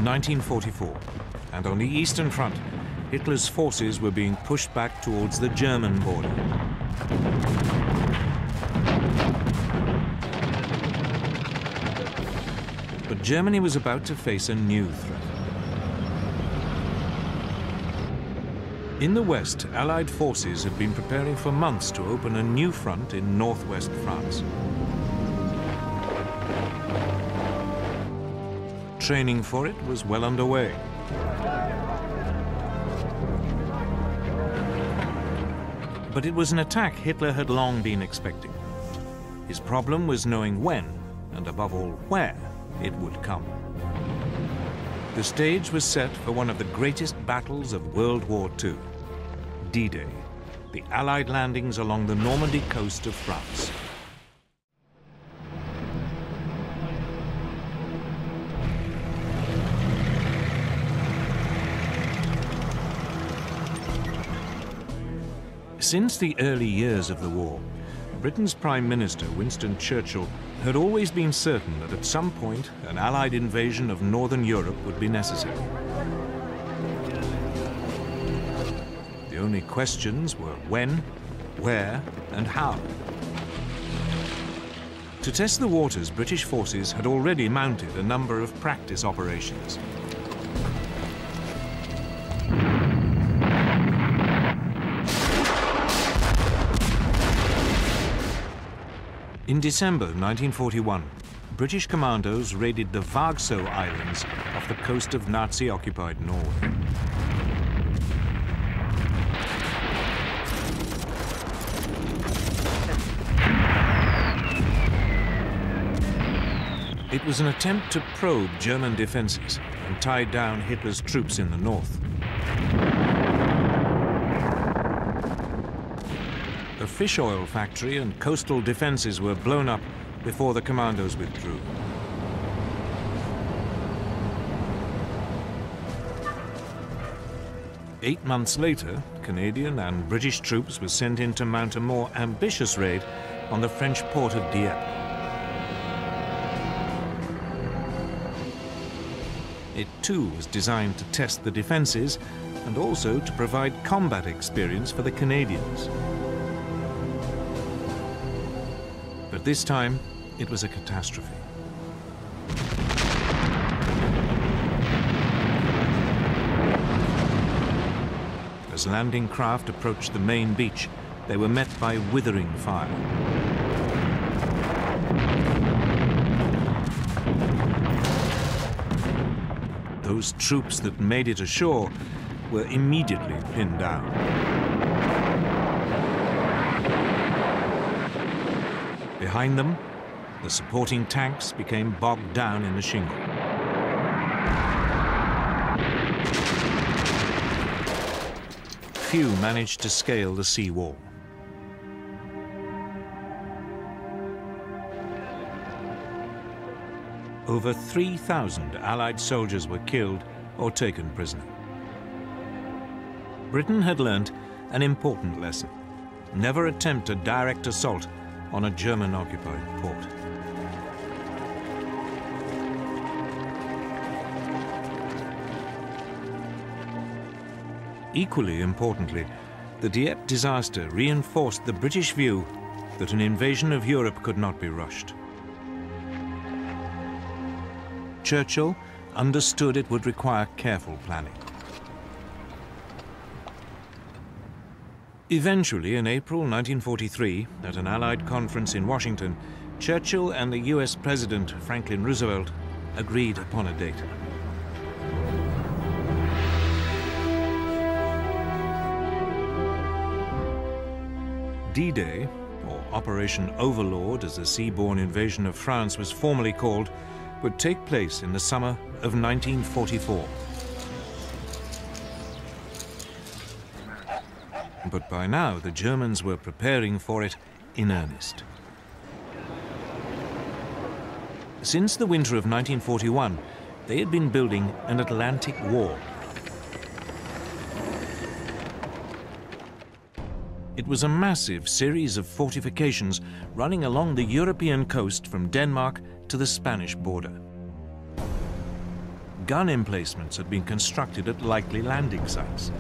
1944, and on the Eastern Front, Hitler's forces were being pushed back towards the German border. But Germany was about to face a new threat. In the West, Allied forces had been preparing for months to open a new front in northwest France. Training for it was well underway. But it was an attack Hitler had long been expecting. His problem was knowing when, and above all where, it would come. The stage was set for one of the greatest battles of World War II, D-Day, the Allied landings along the Normandy coast of France. Since the early years of the war, Britain's Prime Minister, Winston Churchill, had always been certain that at some point an Allied invasion of Northern Europe would be necessary. The only questions were when, where, and how. To test the waters, British forces had already mounted a number of practice operations. In December 1941, British commandos raided the Vargso Islands off the coast of Nazi-occupied Norway. It was an attempt to probe German defenses and tie down Hitler's troops in the north. A fish oil factory and coastal defenses were blown up before the commandos withdrew. Eight months later, Canadian and British troops were sent in to mount a more ambitious raid on the French port of Dieppe. It too was designed to test the defenses and also to provide combat experience for the Canadians. But this time, it was a catastrophe. As landing craft approached the main beach, they were met by withering fire. Those troops that made it ashore were immediately pinned down. Behind them, the supporting tanks became bogged down in the shingle. Few managed to scale the sea wall. Over 3,000 Allied soldiers were killed or taken prisoner. Britain had learnt an important lesson. Never attempt a direct assault on a German-occupied port. Equally importantly, the Dieppe disaster reinforced the British view that an invasion of Europe could not be rushed. Churchill understood it would require careful planning. Eventually, in April 1943, at an Allied conference in Washington, Churchill and the US President Franklin Roosevelt agreed upon a date. D-Day, or Operation Overlord as the seaborne invasion of France was formally called, would take place in the summer of 1944. But by now, the Germans were preparing for it in earnest. Since the winter of 1941, they had been building an Atlantic wall. It was a massive series of fortifications running along the European coast from Denmark to the Spanish border. gun emplacements had been constructed at likely landing sites.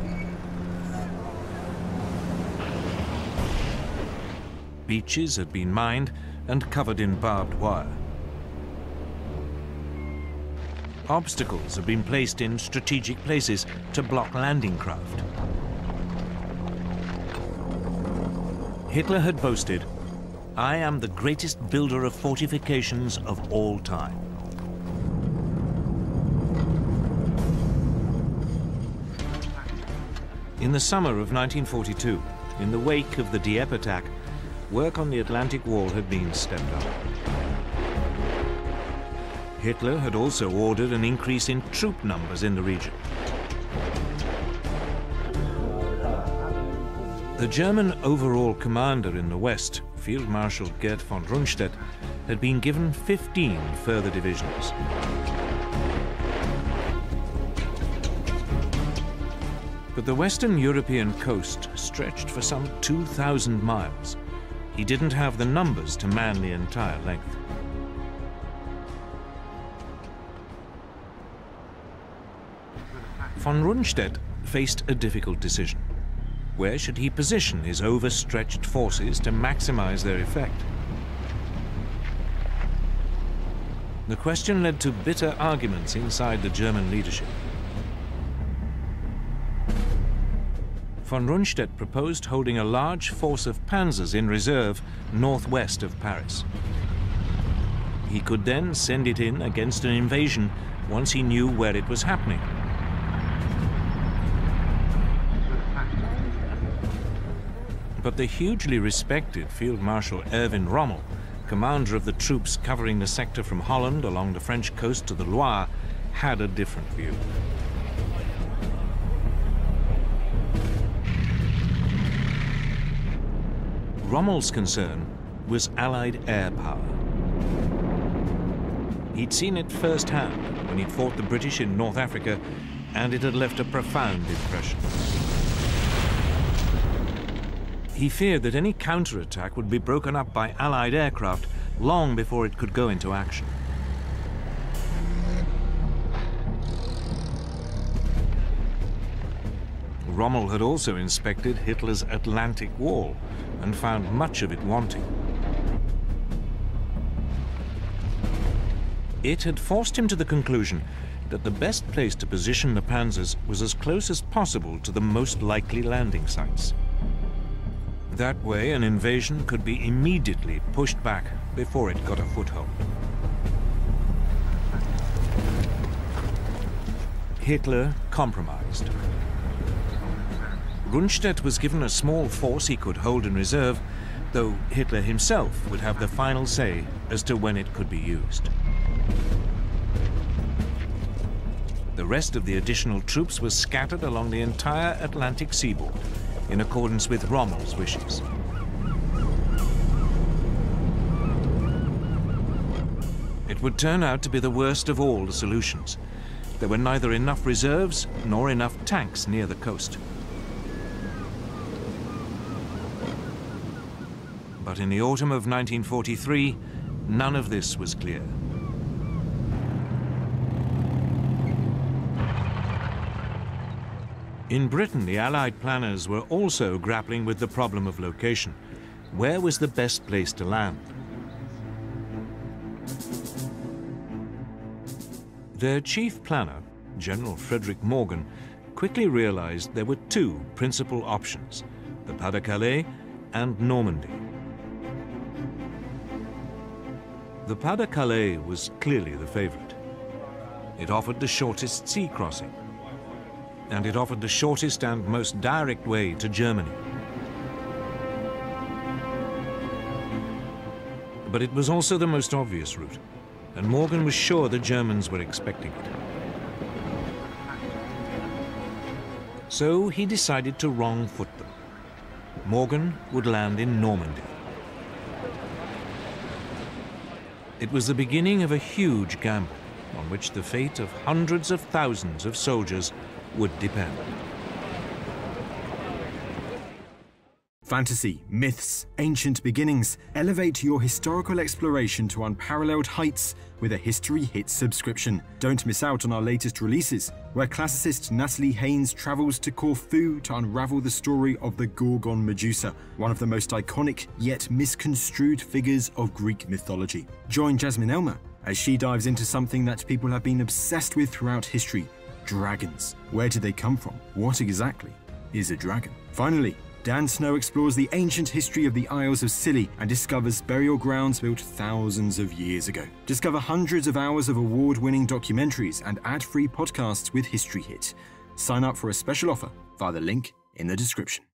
Beaches had been mined and covered in barbed wire. Obstacles had been placed in strategic places to block landing craft. Hitler had boasted, "I am the greatest builder of fortifications of all time." In the summer of 1942, in the wake of the Dieppe attack, work on the Atlantic Wall had been stepped up. Hitler had also ordered an increase in troop numbers in the region. The German overall commander in the West, Field Marshal Gerd von Rundstedt, had been given 15 further divisions. But the Western European coast stretched for some 2,000 miles. He didn't have the numbers to man the entire length. Von Rundstedt faced a difficult decision. Where should he position his overstretched forces to maximize their effect? The question led to bitter arguments inside the German leadership. Von Rundstedt proposed holding a large force of panzers in reserve northwest of Paris. He could then send it in against an invasion once he knew where it was happening. But the hugely respected Field Marshal Erwin Rommel, commander of the troops covering the sector from Holland along the French coast to the Loire, had a different view. Rommel's concern was Allied air power. He'd seen it firsthand when he'd fought the British in North Africa, and it had left a profound impression. He feared that any counterattack would be broken up by Allied aircraft long before it could go into action. Rommel had also inspected Hitler's Atlantic Wall and found much of it wanting. It had forced him to the conclusion that the best place to position the panzers was as close as possible to the most likely landing sites. That way, an invasion could be immediately pushed back before it got a foothold. Hitler compromised. Rundstedt was given a small force he could hold in reserve, though Hitler himself would have the final say as to when it could be used. The rest of the additional troops was scattered along the entire Atlantic seaboard, in accordance with Rommel's wishes. It would turn out to be the worst of all the solutions. There were neither enough reserves nor enough tanks near the coast. But in the autumn of 1943, none of this was clear. In Britain, the Allied planners were also grappling with the problem of location. Where was the best place to land? Their chief planner, General Frederick Morgan, quickly realized there were two principal options, the Pas-de-Calais and Normandy. The Pas-de-Calais was clearly the favorite. It offered the shortest sea crossing, and it offered the shortest and most direct way to Germany. But it was also the most obvious route, and Morgan was sure the Germans were expecting it. So he decided to wrong-foot them. Morgan would land in Normandy. It was the beginning of a huge gamble on which the fate of hundreds of thousands of soldiers would depend. Fantasy, myths, ancient beginnings. Elevate your historical exploration to unparalleled heights with a History Hits subscription. Don't miss out on our latest releases, where classicist Natalie Haynes travels to Corfu to unravel the story of the Gorgon Medusa, one of the most iconic yet misconstrued figures of Greek mythology. Join Jasmine Elmer as she dives into something that people have been obsessed with throughout history: dragons. Where did they come from? What exactly is a dragon? Finally, Dan Snow explores the ancient history of the Isles of Scilly and discovers burial grounds built thousands of years ago. Discover hundreds of hours of award-winning documentaries and ad-free podcasts with History Hit. Sign up for a special offer via the link in the description.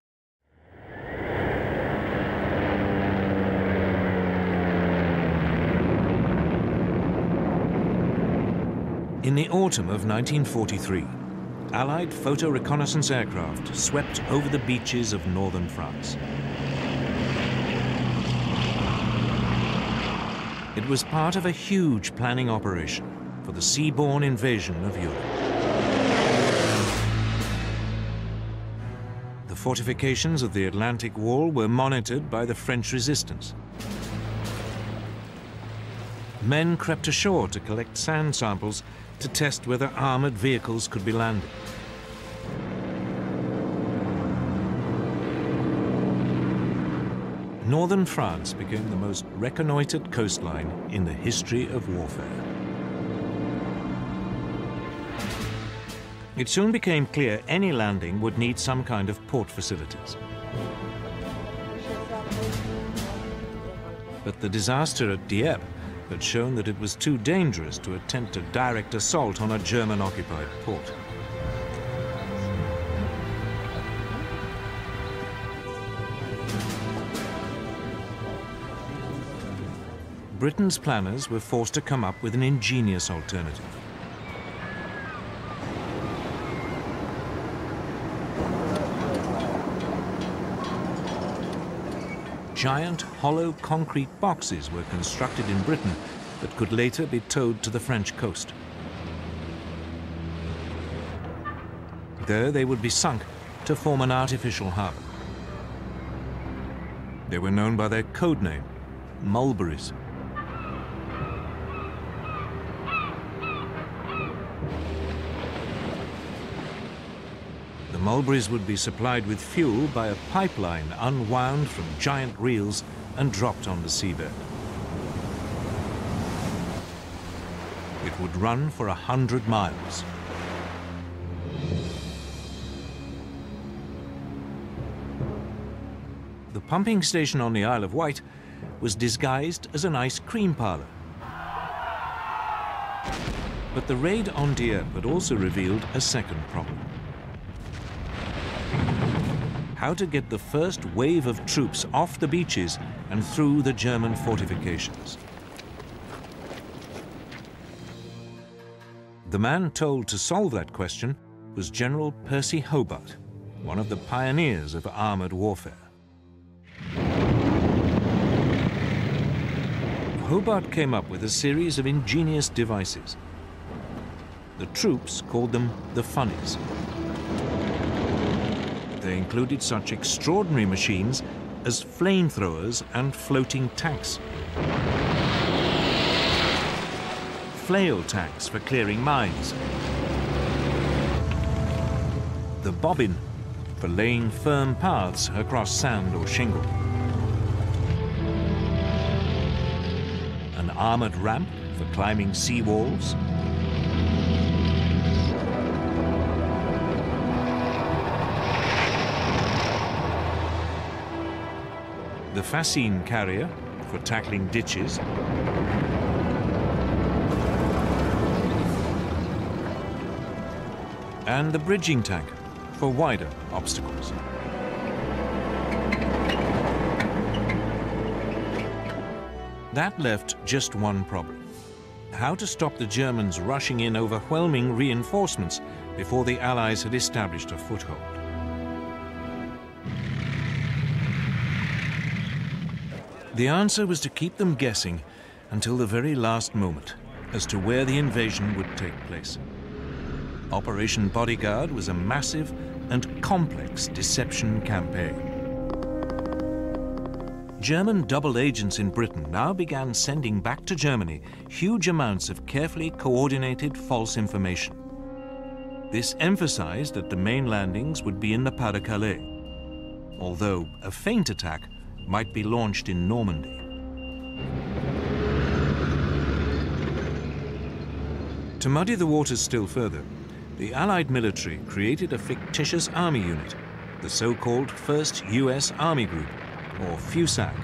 In the autumn of 1943, Allied photo reconnaissance aircraft swept over the beaches of northern France. It was part of a huge planning operation for the seaborne invasion of Europe. The fortifications of the Atlantic Wall were monitored by the French resistance. Men crept ashore to collect sand samples to test whether armored vehicles could be landed. Northern France became the most reconnoitered coastline in the history of warfare. It soon became clear any landing would need some kind of port facilities. But the disaster at Dieppe had shown that it was too dangerous to attempt a direct assault on a German-occupied port. Britain's planners were forced to come up with an ingenious alternative. Giant, hollow concrete boxes were constructed in Britain that could later be towed to the French coast. There they would be sunk to form an artificial harbor. They were known by their code name, mulberries. The mulberries would be supplied with fuel by a pipeline unwound from giant reels and dropped on the seabed. It would run for 100 miles. The pumping station on the Isle of Wight was disguised as an ice cream parlor. But the raid on Dieppe had also revealed a second problem: how to get the first wave of troops off the beaches and through the German fortifications. The man told to solve that question was General Percy Hobart, one of the pioneers of armored warfare. Hobart came up with a series of ingenious devices. The troops called them the funnies. They included such extraordinary machines as flamethrowers and floating tanks. Flail tanks for clearing mines. The bobbin for laying firm paths across sand or shingle. An armored ramp for climbing sea walls. The fascine carrier for tackling ditches. And the bridging tank for wider obstacles. That left just one problem: how to stop the Germans rushing in overwhelming reinforcements before the Allies had established a foothold. The answer was to keep them guessing until the very last moment as to where the invasion would take place. Operation Bodyguard was a massive and complex deception campaign. German double agents in Britain now began sending back to Germany huge amounts of carefully coordinated false information. This emphasized that the main landings would be in the Pas-de-Calais, although a feint attack might be launched in Normandy. To muddy the waters still further, the Allied military created a fictitious army unit, the so-called 1st US Army Group, or FUSAG.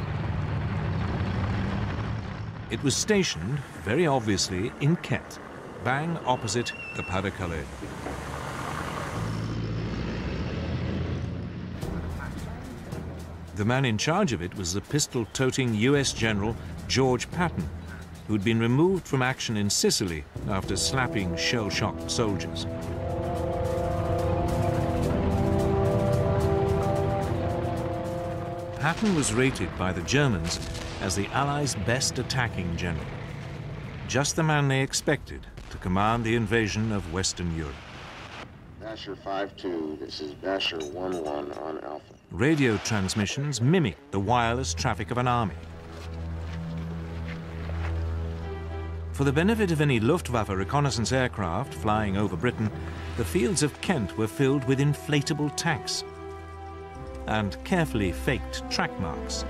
It was stationed, very obviously, in Kent, bang opposite the Pas-de-Calais. The man in charge of it was the pistol-toting US General George Patton, who'd been removed from action in Sicily after slapping shell-shocked soldiers. Patton was rated by the Germans as the Allies' best attacking general. Just the man they expected to command the invasion of Western Europe. Basher 5-2, this is Basher 1-1 on Alpha. Radio transmissions mimicked the wireless traffic of an army. For the benefit of any Luftwaffe reconnaissance aircraft flying over Britain, the fields of Kent were filled with inflatable tanks and carefully faked track marks.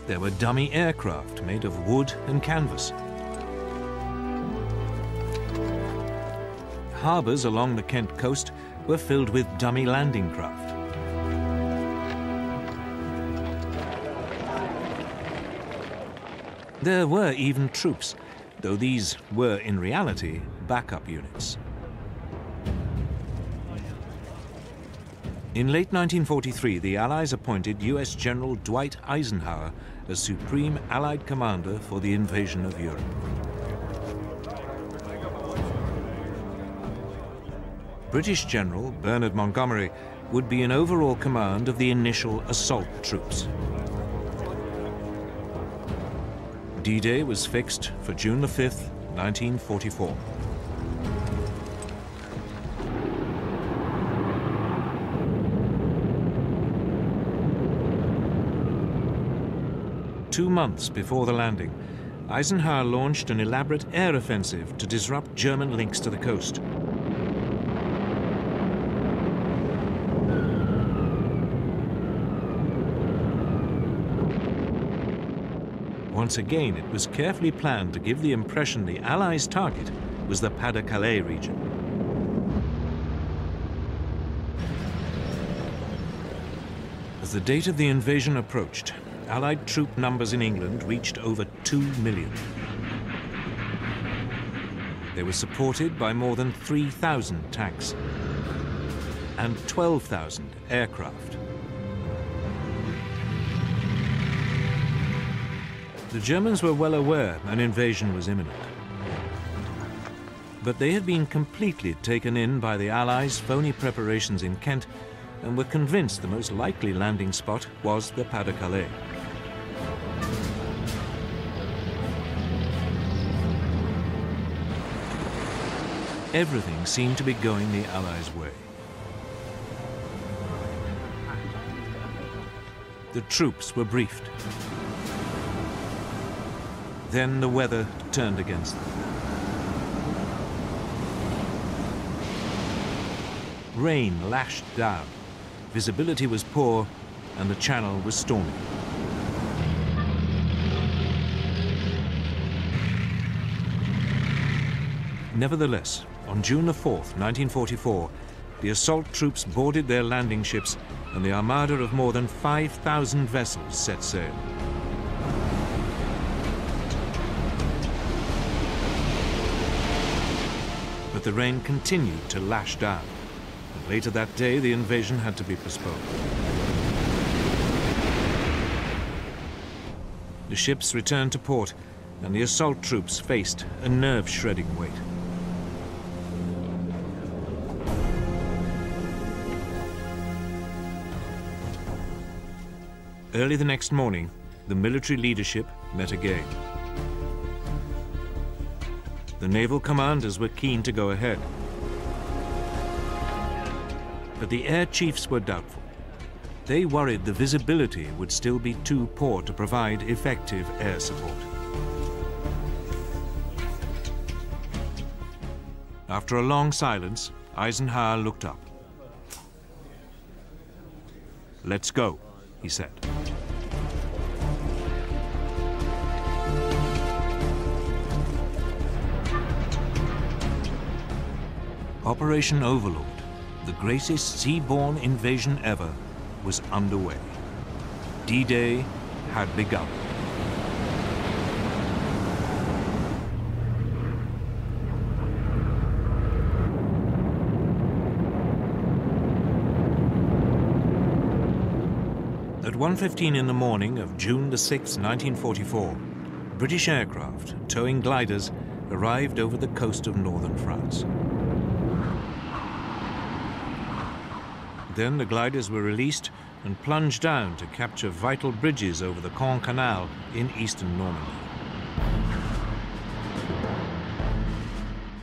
There were dummy aircraft made of wood and canvas. Harbors along the Kent coast were filled with dummy landing craft. There were even troops, though these were in reality backup units. In late 1943, the Allies appointed US General Dwight Eisenhower as Supreme Allied Commander for the invasion of Europe. British General Bernard Montgomery would be in overall command of the initial assault troops. D-Day was fixed for June the 5th, 1944. Two months before the landing, Eisenhower launched an elaborate air offensive to disrupt German links to the coast. Once again, it was carefully planned to give the impression the Allies' target was the Pas-de-Calais region. As the date of the invasion approached, Allied troop numbers in England reached over 2 million. They were supported by more than 3,000 tanks and 12,000 aircraft. The Germans were well aware an invasion was imminent. But they had been completely taken in by the Allies' phony preparations in Kent and were convinced the most likely landing spot was the Pas-de-Calais. Everything seemed to be going the Allies' way. The troops were briefed. Then the weather turned against them. Rain lashed down, visibility was poor, and the channel was stormy. Nevertheless, on June the 4th, 1944, the assault troops boarded their landing ships and the armada of more than 5,000 vessels set sail. But the rain continued to lash down, and later that day the invasion had to be postponed. The ships returned to port, and the assault troops faced a nerve-shredding wait. Early the next morning, the military leadership met again. The naval commanders were keen to go ahead. But the air chiefs were doubtful. They worried the visibility would still be too poor to provide effective air support. After a long silence, Eisenhower looked up. "Let's go," he said. Operation Overlord, the greatest seaborne invasion ever, was underway. D-Day had begun. At 1:15 in the morning of June the 6th, 1944, British aircraft towing gliders arrived over the coast of northern France. Then the gliders were released and plunged down to capture vital bridges over the Caen Canal in eastern Normandy.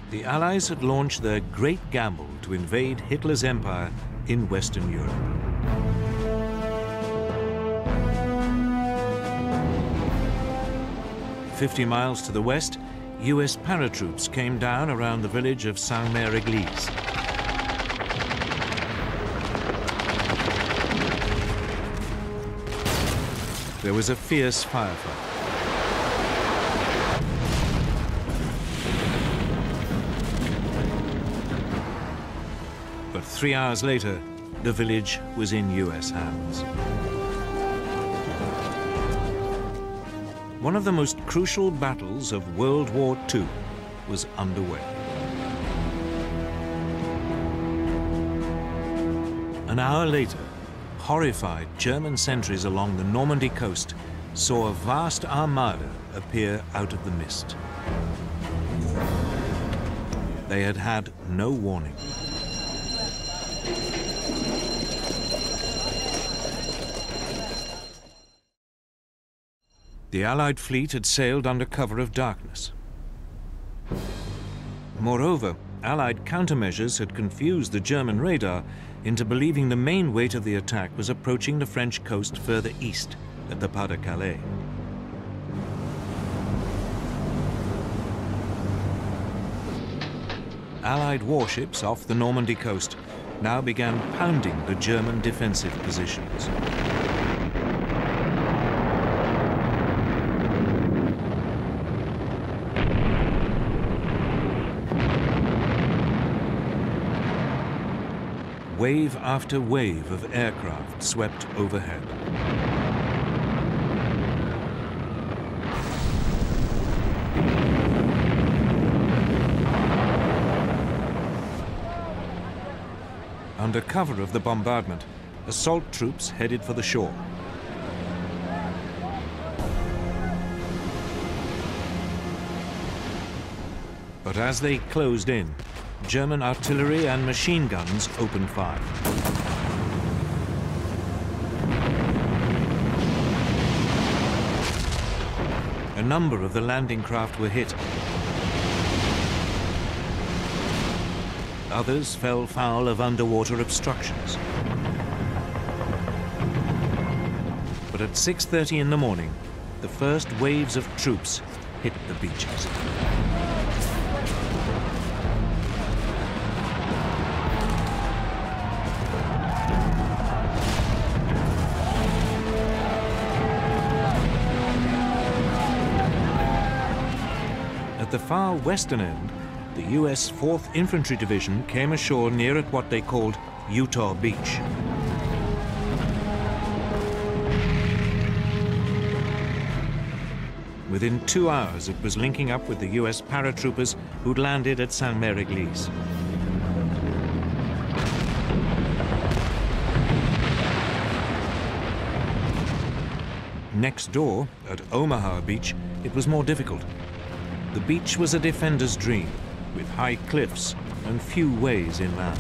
The Allies had launched their great gamble to invade Hitler's empire in Western Europe. "50 miles to the west, US paratroops came down around the village of Saint-Mère-Église. There was a fierce firefight. But 3 hours later, the village was in US hands. One of the most crucial battles of World War II was underway. An hour later, horrified German sentries along the Normandy coast saw a vast armada appear out of the mist. They had had no warning. The Allied fleet had sailed under cover of darkness. Moreover, Allied countermeasures had confused the German radar into believing the main weight of the attack was approaching the French coast further east at the Pas-de-Calais. Allied warships off the Normandy coast now began pounding the German defensive positions. Wave after wave of aircraft swept overhead. Under cover of the bombardment, assault troops headed for the shore. But as they closed in, German artillery and machine guns opened fire. A number of the landing craft were hit. Others fell foul of underwater obstructions. But at 6:30 in the morning, the first waves of troops hit the beaches. At the far western end, the US 4th Infantry Division came ashore near at what they called Utah Beach. Within 2 hours, it was linking up with the US paratroopers who'd landed at Saint-Mère-Église. Next door, at Omaha Beach, it was more difficult. The beach was a defender's dream, with high cliffs and few ways inland.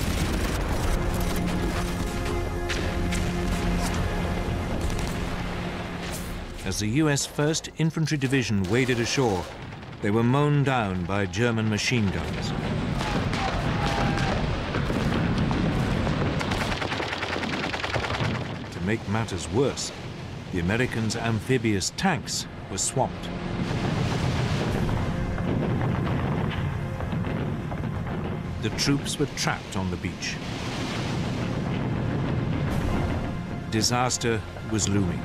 As the US 1st Infantry Division waded ashore, They were mown down by German machine guns. To make matters worse, the Americans' amphibious tanks were swamped. The troops were trapped on the beach. Disaster was looming.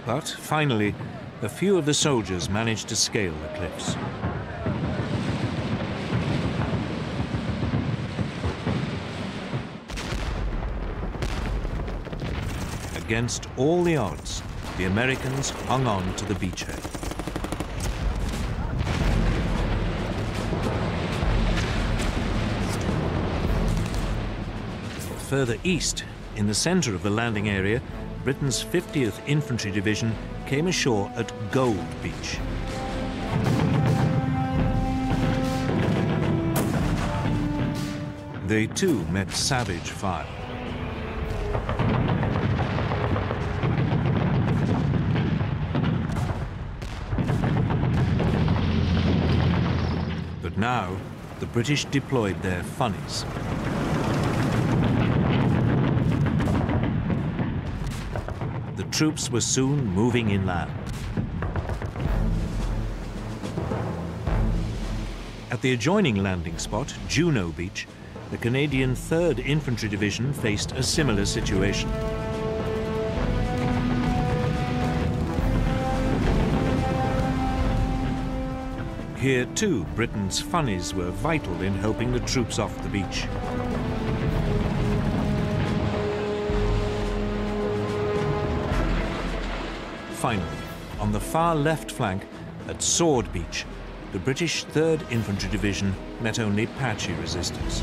But finally, a few of the soldiers managed to scale the cliffs. Against all the odds, the Americans hung on to the beachhead. Further east, in the center of the landing area, Britain's 50th Infantry Division came ashore at Gold Beach. They too met savage fire. But now, the British deployed their funnies. The troops were soon moving inland. At the adjoining landing spot, Juno Beach, the Canadian 3rd Infantry Division faced a similar situation. Here too, Britain's funnies were vital in helping the troops off the beach. Finally, on the far left flank, at Sword Beach, the British 3rd Infantry Division met only patchy resistance.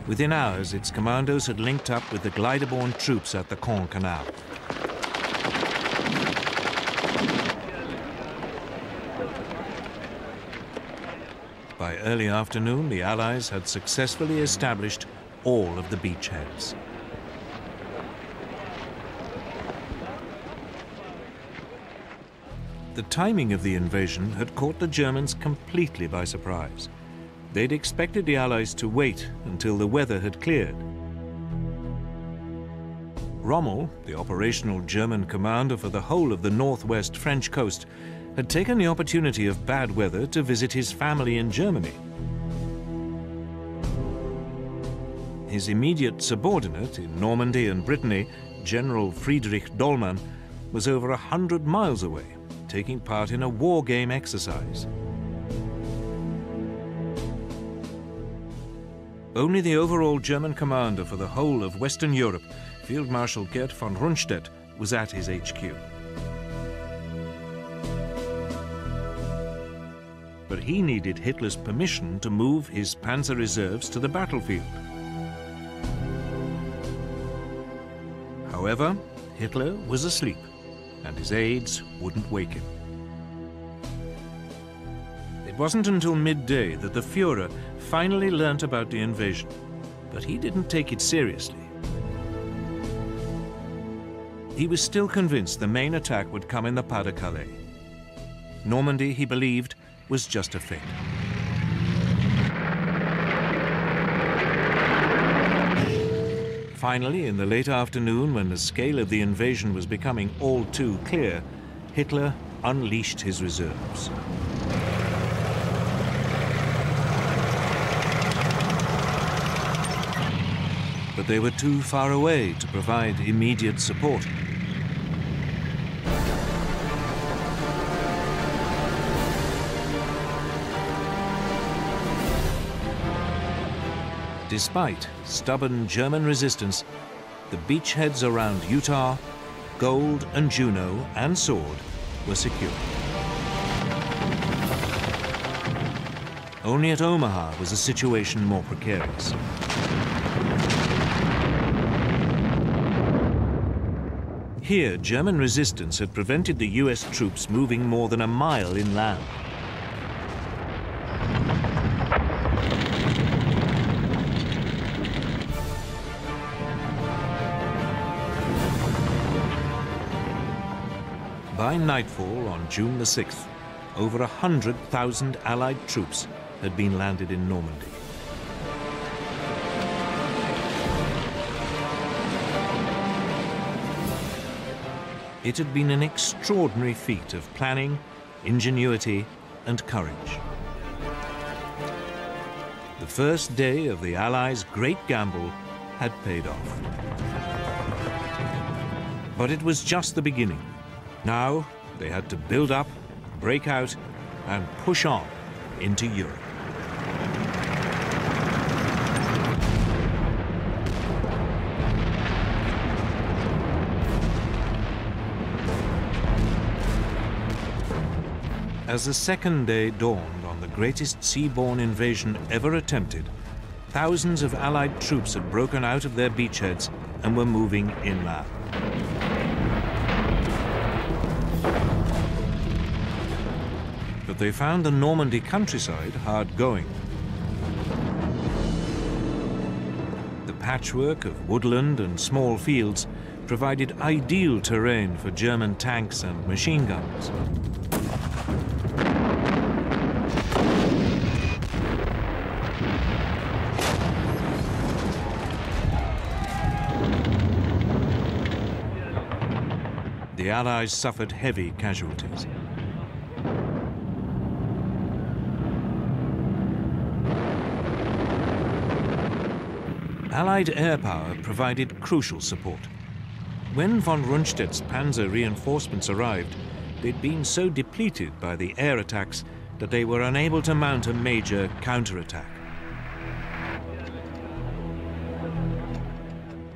Within hours, its commandos had linked up with the glider-borne troops at the Caen Canal. By early afternoon, the Allies had successfully established all of the beachheads. The timing of the invasion had caught the Germans completely by surprise. They'd expected the Allies to wait until the weather had cleared. Rommel, the operational German commander for the whole of the northwest French coast, had taken the opportunity of bad weather to visit his family in Germany. His immediate subordinate in Normandy and Brittany, General Friedrich Dollmann, was over 100 miles away, taking part in a war game exercise. Only the overall German commander for the whole of Western Europe, Field Marshal Gerd von Rundstedt, was at his HQ. But he needed Hitler's permission to move his panzer reserves to the battlefield. However, Hitler was asleep, and his aides wouldn't wake him. It wasn't until midday that the Führer finally learnt about the invasion, but he didn't take it seriously. He was still convinced the main attack would come in the Pas-de-Calais. Normandy, he believed, was just a feint. Finally, in the late afternoon, when the scale of the invasion was becoming all too clear, Hitler unleashed his reserves. But they were too far away to provide immediate support. Despite stubborn German resistance, the beachheads around Utah, Gold and Juno and Sword were secure. Only at Omaha was the situation more precarious. Here, German resistance had prevented the US troops moving more than a mile inland. By nightfall on June the 6th, over 100,000 Allied troops had been landed in Normandy. It had been an extraordinary feat of planning, ingenuity, and courage. The first day of the Allies' great gamble had paid off. But it was just the beginning. Now they had to build up, break out, and push on into Europe. As the second day dawned on the greatest seaborne invasion ever attempted, thousands of Allied troops had broken out of their beachheads and were moving inland. But they found the Normandy countryside hard going. The patchwork of woodland and small fields provided ideal terrain for German tanks and machine guns. The Allies suffered heavy casualties. Allied air power provided crucial support. When von Rundstedt's panzer reinforcements arrived, they'd been so depleted by the air attacks that they were unable to mount a major counterattack.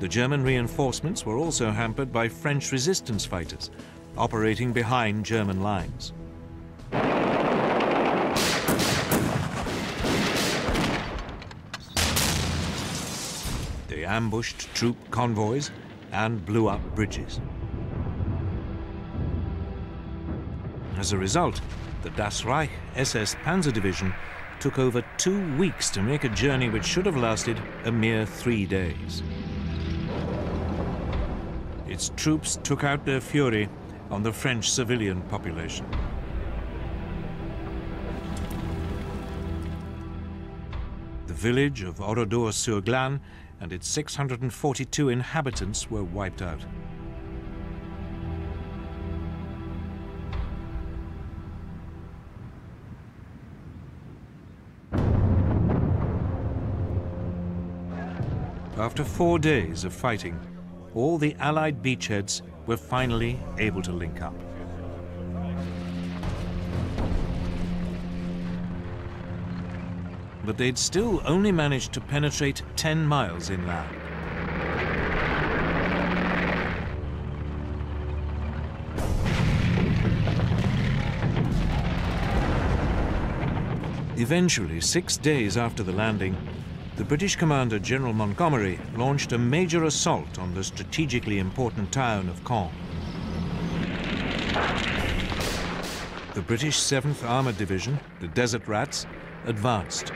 The German reinforcements were also hampered by French resistance fighters operating behind German lines. They ambushed troop convoys and blew up bridges. As a result, the Das Reich SS Panzer Division took over 2 weeks to make a journey which should have lasted a mere 3 days. Its troops took out their fury on the French civilian population. The village of Oradour-sur-Glane and its 642 inhabitants were wiped out. After 4 days of fighting, all the Allied beachheads were finally able to link up. But they'd still only managed to penetrate 10 miles inland. Eventually, 6 days after the landing, the British commander, General Montgomery, launched a major assault on the strategically important town of Caen. The British 7th Armoured Division, the Desert Rats, advanced.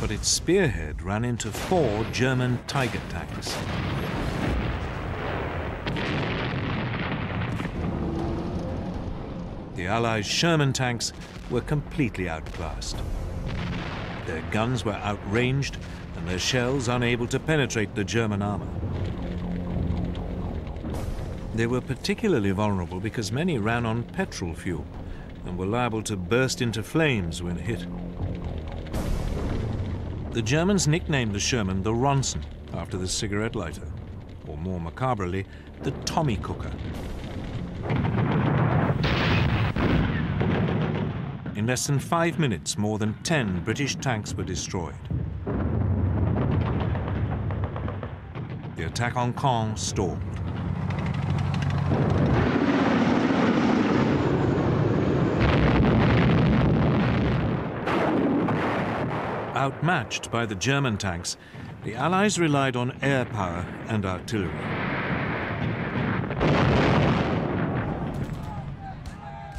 But its spearhead ran into 4 German Tiger tanks. The Allies' Sherman tanks were completely outclassed. Their guns were outranged and their shells unable to penetrate the German armor. They were particularly vulnerable because many ran on petrol fuel and were liable to burst into flames when hit. The Germans nicknamed the Sherman the Ronson, after the cigarette lighter, or more macabrely, the Tommy Cooker. In less than 5 minutes, more than 10 British tanks were destroyed. The attack on Caen stalled. Outmatched by the German tanks, the Allies relied on air power and artillery.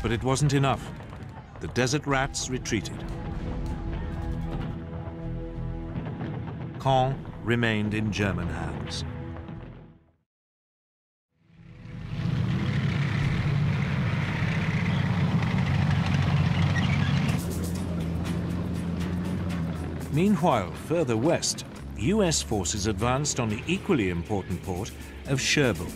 But it wasn't enough. The Desert Rats retreated. Caen remained in German hands. Meanwhile, further west, US forces advanced on the equally important port of Cherbourg.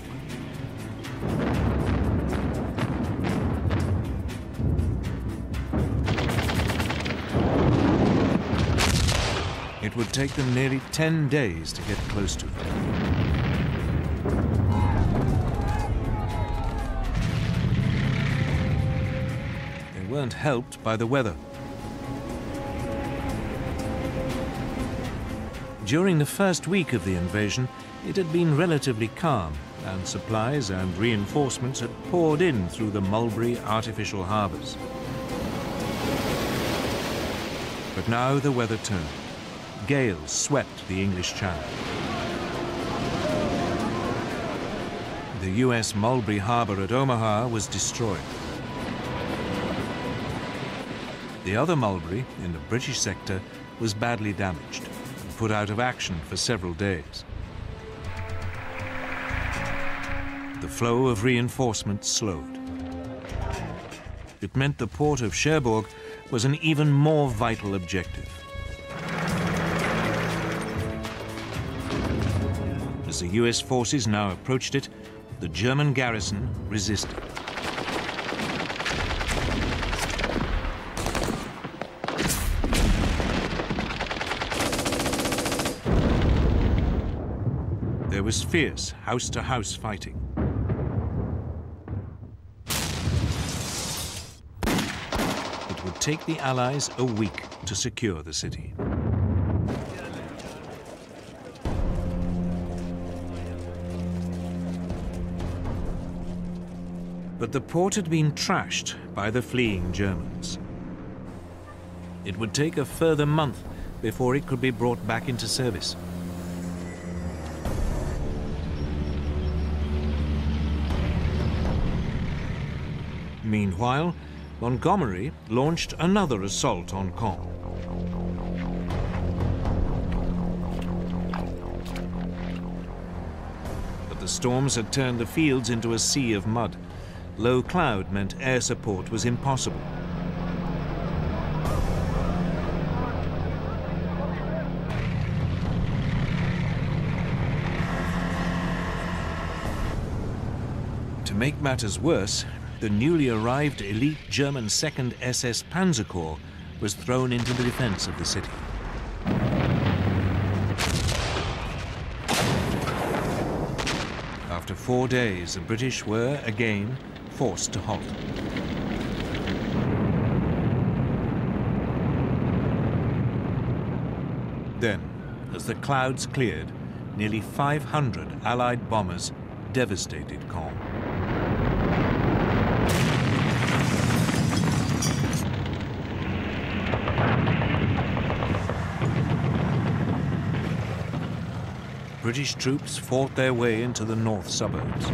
It would take them nearly 10 days to get close to it. They weren't helped by the weather. During the first week of the invasion, it had been relatively calm, and supplies and reinforcements had poured in through the Mulberry artificial harbors. But now the weather turned. Gales swept the English Channel. The US Mulberry Harbor at Omaha was destroyed. The other Mulberry, in the British sector, was badly damaged and put out of action for several days. The flow of reinforcements slowed. It meant the port of Cherbourg was an even more vital objective. As the US forces now approached it, the German garrison resisted. There was fierce house-to-house fighting. It would take the Allies a week to secure the city. But the port had been trashed by the fleeing Germans. It would take a further month before it could be brought back into service. Meanwhile, Montgomery launched another assault on Caen. But the storms had turned the fields into a sea of mud. Low cloud meant air support was impossible. To make matters worse, the newly arrived elite German 2nd SS Panzer Corps was thrown into the defense of the city. After 4 days, the British were, again, forced to halt. Then, as the clouds cleared, nearly 500 Allied bombers devastated Caen. British troops fought their way into the north suburbs.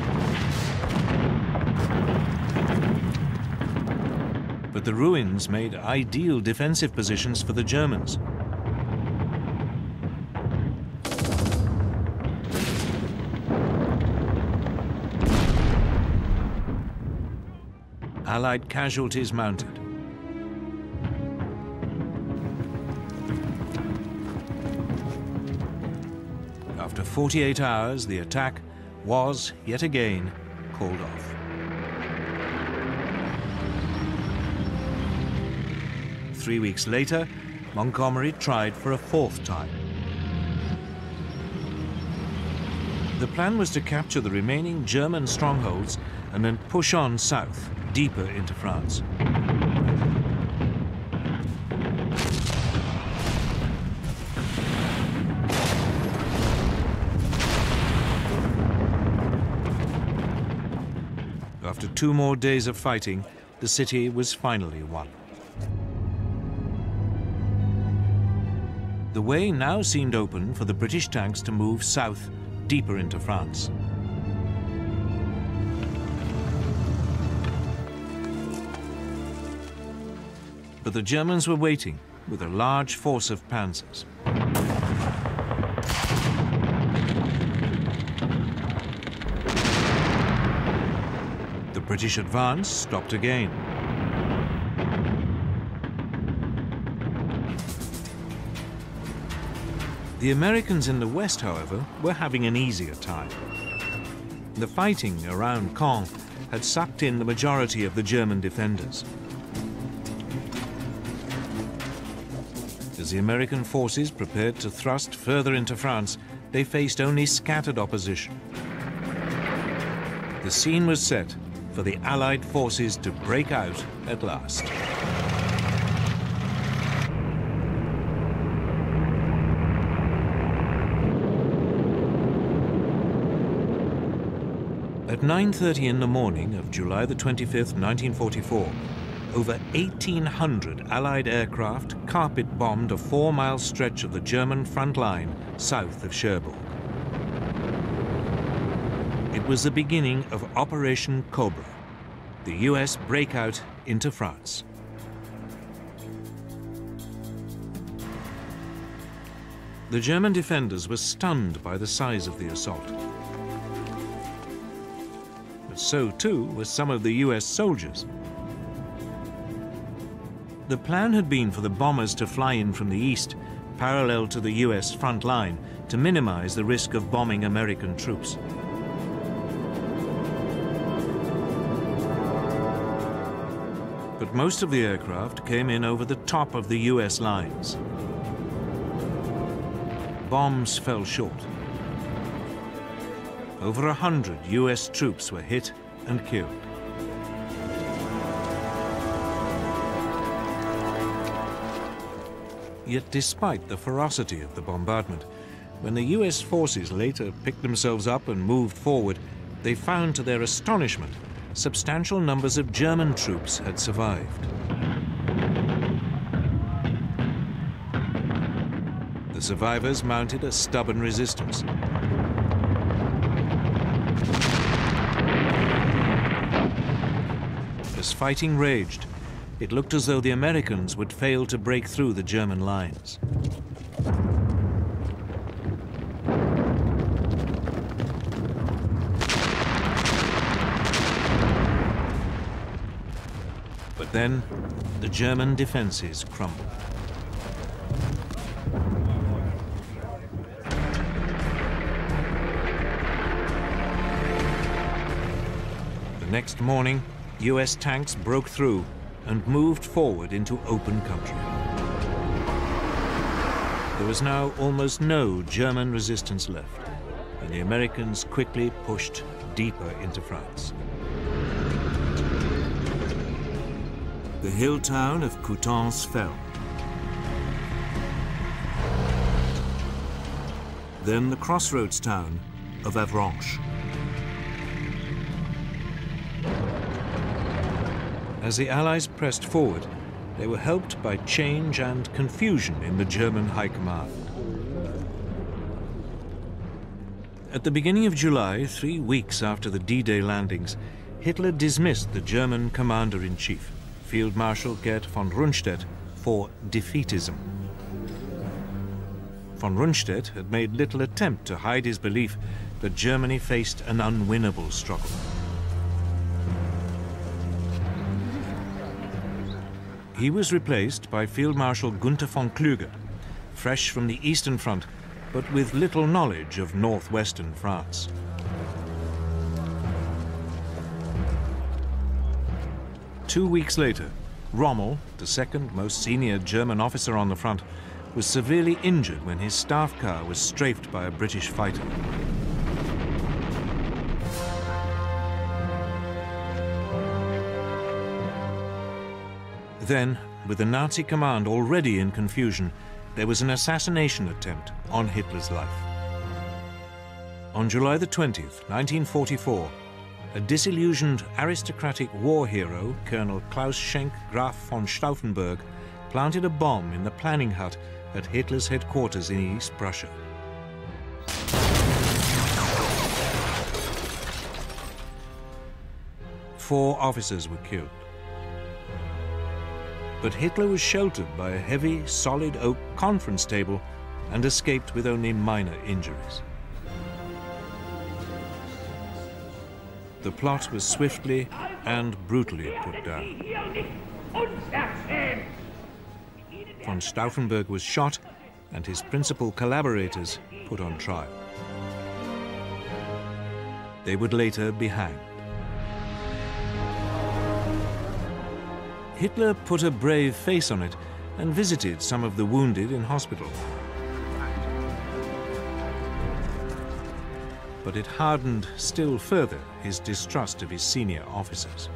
But the ruins made ideal defensive positions for the Germans. Allied casualties mounted. After 48 hours, the attack was, yet again, called off. 3 weeks later, Montgomery tried for a 4th time. The plan was to capture the remaining German strongholds and then push on south, deeper into France. After 2 more days of fighting, the city was finally won. The way now seemed open for the British tanks to move south, deeper into France. But the Germans were waiting with a large force of panzers. The British advance stopped again. The Americans in the west, however, were having an easier time. The fighting around Caen had sucked in the majority of the German defenders. As the American forces prepared to thrust further into France, they faced only scattered opposition. The scene was set for the Allied forces to break out at last. At 9:30 in the morning of July the 25th, 1944, over 1,800 Allied aircraft carpet-bombed a 4-mile stretch of the German front line south of Cherbourg. It was the beginning of Operation Cobra, the US breakout into France. The German defenders were stunned by the size of the assault. But so too were some of the US soldiers. The plan had been for the bombers to fly in from the east, parallel to the US front line, to minimize the risk of bombing American troops. But most of the aircraft came in over the top of the US lines. Bombs fell short. Over 100 US troops were hit and killed. Yet despite the ferocity of the bombardment, when the US forces later picked themselves up and moved forward, they found to their astonishment substantial numbers of German troops had survived. The survivors mounted a stubborn resistance. As fighting raged, it looked as though the Americans would fail to break through the German lines. But then, the German defenses crumbled. The next morning, US tanks broke through and moved forward into open country. There was now almost no German resistance left, and the Americans quickly pushed deeper into France. The hill town of Coutances fell. Then the crossroads town of Avranches. As the Allies pressed forward, they were helped by change and confusion in the German High Command. At the beginning of July, 3 weeks after the D-Day landings, Hitler dismissed the German commander-in-chief, Field Marshal Gerd von Rundstedt, for defeatism. Von Rundstedt had made little attempt to hide his belief that Germany faced an unwinnable struggle. He was replaced by Field Marshal Gunther von Kluge, fresh from the Eastern Front, but with little knowledge of northwestern France. Two weeks later, Rommel, the second most senior German officer on the front, was severely injured when his staff car was strafed by a British fighter. Then, with the Nazi command already in confusion, there was an assassination attempt on Hitler's life. On July the 20th, 1944, a disillusioned aristocratic war hero, Colonel Klaus Schenk Graf von Stauffenberg, planted a bomb in the planning hut at Hitler's headquarters in East Prussia. Four officers were killed. But Hitler was sheltered by a heavy, solid oak conference table and escaped with only minor injuries. The plot was swiftly and brutally put down. Von Stauffenberg was shot, and his principal collaborators put on trial. They would later be hanged. Hitler put a brave face on it and visited some of the wounded in hospital. But it hardened still further his distrust of his senior officers.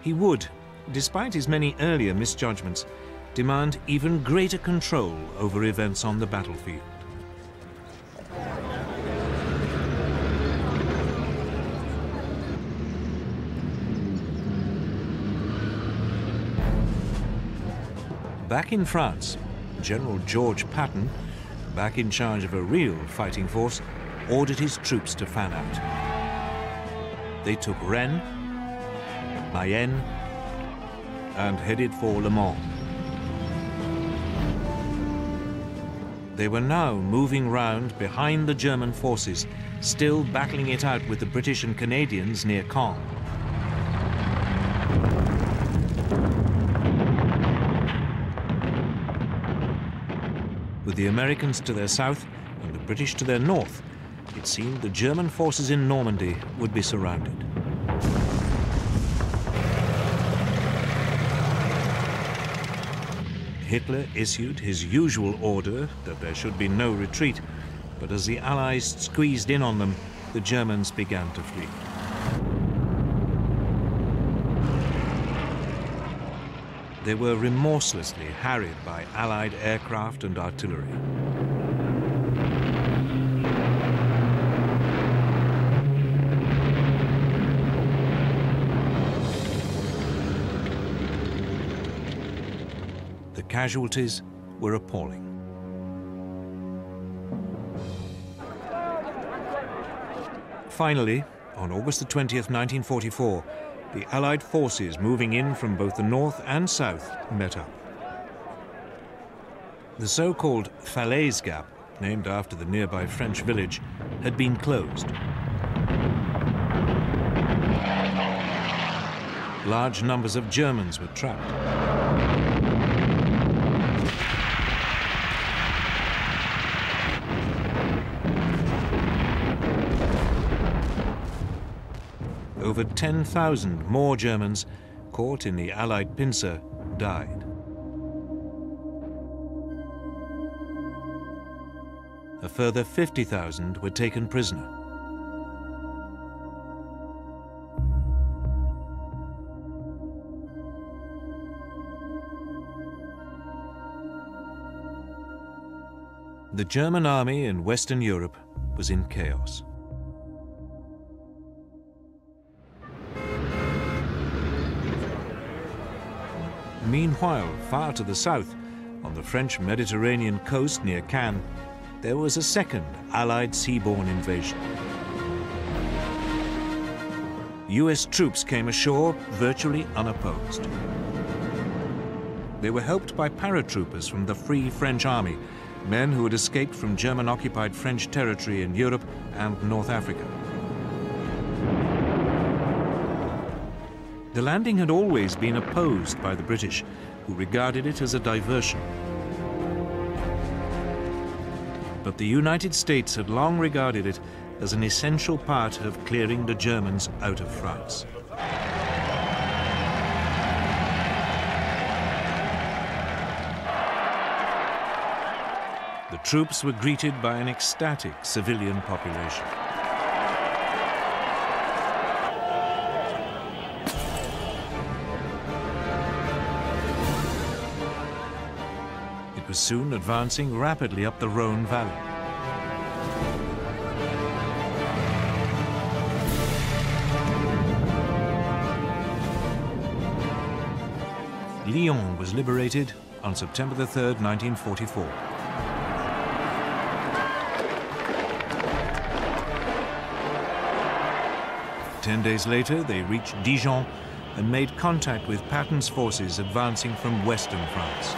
He would, despite his many earlier misjudgments, demand even greater control over events on the battlefield. Back in France, General George Patton, back in charge of a real fighting force, ordered his troops to fan out. They took Rennes, Mayenne, and headed for Le Mans. They were now moving round behind the German forces, still battling it out with the British and Canadians near Caen. With the Americans to their south and the British to their north, it seemed the German forces in Normandy would be surrounded. Hitler issued his usual order that there should be no retreat, but as the Allies squeezed in on them, the Germans began to flee. They were remorselessly harried by Allied aircraft and artillery. The casualties were appalling. Finally, on August the 20th, 1944, the Allied forces moving in from both the north and south met up. The so-called Falaise Gap, named after the nearby French village, had been closed. Large numbers of Germans were trapped. Over 10,000 more Germans, caught in the Allied pincer, died. A further 50,000 were taken prisoner. The German army in Western Europe was in chaos. Meanwhile, far to the south, on the French Mediterranean coast near Cannes, there was a second Allied seaborne invasion. US troops came ashore virtually unopposed. They were helped by paratroopers from the Free French Army, men who had escaped from German-occupied French territory in Europe and North Africa. The landing had always been opposed by the British, who regarded it as a diversion. But the United States had long regarded it as an essential part of clearing the Germans out of France. The troops were greeted by an ecstatic civilian population. It was soon advancing rapidly up the Rhone Valley. Lyon was liberated on September the 3rd, 1944. Ten days later, they reached Dijon and made contact with Patton's forces advancing from western France.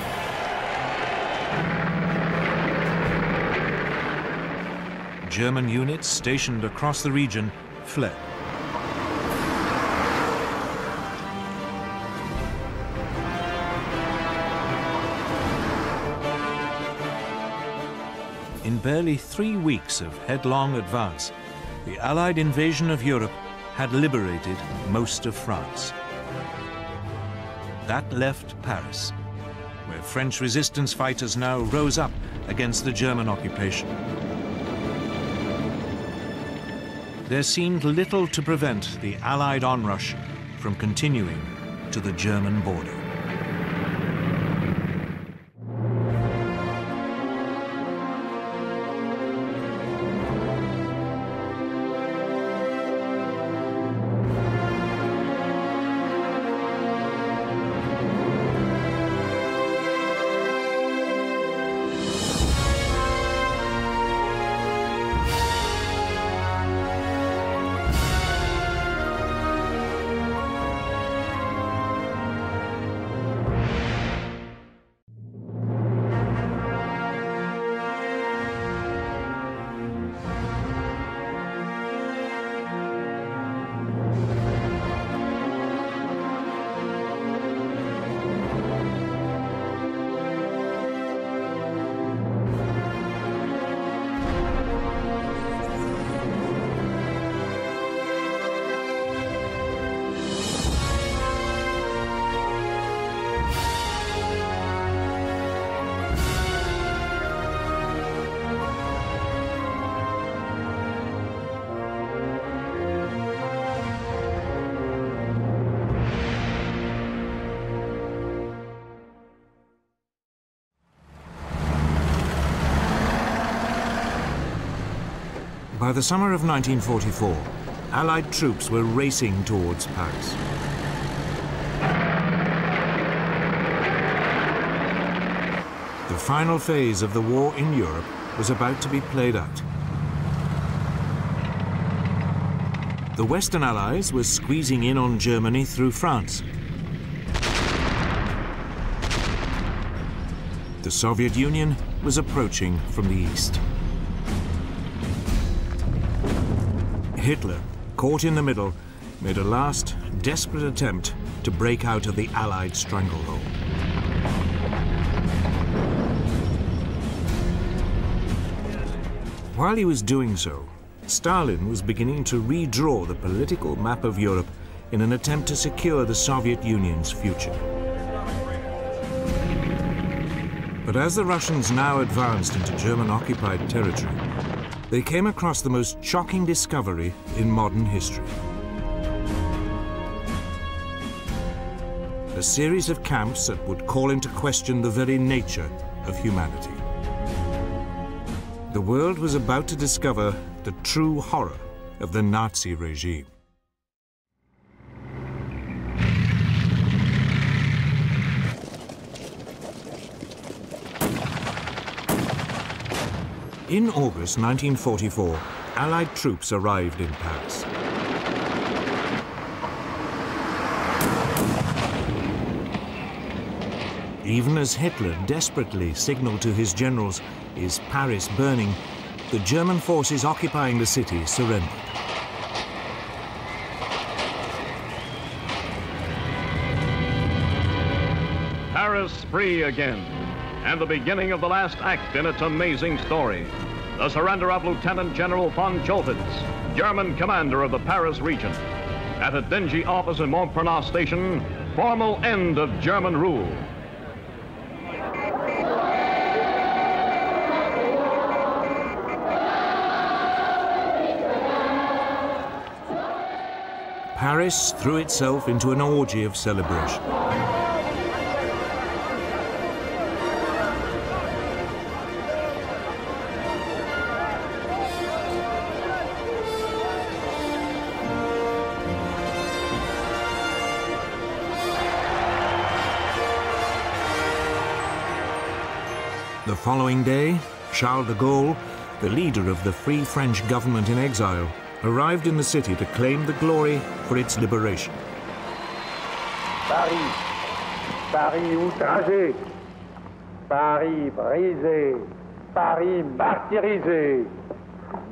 German units stationed across the region fled. In barely 3 weeks of headlong advance, the Allied invasion of Europe had liberated most of France. That left Paris, where French resistance fighters now rose up against the German occupation. There seemed little to prevent the Allied onrush from continuing to the German border. By the summer of 1944, Allied troops were racing towards Paris. The final phase of the war in Europe was about to be played out. The Western Allies were squeezing in on Germany through France. The Soviet Union was approaching from the east. Hitler, caught in the middle, made a last, desperate attempt to break out of the Allied stranglehold. While he was doing so, Stalin was beginning to redraw the political map of Europe in an attempt to secure the Soviet Union's future. But as the Russians now advanced into German-occupied territory, they came across the most shocking discovery in modern history. A series of camps that would call into question the very nature of humanity. The world was about to discover the true horror of the Nazi regime. In August 1944, Allied troops arrived in Paris. Even as Hitler desperately signaled to his generals, "Is Paris burning?" the German forces occupying the city surrendered. Paris free again, and the beginning of the last act in its amazing story. The surrender of Lieutenant General von Choltitz, German commander of the Paris region. At a dingy office in Montparnasse station, formal end of German rule. Paris threw itself into an orgy of celebration. The following day, Charles de Gaulle, the leader of the Free French government in exile, arrived in the city to claim the glory for its liberation. Paris, Paris outragé, Paris brisé, Paris martyrisé,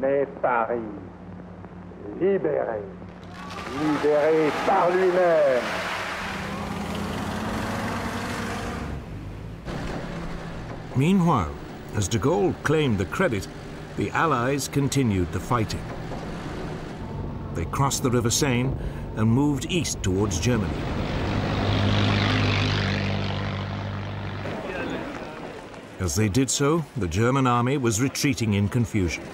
mais Paris libéré, libéré par lui-même. Meanwhile, As de Gaulle claimed the credit, the Allies continued the fighting. They crossed the River Seine and moved east towards Germany. As they did so, the German army was retreating in confusion.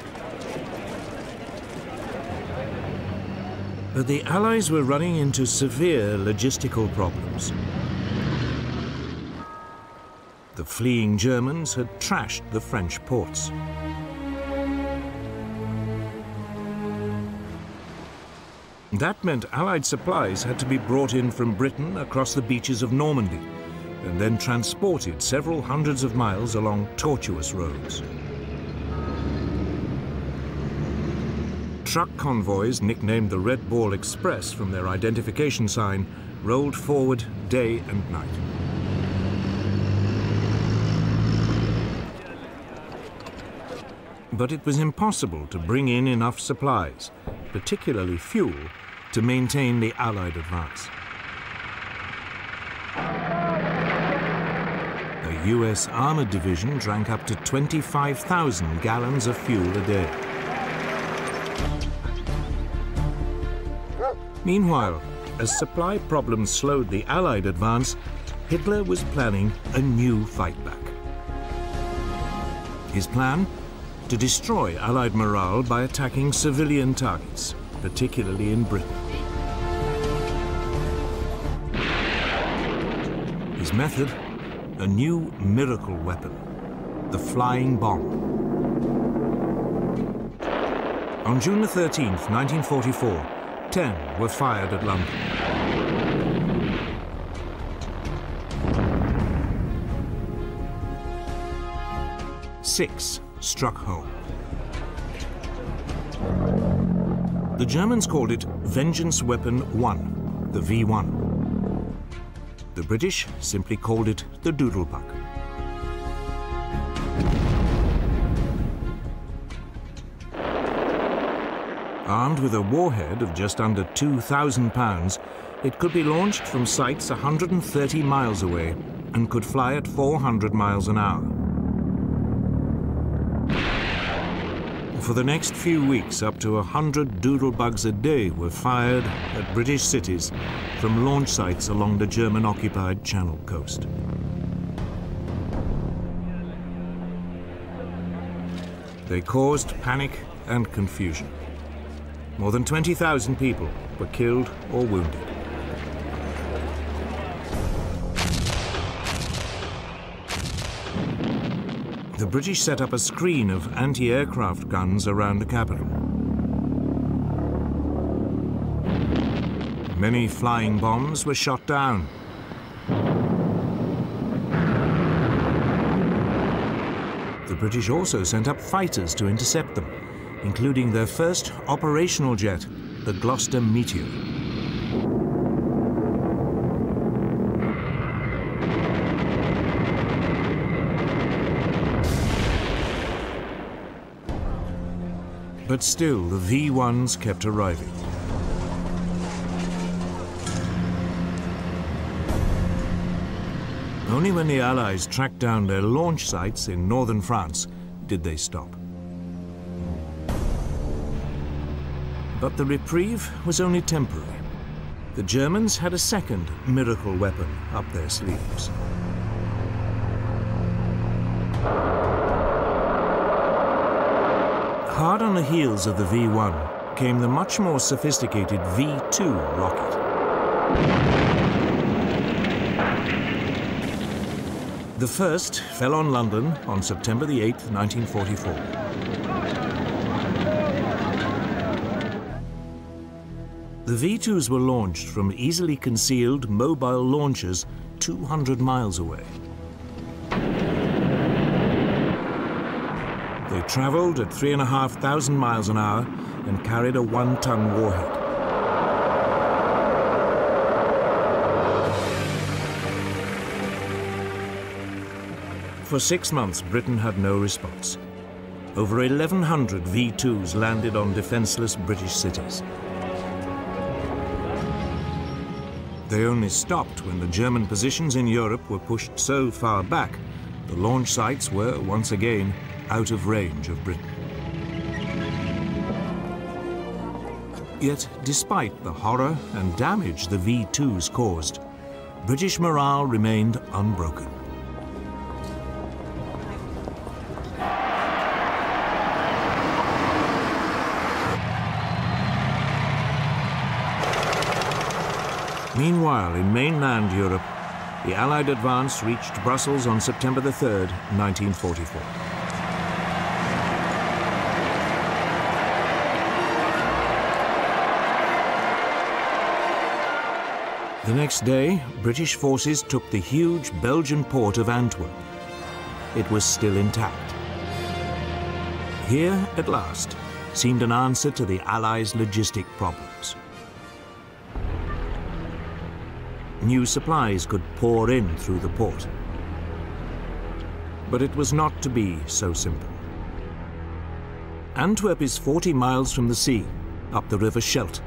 But the Allies were running into severe logistical problems. The fleeing Germans had trashed the French ports. That meant Allied supplies had to be brought in from Britain across the beaches of Normandy and then transported several hundreds of miles along tortuous roads. Truck convoys, nicknamed the Red Ball Express from their identification sign, rolled forward day and night. But it was impossible to bring in enough supplies, particularly fuel, to maintain the Allied advance. A US armored division drank up to 25,000 gallons of fuel a day. Meanwhile, as supply problems slowed the Allied advance, Hitler was planning a new fightback. His plan? To destroy Allied morale by attacking civilian targets, particularly in Britain. His method? A new miracle weapon, the flying bomb. On June the 13th, 1944, 10 were fired at London. 6 struck home. The Germans called it Vengeance Weapon 1, the V1. The British simply called it the Doodlebuck. Armed with a warhead of just under 2,000 pounds, it could be launched from sites 130 miles away and could fly at 400 miles an hour. For the next few weeks, up to 100 Doodlebugs a day were fired at British cities from launch sites along the German-occupied Channel coast. They caused panic and confusion. More than 20,000 people were killed or wounded. The British set up a screen of anti-aircraft guns around the capital. Many flying bombs were shot down. The British also sent up fighters to intercept them, including their first operational jet, the Gloucester Meteor. But still, the V-1s kept arriving. Only when the Allies tracked down their launch sites in northern France did they stop. But the reprieve was only temporary. The Germans had a second miracle weapon up their sleeves. Hard on the heels of the V-1 came the much more sophisticated V-2 rocket. The first fell on London on September the 8th, 1944. The V-2s were launched from easily concealed mobile launchers 200 miles away. They traveled at 3,500 miles an hour and carried a 1-ton warhead. For 6 months, Britain had no response. Over 1,100 V-2s landed on defenseless British cities. They only stopped when the German positions in Europe were pushed so far back the launch sites were once again out of range of Britain. Yet, despite the horror and damage the V2s caused, British morale remained unbroken. Meanwhile, in mainland Europe, the Allied advance reached Brussels on September the 3rd, 1944. The next day, British forces took the huge Belgian port of Antwerp. It was still intact. Here, at last, seemed an answer to the Allies' logistic problems. New supplies could pour in through the port. But it was not to be so simple. Antwerp is 40 miles from the sea, up the River Scheldt.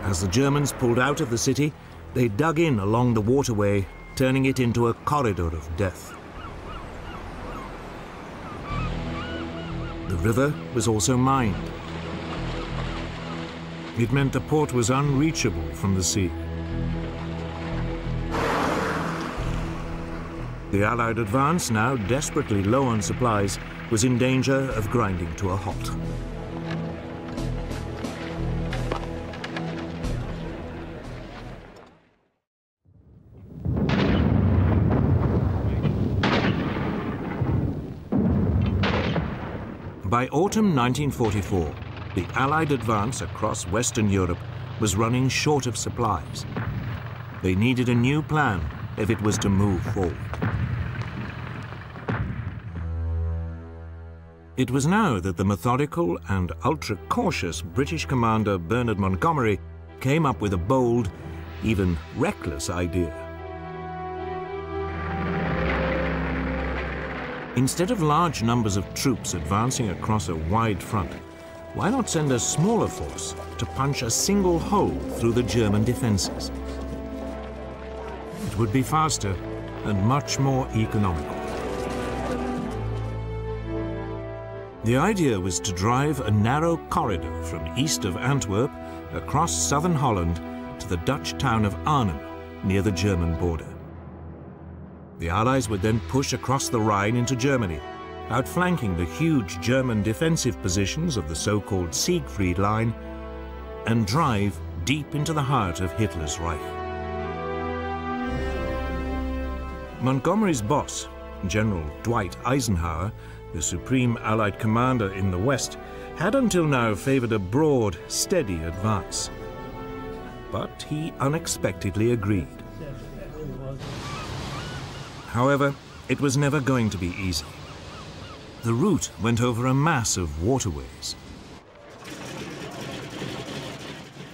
As the Germans pulled out of the city, they dug in along the waterway, turning it into a corridor of death. The river was also mined. It meant the port was unreachable from the sea. The Allied advance, now desperately low on supplies, was in danger of grinding to a halt. By autumn 1944, the Allied advance across Western Europe was running short of supplies. They needed a new plan if it was to move forward. It was now that the methodical and ultra-cautious British commander Bernard Montgomery came up with a bold, even reckless idea. Instead of large numbers of troops advancing across a wide front, why not send a smaller force to punch a single hole through the German defenses? It would be faster and much more economical. The idea was to drive a narrow corridor from east of Antwerp across southern Holland to the Dutch town of Arnhem, near the German border. The Allies would then push across the Rhine into Germany, outflanking the huge German defensive positions of the so-called Siegfried Line, and drive deep into the heart of Hitler's Reich. Montgomery's boss, General Dwight Eisenhower, the supreme Allied commander in the West, had until now favored a broad, steady advance. But he unexpectedly agreed. However, it was never going to be easy. The route went over a mass of waterways.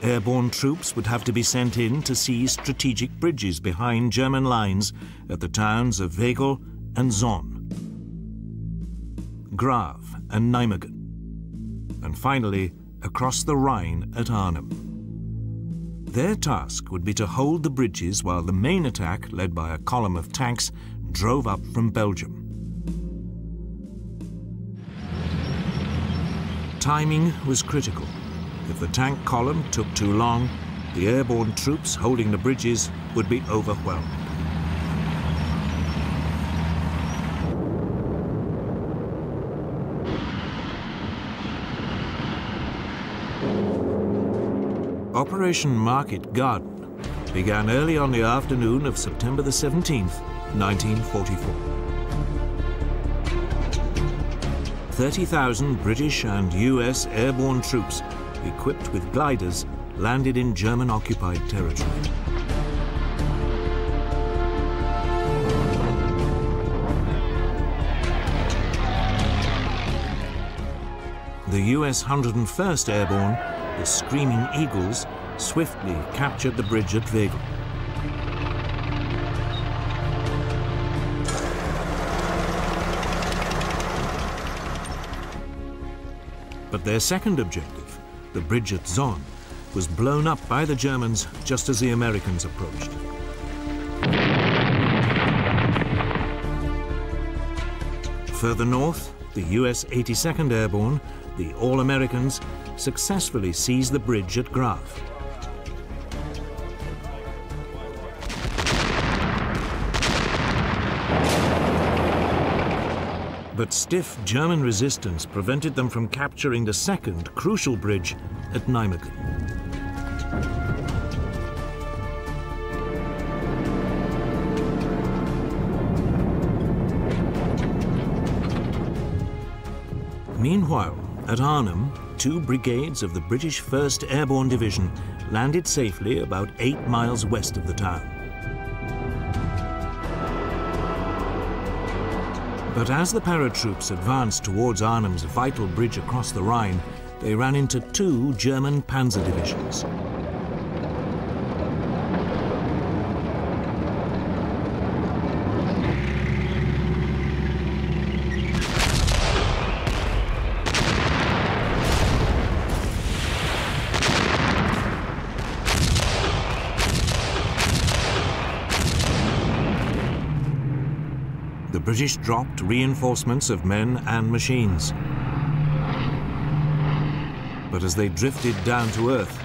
Airborne troops would have to be sent in to seize strategic bridges behind German lines at the towns of Wegel and Zonn, Grave and Nijmegen, and finally across the Rhine at Arnhem. Their task would be to hold the bridges while the main attack, led by a column of tanks, drove up from Belgium. Timing was critical. If the tank column took too long, the airborne troops holding the bridges would be overwhelmed. Operation Market Garden began early on the afternoon of September the 17th, 1944. 30,000 British and US airborne troops, equipped with gliders, landed in German-occupied territory. The US 101st Airborne, the Screaming Eagles, swiftly captured the bridge at Wegel. But their second objective, the bridge at Zonn, was blown up by the Germans just as the Americans approached. Further north, the US 82nd Airborne, the All-Americans, successfully seized the bridge at Graf. But stiff German resistance prevented them from capturing the second crucial bridge at Nijmegen. Meanwhile, at Arnhem, 2 brigades of the British 1st Airborne Division landed safely about 8 miles west of the town. But as the paratroops advanced towards Arnhem's vital bridge across the Rhine, they ran into 2 German panzer divisions. The British dropped reinforcements of men and machines. But as they drifted down to earth,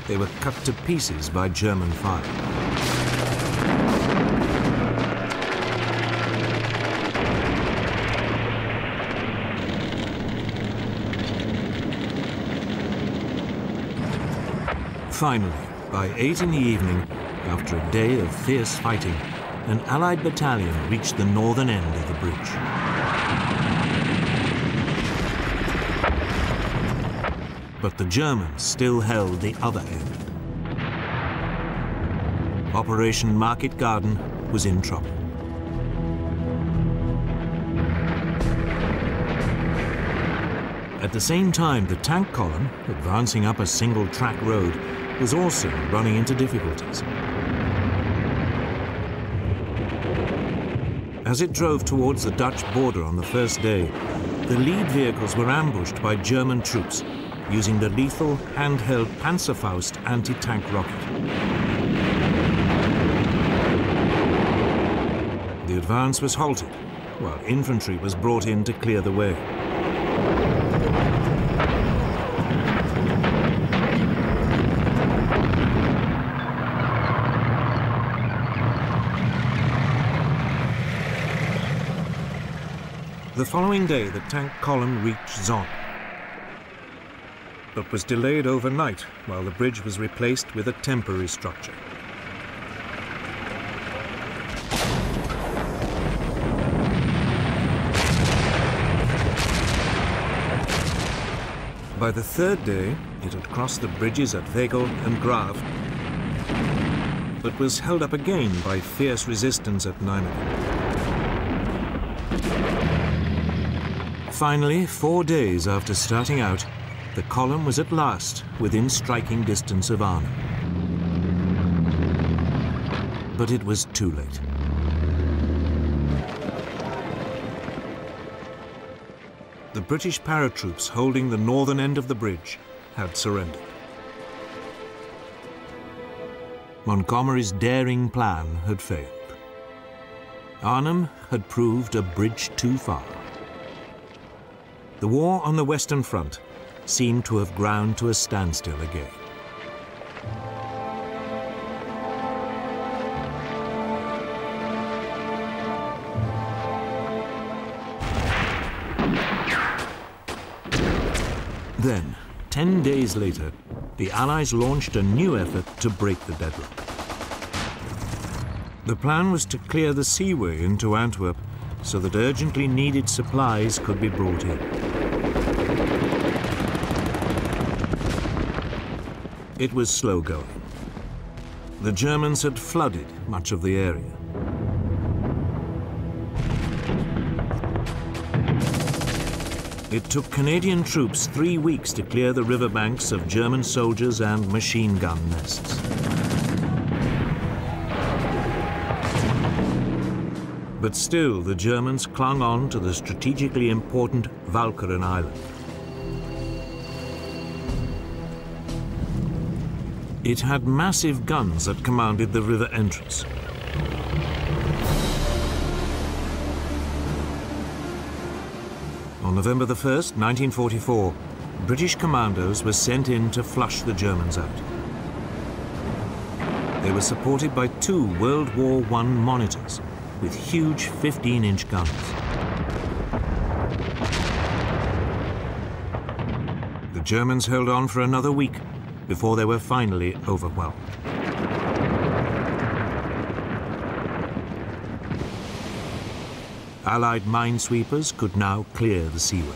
they were cut to pieces by German fire. Finally, by 8 in the evening, after a day of fierce fighting, an Allied battalion reached the northern end of the bridge. But the Germans still held the other end. Operation Market Garden was in trouble. At the same time, the tank column, advancing up a single-track road, was also running into difficulties. As it drove towards the Dutch border on the first day, the lead vehicles were ambushed by German troops using the lethal handheld Panzerfaust anti-tank rocket. The advance was halted, while infantry was brought in to clear the way. The following day, the tank column reached Zon, but was delayed overnight while the bridge was replaced with a temporary structure. By the third day, it had crossed the bridges at Wegel and Graf, but was held up again by fierce resistance at Nijmegen. Finally, 4 days after starting out, the column was at last within striking distance of Arnhem. But it was too late. The British paratroops holding the northern end of the bridge had surrendered. Montgomery's daring plan had failed. Arnhem had proved a bridge too far. The war on the Western Front seemed to have ground to a standstill again. Then, 10 days later, the Allies launched a new effort to break the deadlock. The plan was to clear the seaway into Antwerp so that urgently needed supplies could be brought in. It was slow going. The Germans had flooded much of the area. It took Canadian troops 3 weeks to clear the riverbanks of German soldiers and machine gun nests. But still, the Germans clung on to the strategically important Walcheren Island. It had massive guns that commanded the river entrance. On November the 1st, 1944, British commandos were sent in to flush the Germans out. They were supported by 2 World War I monitors with huge 15-inch guns. The Germans held on for another week before they were finally overwhelmed. Allied minesweepers could now clear the seaway.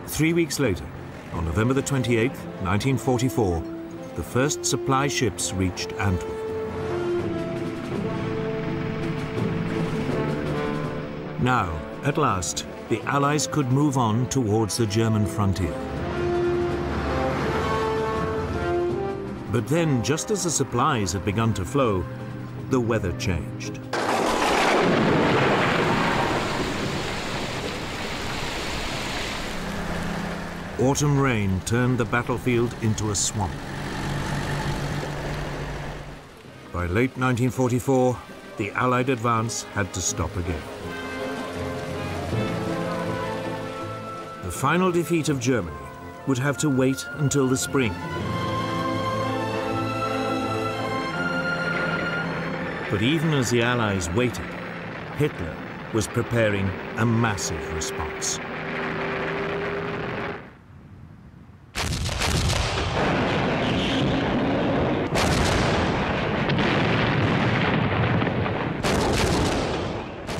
Three weeks later, on November the 28th, 1944, the first supply ships reached Antwerp. Now, at last, the Allies could move on towards the German frontier. But then, just as the supplies had begun to flow, the weather changed. Autumn rain turned the battlefield into a swamp. By late 1944, the Allied advance had to stop again. The final defeat of Germany would have to wait until the spring. But even as the Allies waited, Hitler was preparing a massive response.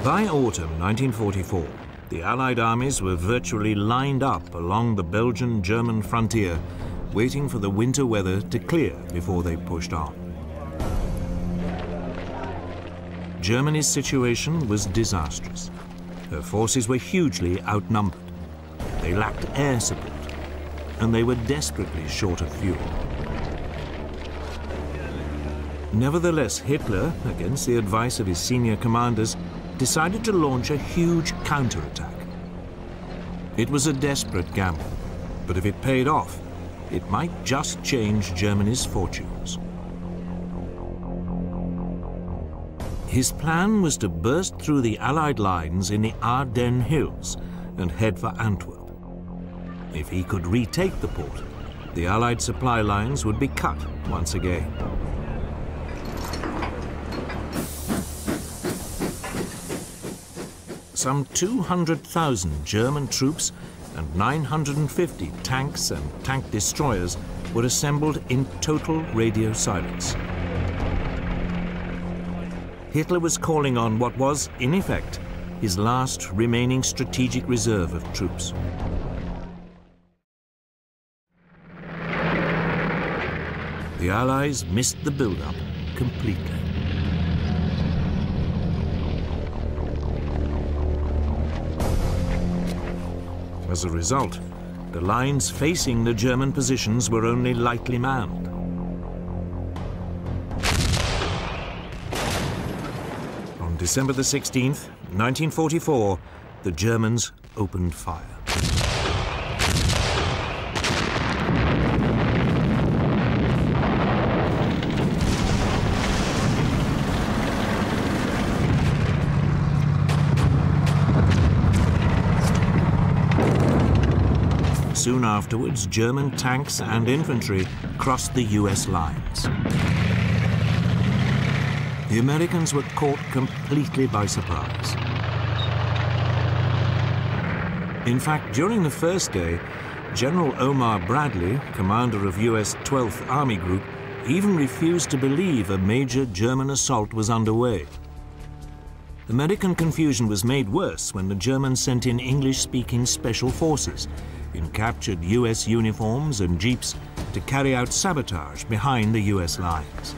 By autumn 1944, the Allied armies were virtually lined up along the Belgian-German frontier, waiting for the winter weather to clear before they pushed on. Germany's situation was disastrous. Her forces were hugely outnumbered. They lacked air support, and they were desperately short of fuel. Nevertheless, Hitler, against the advice of his senior commanders, decided to launch a huge counterattack. It was a desperate gamble, but if it paid off, it might just change Germany's fortunes. His plan was to burst through the Allied lines in the Ardennes Hills and head for Antwerp. If he could retake the port, the Allied supply lines would be cut once again. Some 200,000 German troops and 950 tanks and tank destroyers were assembled in total radio silence. Hitler was calling on what was, in effect, his last remaining strategic reserve of troops. The Allies missed the build-up completely. As a result, the lines facing the German positions were only lightly manned. On December the 16th, 1944, the Germans opened fire. Soon afterwards, German tanks and infantry crossed the US lines. The Americans were caught completely by surprise. In fact, during the first day, General Omar Bradley, commander of US 12th Army Group, even refused to believe a major German assault was underway. American confusion was made worse when the Germans sent in English-speaking special forces in captured US uniforms and jeeps to carry out sabotage behind the US lines.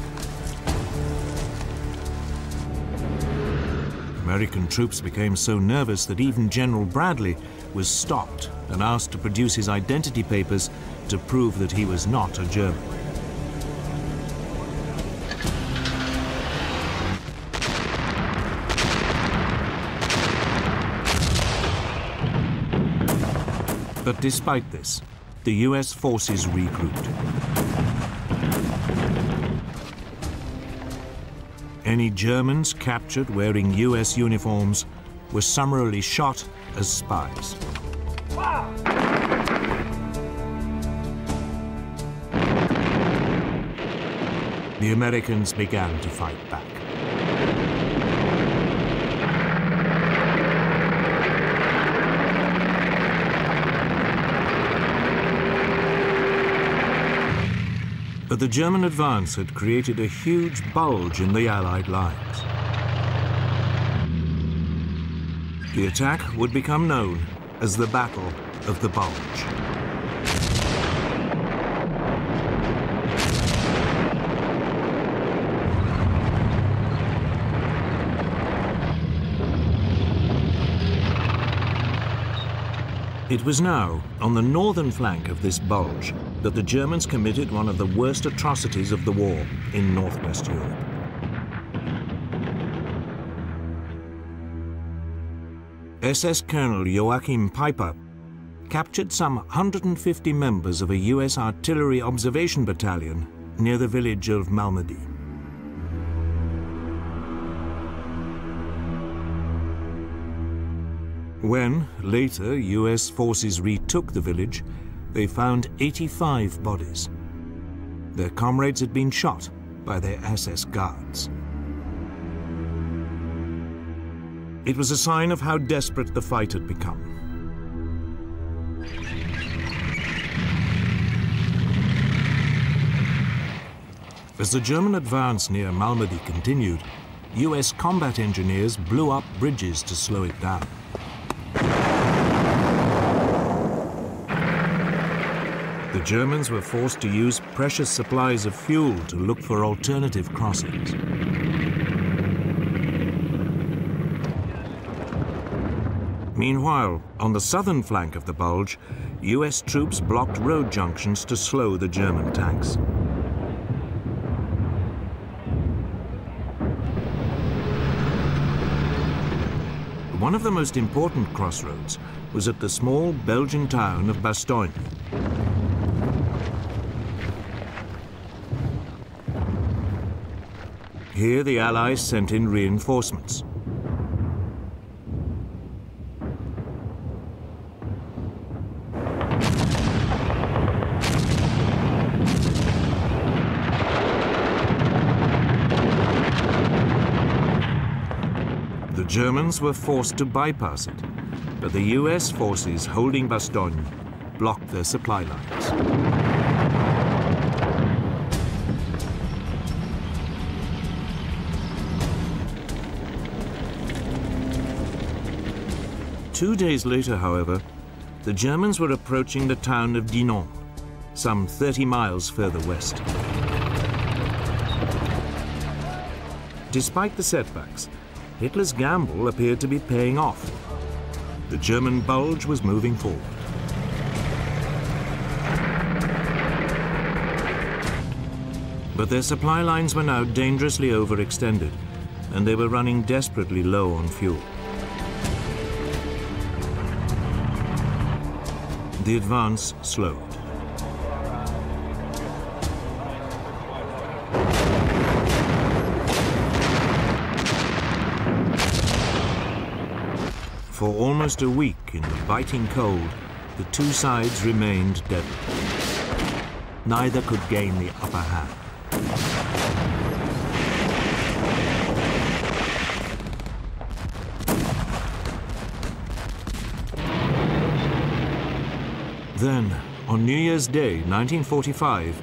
American troops became so nervous that even General Bradley was stopped and asked to produce his identity papers to prove that he was not a German. But despite this, the US forces regrouped. Any Germans captured wearing US uniforms were summarily shot as spies. The Americans began to fight back. But the German advance had created a huge bulge in the Allied lines. The attack would become known as the Battle of the Bulge. It was now on the northern flank of this bulge that the Germans committed one of the worst atrocities of the war in Northwest Europe. SS Colonel Joachim Peiper captured some 150 members of a US artillery observation battalion near the village of Normandy. When, later, US forces retook the village, they found 85 bodies. Their comrades had been shot by their SS guards. It was a sign of how desperate the fight had become. As the German advance near Normandy continued, US combat engineers blew up bridges to slow it down. The Germans were forced to use precious supplies of fuel to look for alternative crossings. Meanwhile, on the southern flank of the bulge, US troops blocked road junctions to slow the German tanks. One of the most important crossroads was at the small Belgian town of Bastogne. Here the Allies sent in reinforcements. The Germans were forced to bypass it, but the US forces holding Bastogne blocked their supply lines. 2 days later, however, the Germans were approaching the town of Dinant, some 30 miles further west. Despite the setbacks, Hitler's gamble appeared to be paying off. The German bulge was moving forward. But their supply lines were now dangerously overextended, and they were running desperately low on fuel. The advance slowed. For almost a week in the biting cold, the two sides remained deadly. Neither could gain the upper hand. Then, on New Year's Day, 1945,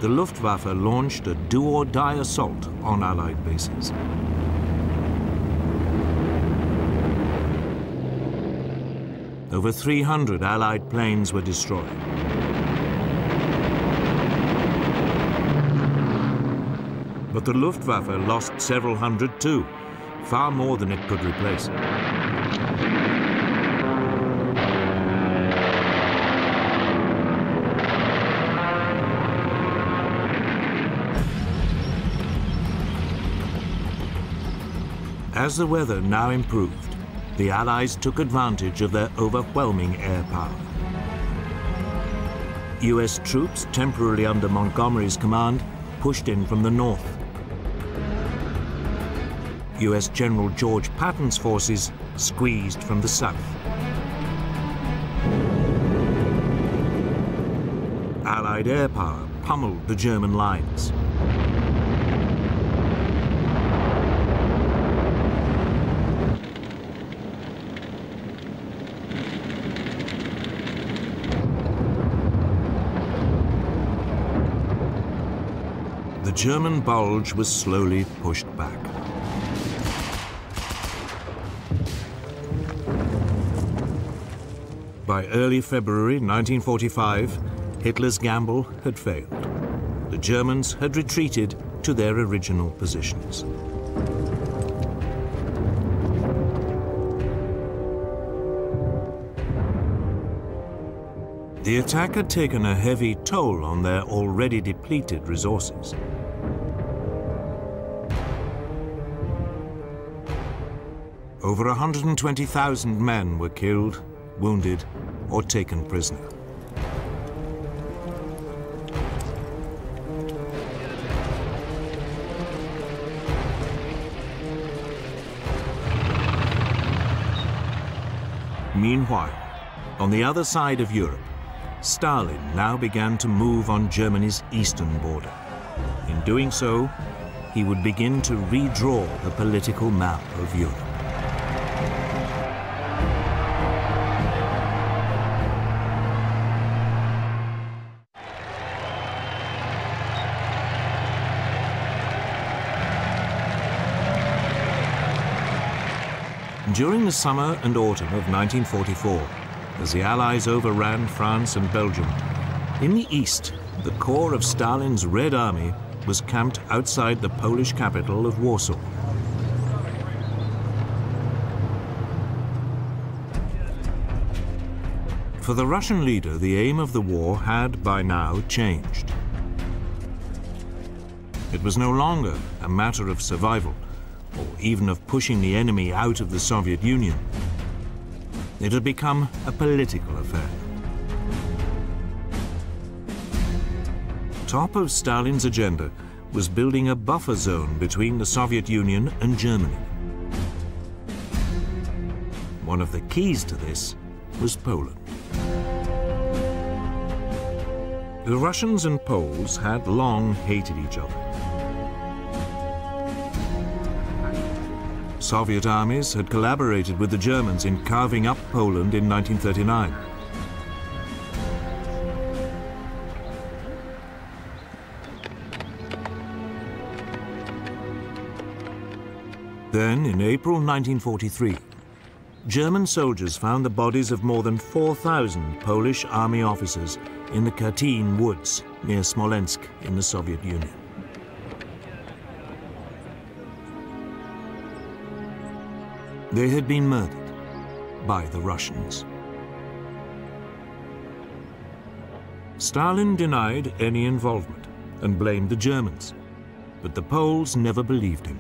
the Luftwaffe launched a do-or-die assault on Allied bases. Over 300 Allied planes were destroyed. But the Luftwaffe lost several hundred too, far more than it could replace. As the weather now improved, the Allies took advantage of their overwhelming air power. US troops, temporarily under Montgomery's command, pushed in from the north. US General George Patton's forces squeezed from the south. Allied air power pummeled the German lines. The German bulge was slowly pushed back. By early February 1945, Hitler's gamble had failed. The Germans had retreated to their original positions. The attack had taken a heavy toll on their already depleted resources. Over 120,000 men were killed, wounded, or taken prisoner. Meanwhile, on the other side of Europe, Stalin now began to move on Germany's eastern border. In doing so, he would begin to redraw the political map of Europe. During the summer and autumn of 1944, as the Allies overran France and Belgium, in the east, the core of Stalin's Red Army was camped outside the Polish capital of Warsaw. For the Russian leader, the aim of the war had by now changed. It was no longer a matter of survival, or even of pushing the enemy out of the Soviet Union. It had become a political affair. Top of Stalin's agenda was building a buffer zone between the Soviet Union and Germany. One of the keys to this was Poland. The Russians and Poles had long hated each other. Soviet armies had collaborated with the Germans in carving up Poland in 1939. Then, in April 1943, German soldiers found the bodies of more than 4,000 Polish army officers in the Katyn woods near Smolensk in the Soviet Union. They had been murdered by the Russians. Stalin denied any involvement and blamed the Germans, but the Poles never believed him.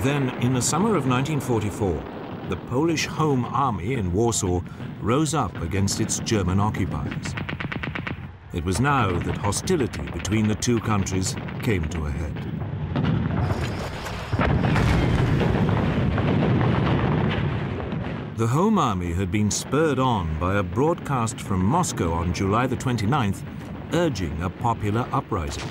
Then, in the summer of 1944, the Polish Home Army in Warsaw rose up against its German occupiers. It was now that hostility between the two countries came to a head. The Home Army had been spurred on by a broadcast from Moscow on July the 29th, urging a popular uprising.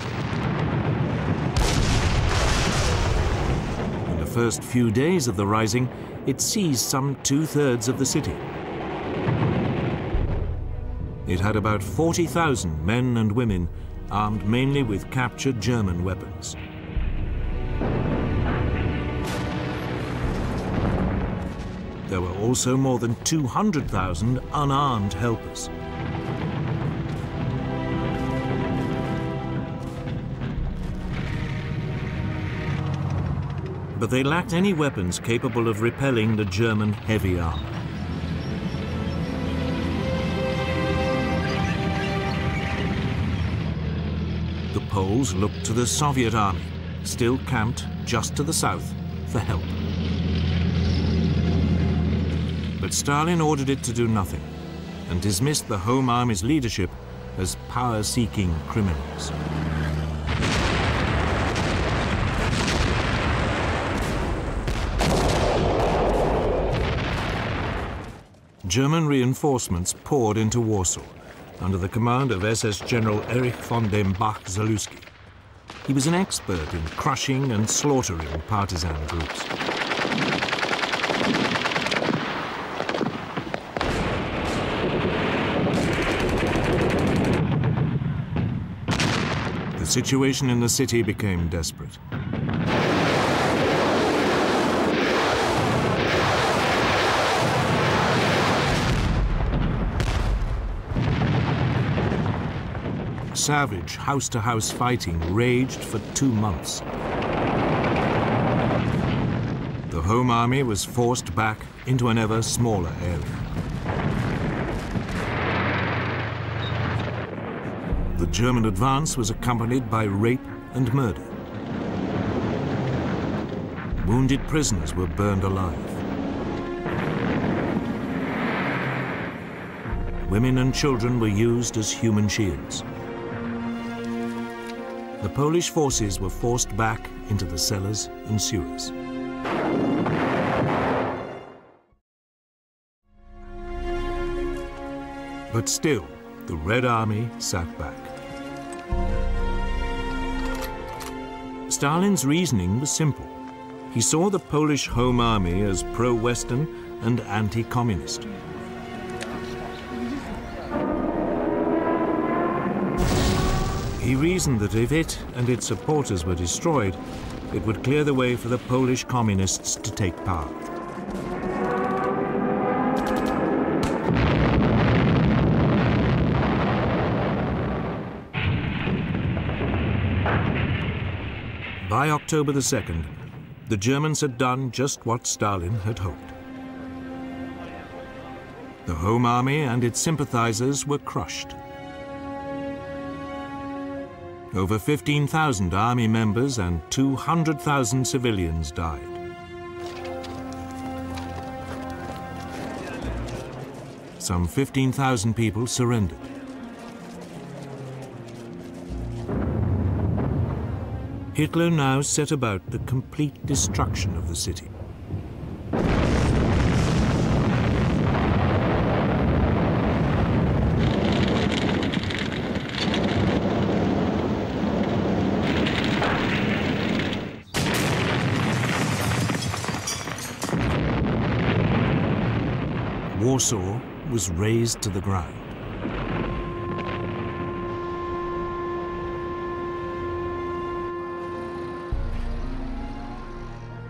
In the first few days of the rising, it seized some 2/3 of the city. It had about 40,000 men and women, armed mainly with captured German weapons. There were also more than 200,000 unarmed helpers. But they lacked any weapons capable of repelling the German heavy armor. The Poles looked to the Soviet army, still camped just to the south, for help. But Stalin ordered it to do nothing and dismissed the Home Army's leadership as power-seeking criminals. German reinforcements poured into Warsaw under the command of SS General Erich von dem Bach-Zalewski. He was an expert in crushing and slaughtering partisan groups. The situation in the city became desperate. Savage house-to-house fighting raged for 2 months. The Home Army was forced back into an ever smaller area. The German advance was accompanied by rape and murder. Wounded prisoners were burned alive. Women and children were used as human shields. The Polish forces were forced back into the cellars and sewers. But still, the Red Army sat back. Stalin's reasoning was simple. He saw the Polish Home Army as pro-Western and anti-communist. He reasoned that if it and its supporters were destroyed, it would clear the way for the Polish communists to take power. By October the 2nd, the Germans had done just what Stalin had hoped. The Home Army and its sympathizers were crushed. Over 15,000 army members and 200,000 civilians died. Some 15,000 people surrendered. Hitler now set about the complete destruction of the city. Warsaw was razed to the ground.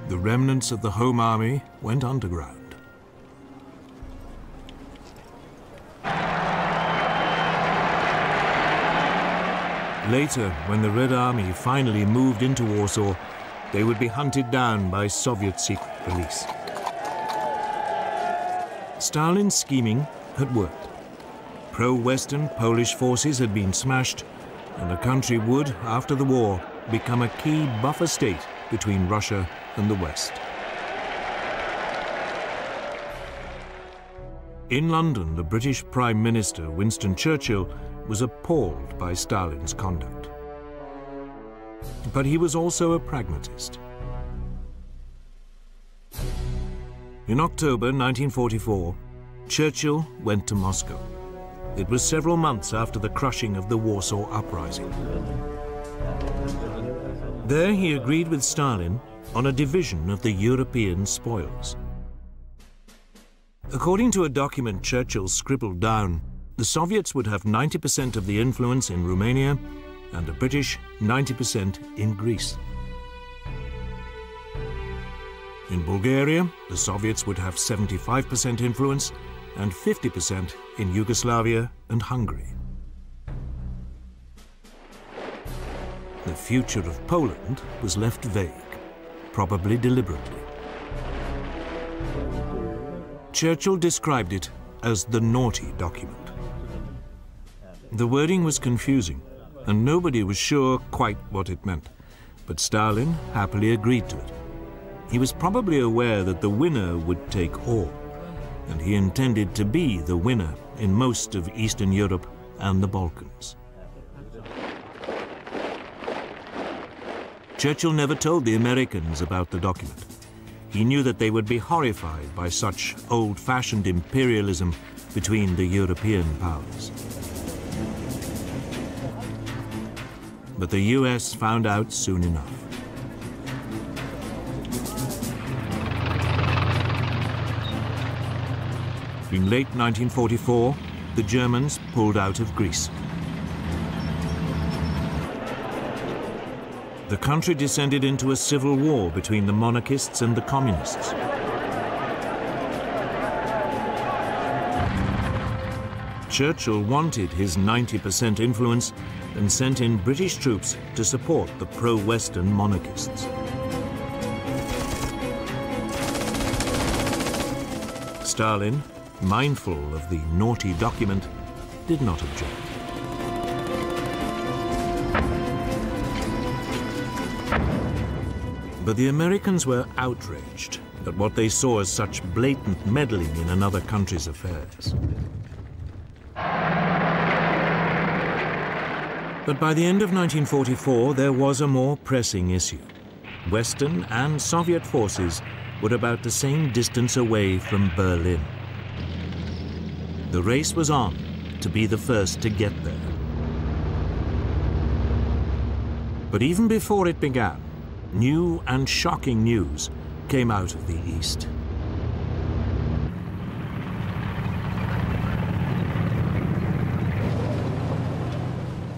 The remnants of the Home Army went underground. Later, when the Red Army finally moved into Warsaw, they would be hunted down by Soviet secret police. Stalin's scheming had worked. Pro-Western Polish forces had been smashed, and the country would, after the war, become a key buffer state between Russia and the West. In London, the British Prime Minister, Winston Churchill, was appalled by Stalin's conduct. But he was also a pragmatist. In October 1944, Churchill went to Moscow. It was several months after the crushing of the Warsaw Uprising. There he agreed with Stalin on a division of the European spoils. According to a document Churchill scribbled down, the Soviets would have 90% of the influence in Romania and the British 90% in Greece. In Bulgaria, the Soviets would have 75% influence and 50% in Yugoslavia and Hungary. The future of Poland was left vague, probably deliberately. Churchill described it as the naughty document. The wording was confusing, and nobody was sure quite what it meant, but Stalin happily agreed to it. He was probably aware that the winner would take all, and he intended to be the winner in most of Eastern Europe and the Balkans. Churchill never told the Americans about the document. He knew that they would be horrified by such old-fashioned imperialism between the European powers. But the US found out soon enough. In late 1944, the Germans pulled out of Greece. The country descended into a civil war between the monarchists and the communists. Churchill wanted his 90% influence and sent in British troops to support the pro-Western monarchists. Stalin, mindful of the naughty document, did not object. But the Americans were outraged at what they saw as such blatant meddling in another country's affairs. But by the end of 1944, there was a more pressing issue. Western and Soviet forces were about the same distance away from Berlin. The race was on to be the first to get there. But even before it began, new and shocking news came out of the East.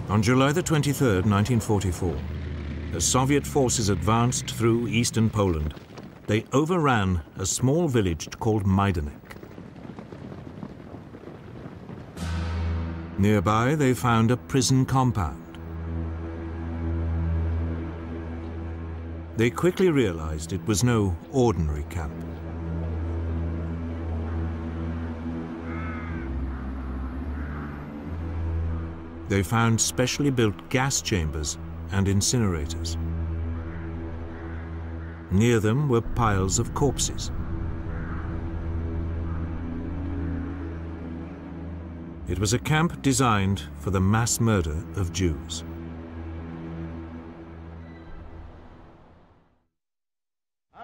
On July the 23rd, 1944, as Soviet forces advanced through eastern Poland, they overran a small village called Majdanek. Nearby, they found a prison compound. They quickly realized it was no ordinary camp. They found specially built gas chambers and incinerators. Near them were piles of corpses. It was a camp designed for the mass murder of Jews.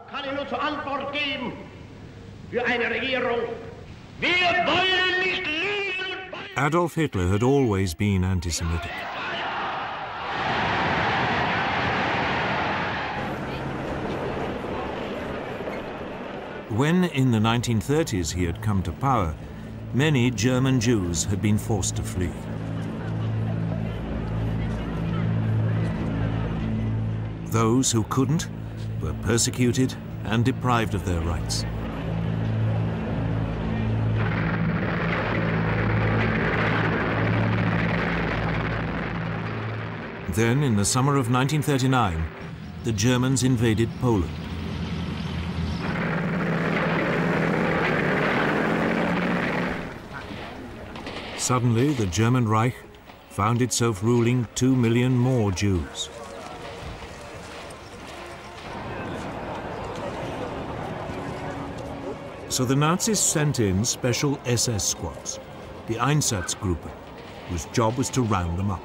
Kann ich nur zur Antwort geben für eine Regierung. Wir wollen nicht lieben. Adolf Hitler had always been anti-Semitic. When in the 1930s he had come to power, many German Jews had been forced to flee. Those who couldn't were persecuted and deprived of their rights. Then, in the summer of 1939, the Germans invaded Poland. Suddenly, the German Reich found itself ruling 2 million more Jews. So the Nazis sent in special SS squads, the Einsatzgruppen, whose job was to round them up.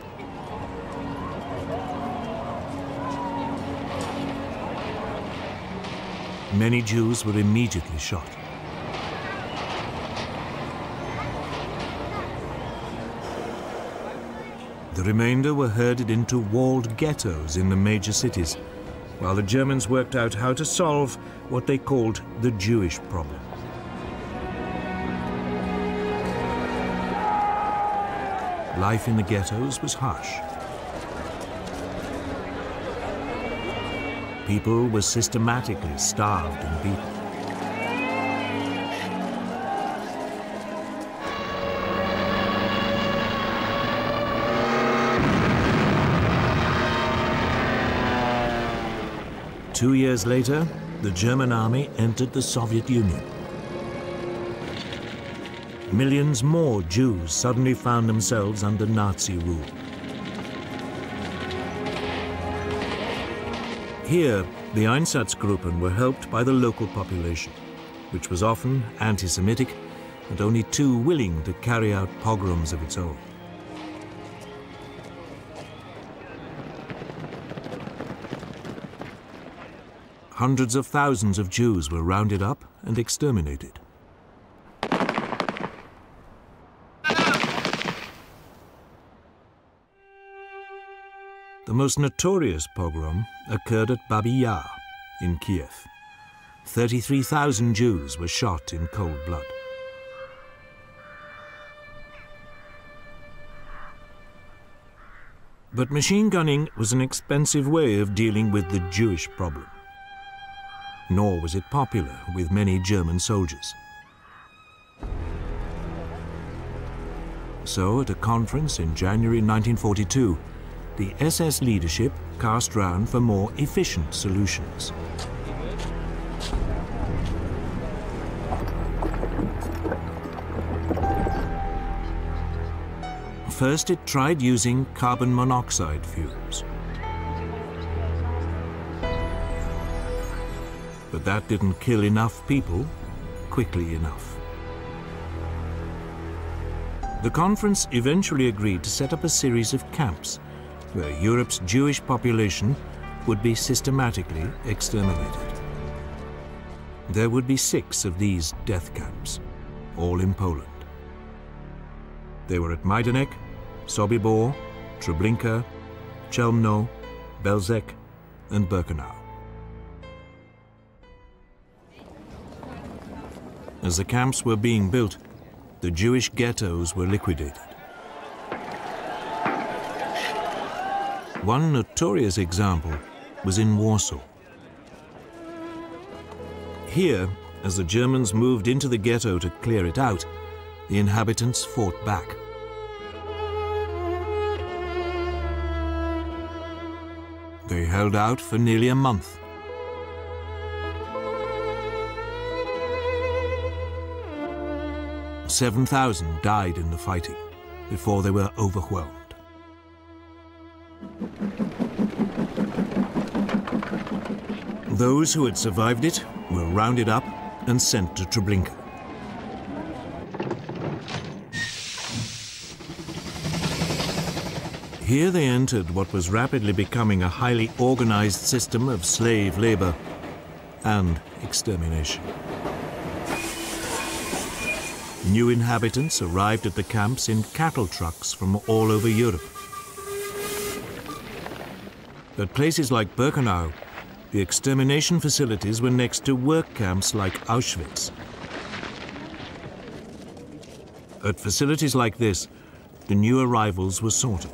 Many Jews were immediately shot. The remainder were herded into walled ghettos in the major cities, while the Germans worked out how to solve what they called the Jewish problem. Life in the ghettos was harsh. People were systematically starved and beaten. Two years later, the German army entered the Soviet Union. Millions more Jews suddenly found themselves under Nazi rule. Here, the Einsatzgruppen were helped by the local population, which was often anti-Semitic and only too willing to carry out pogroms of its own. Hundreds of thousands of Jews were rounded up and exterminated. The most notorious pogrom occurred at Babi Yar in Kiev. 33,000 Jews were shot in cold blood. But machine gunning was an expensive way of dealing with the Jewish problem. Nor was it popular with many German soldiers. So, at a conference in January 1942, the SS leadership cast round for more efficient solutions. First, it tried using carbon monoxide fumes. But that didn't kill enough people quickly enough. The conference eventually agreed to set up a series of camps where Europe's Jewish population would be systematically exterminated. There would be 6 of these death camps, all in Poland. They were at Majdanek, Sobibor, Treblinka, Chelmno, Belzec, and Birkenau. As the camps were being built, the Jewish ghettos were liquidated. One notorious example was in Warsaw. Here, as the Germans moved into the ghetto to clear it out, the inhabitants fought back. They held out for nearly a month. "7,000 died in the fighting before they were overwhelmed. Those who had survived it were rounded up and sent to Treblinka. Here they entered what was rapidly becoming a highly organized system of slave labor and extermination. New inhabitants arrived at the camps in cattle trucks from all over Europe. At places like Birkenau, the extermination facilities were next to work camps like Auschwitz. At facilities like this, the new arrivals were sorted.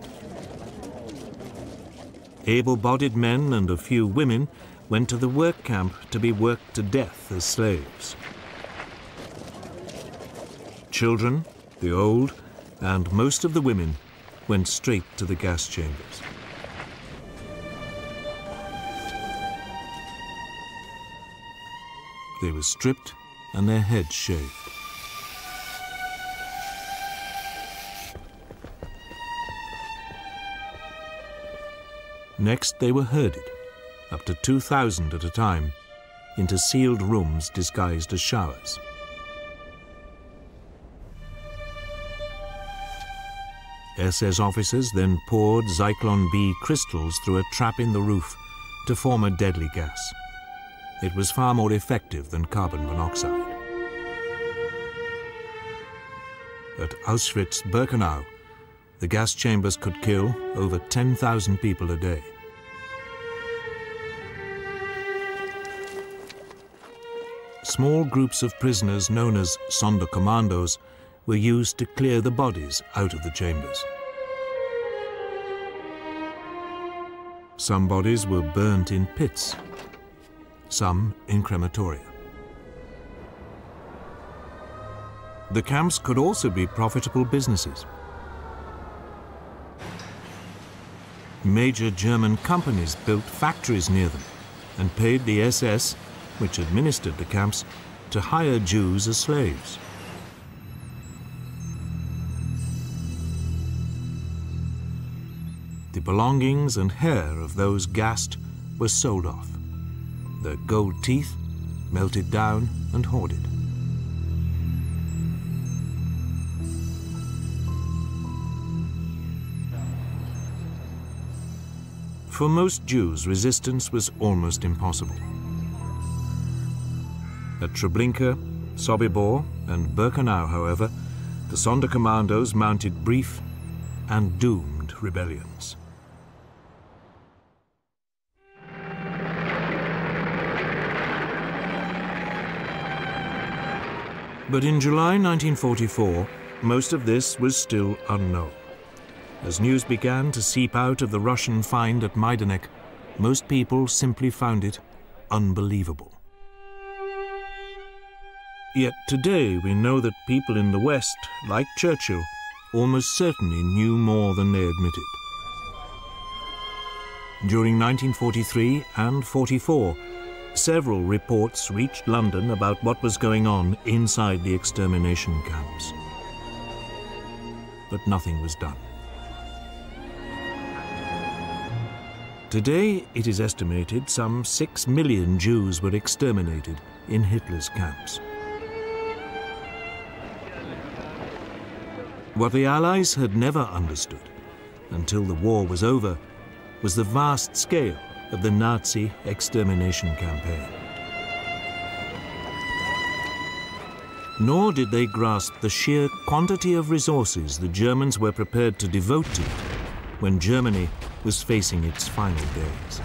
Able-bodied men and a few women went to the work camp to be worked to death as slaves. Children, the old, and most of the women went straight to the gas chambers. They were stripped and their heads shaved. Next, they were herded, up to 2,000 at a time, into sealed rooms disguised as showers. SS officers then poured Zyklon B crystals through a trap in the roof to form a deadly gas. It was far more effective than carbon monoxide. At Auschwitz-Birkenau, the gas chambers could kill over 10,000 people a day. Small groups of prisoners known as Sonderkommandos were used to clear the bodies out of the chambers. Some bodies were burnt in pits, some in crematoria. The camps could also be profitable businesses. Major German companies built factories near them and paid the SS, which administered the camps, to hire Jews as slaves. The belongings and hair of those gassed were sold off, their gold teeth melted down and hoarded. For most Jews, resistance was almost impossible. At Treblinka, Sobibor and Birkenau, however, the Sonderkommandos mounted brief and doomed rebellions. But in July 1944, most of this was still unknown. As news began to seep out of the Russian find at Majdanek, most people simply found it unbelievable. Yet today we know that people in the West, like Churchill, almost certainly knew more than they admitted. During 1943 and 44, several reports reached London about what was going on inside the extermination camps. But nothing was done. Today, it is estimated some 6 million Jews were exterminated in Hitler's camps. What the Allies had never understood, until the war was over, was the vast scale of the Nazi extermination campaign. Nor did they grasp the sheer quantity of resources the Germans were prepared to devote to it when Germany was facing its final days.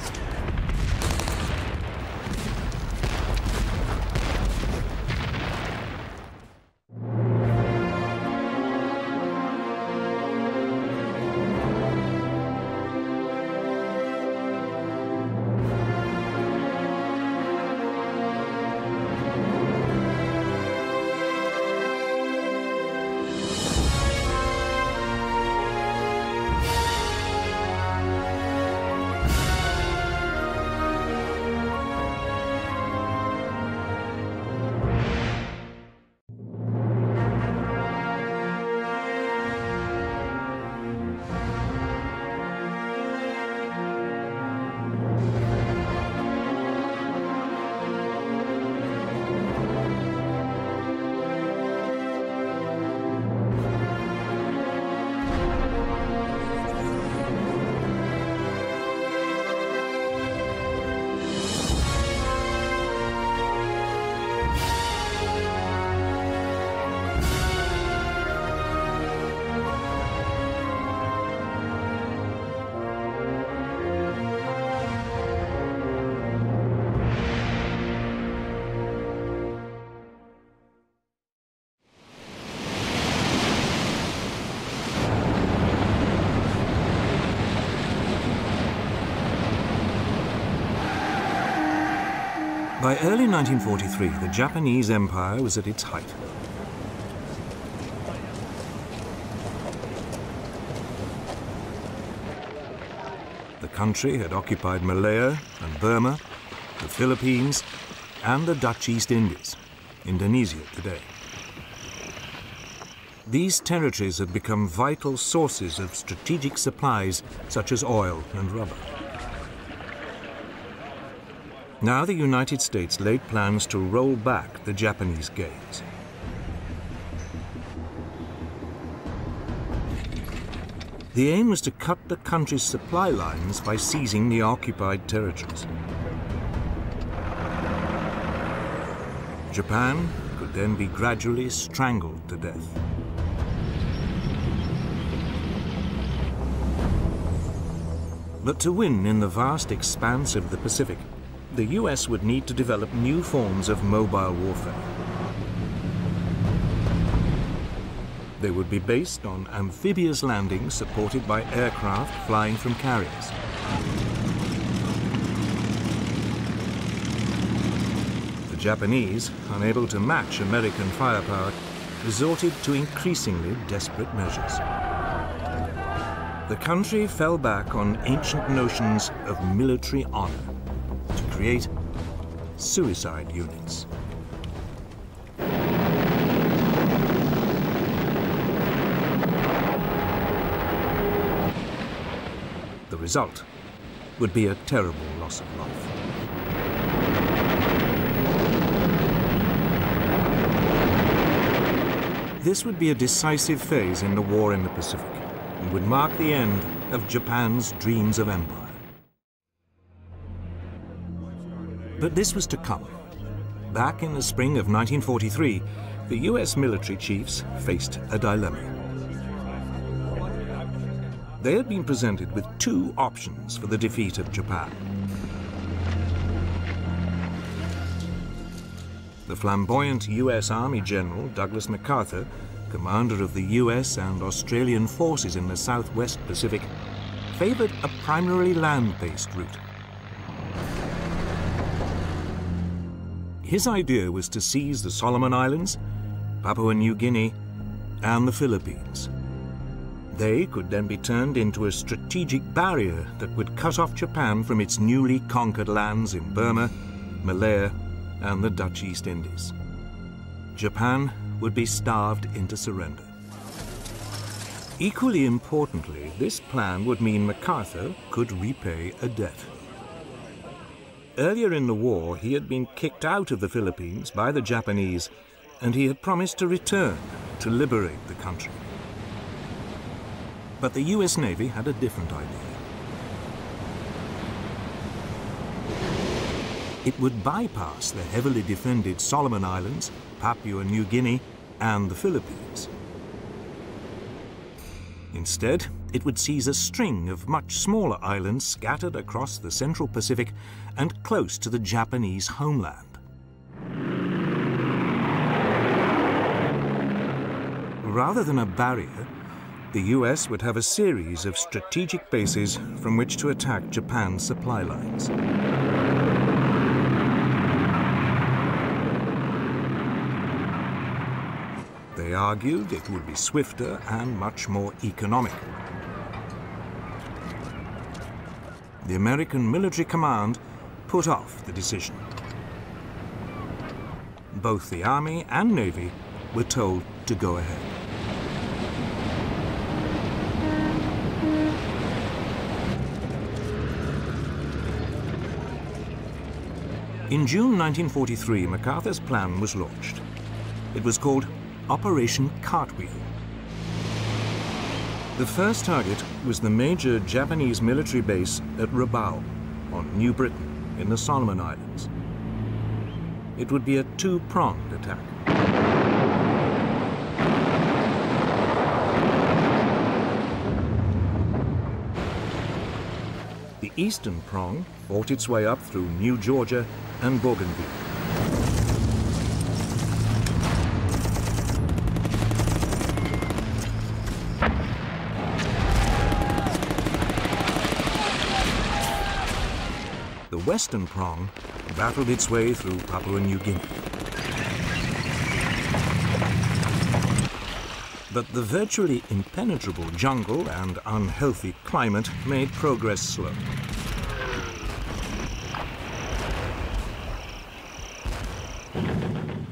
By early 1943, the Japanese Empire was at its height. The country had occupied Malaya and Burma, the Philippines, and the Dutch East Indies, Indonesia today. These territories had become vital sources of strategic supplies such as oil and rubber. Now the United States laid plans to roll back the Japanese gains. The aim was to cut the country's supply lines by seizing the occupied territories. Japan could then be gradually strangled to death. But to win in the vast expanse of the Pacific, the US would need to develop new forms of mobile warfare. They would be based on amphibious landings supported by aircraft flying from carriers. The Japanese, unable to match American firepower, resorted to increasingly desperate measures. The country fell back on ancient notions of military honor to create suicide units. The result would be a terrible loss of life. This would be a decisive phase in the war in the Pacific and would mark the end of Japan's dreams of empire. But this was to come. back in the spring of 1943, the US military chiefs faced a dilemma. They had been presented with two options for the defeat of Japan. The flamboyant US Army General Douglas MacArthur, commander of the US and Australian forces in the Southwest Pacific, favored a primarily land-based route. His idea was to seize the Solomon Islands, Papua New Guinea, and the Philippines. They could then be turned into a strategic barrier that would cut off Japan from its newly conquered lands in Burma, Malaya, and the Dutch East Indies. Japan would be starved into surrender. Equally importantly, this plan would mean MacArthur could repay a debt. Earlier in the war, he had been kicked out of the Philippines by the Japanese, and he had promised to return to liberate the country. But the US Navy had a different idea. It would bypass the heavily defended Solomon Islands, Papua New Guinea, and the Philippines. Instead, it would seize a string of much smaller islands scattered across the Central Pacific and close to the Japanese homeland. Rather than a barrier, the US would have a series of strategic bases from which to attack Japan's supply lines. They argued it would be swifter and much more economical. The American military command put off the decision. Both the Army and Navy were told to go ahead. In June 1943, MacArthur's plan was launched. It was called Operation Cartwheel. The first target was the major Japanese military base at Rabaul on New Britain in the Solomon Islands. It would be a two-pronged attack. The eastern prong fought its way up through New Georgia and Bougainville. The western prong battled its way through Papua New Guinea. But the virtually impenetrable jungle and unhealthy climate made progress slow.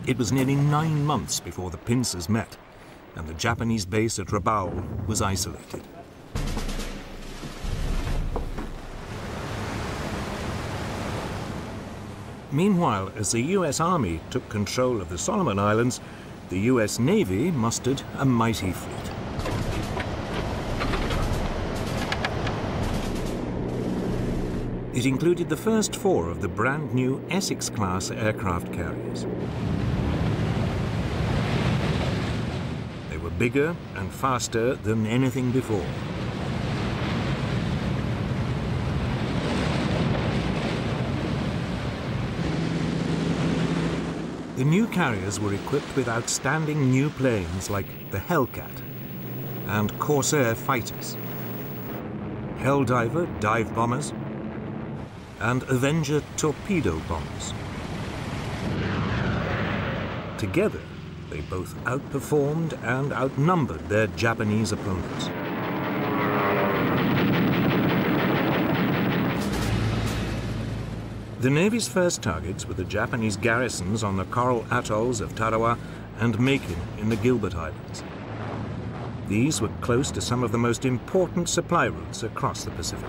It was nearly 9 months before the pincers met, and the Japanese base at Rabaul was isolated. Meanwhile, as the US Army took control of the Solomon Islands, the US Navy mustered a mighty fleet. It included the first 4 of the brand new Essex-class aircraft carriers. They were bigger and faster than anything before. The new carriers were equipped with outstanding new planes like the Hellcat and Corsair fighters, Helldiver dive bombers, and Avenger torpedo bombers. Together, they both outperformed and outnumbered their Japanese opponents. The Navy's first targets were the Japanese garrisons on the coral atolls of Tarawa and Makin in the Gilbert Islands. These were close to some of the most important supply routes across the Pacific.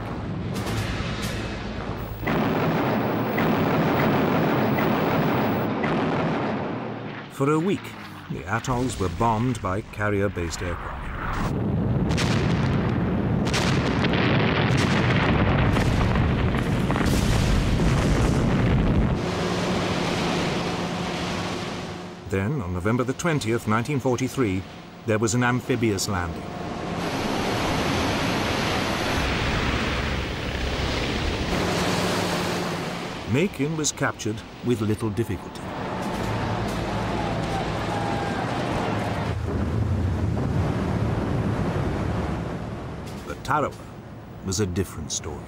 For a week, the atolls were bombed by carrier-based aircraft. Then, on November the 20th, 1943, there was an amphibious landing. Macon was captured with little difficulty. But Tarawa was a different story.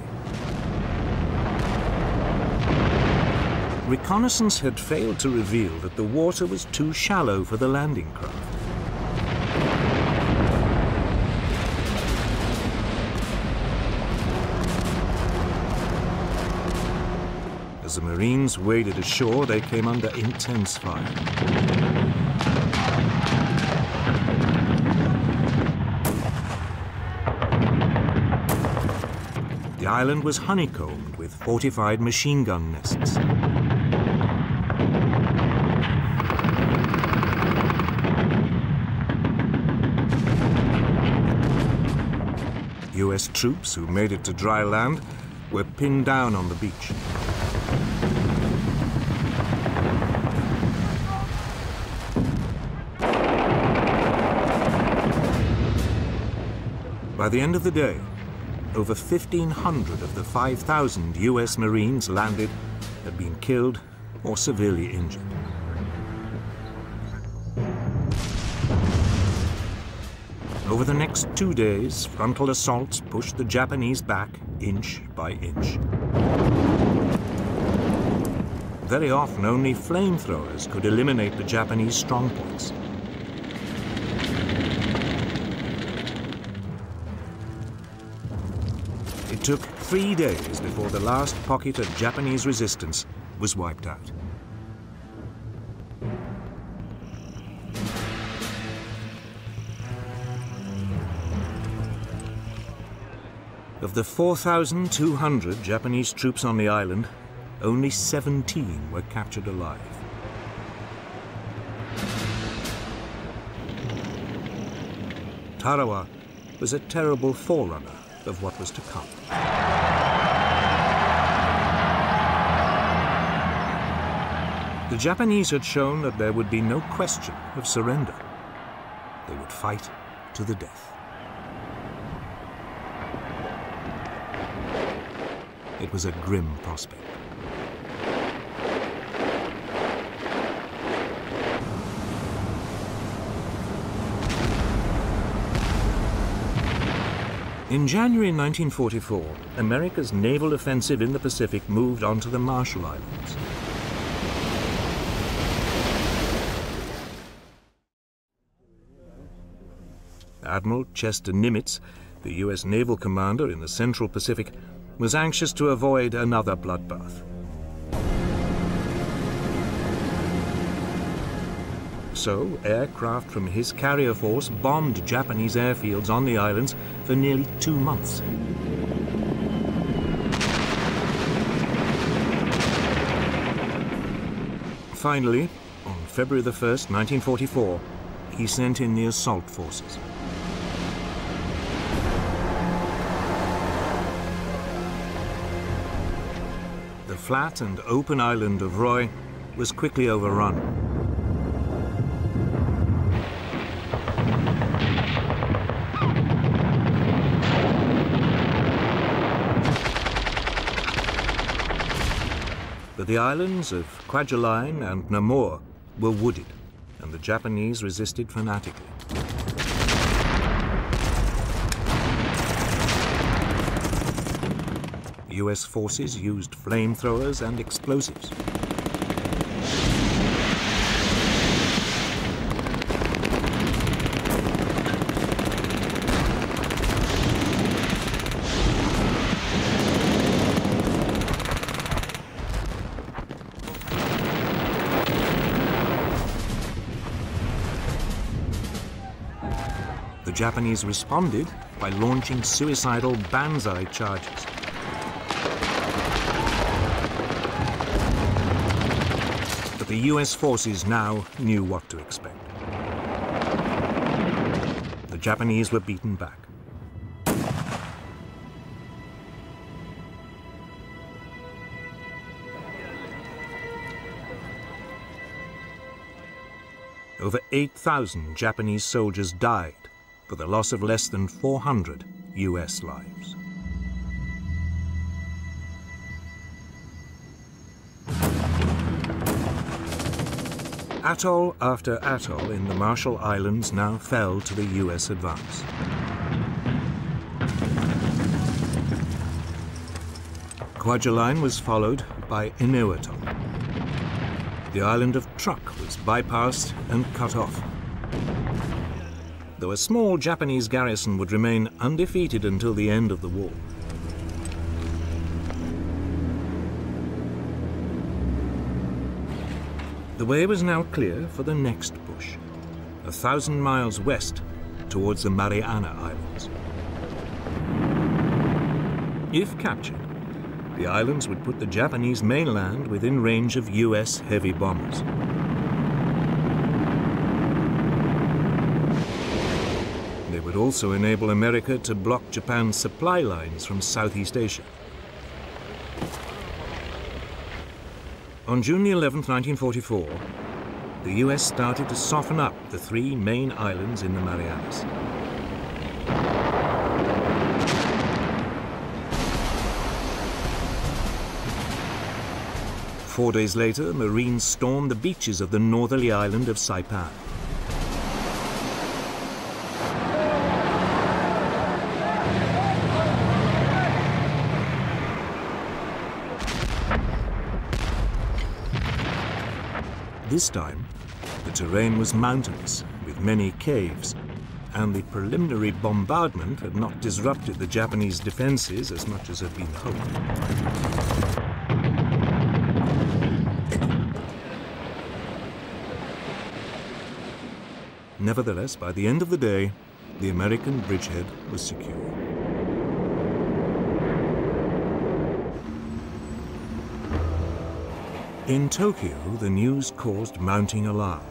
Reconnaissance had failed to reveal that the water was too shallow for the landing craft. As the Marines waded ashore, they came under intense fire. The island was honeycombed with fortified machine gun nests. US troops who made it to dry land were pinned down on the beach. By the end of the day, over 1,500 of the 5,000 US Marines landed had been killed or severely injured. Over the next 2 days, frontal assaults pushed the Japanese back inch by inch. Very often, only flamethrowers could eliminate the Japanese strongpoints. It took 3 days before the last pocket of Japanese resistance was wiped out. Of the 4,200 Japanese troops on the island, only 17 were captured alive. Tarawa was a terrible forerunner of what was to come. The Japanese had shown that there would be no question of surrender. They would fight to the death. It was a grim prospect. In January 1944, America's naval offensive in the Pacific moved on to the Marshall Islands. Admiral Chester Nimitz, the US naval commander in the Central Pacific, was anxious to avoid another bloodbath. So, aircraft from his carrier force bombed Japanese airfields on the islands for nearly 2 months. Finally, on February the 1st, 1944, he sent in the assault forces. The flat and open island of Roy was quickly overrun. But the islands of Kwajalein and Namur were wooded, and the Japanese resisted fanatically. US forces used flamethrowers and explosives. The Japanese responded by launching suicidal banzai charges. But the US forces now knew what to expect. The Japanese were beaten back. over 8,000 Japanese soldiers died for the loss of less than 400 US lives. Atoll after atoll in the Marshall Islands now fell to the US advance. Kwajalein was followed by Atoll. The island of Truk was bypassed and cut off. Though a small Japanese garrison would remain undefeated until the end of the war. The way was now clear for the next push, 1,000 miles west towards the Mariana Islands. If captured, the islands would put the Japanese mainland within range of US heavy bombers. They would also enable America to block Japan's supply lines from Southeast Asia. On June 11, 1944, the US started to soften up the 3 main islands in the Marianas. Four days later, Marines stormed the beaches of the northerly island of Saipan. This time, the terrain was mountainous, with many caves, and the preliminary bombardment had not disrupted the Japanese defenses as much as had been hoped. Nevertheless, by the end of the day, the American bridgehead was secure. In Tokyo, the news caused mounting alarm.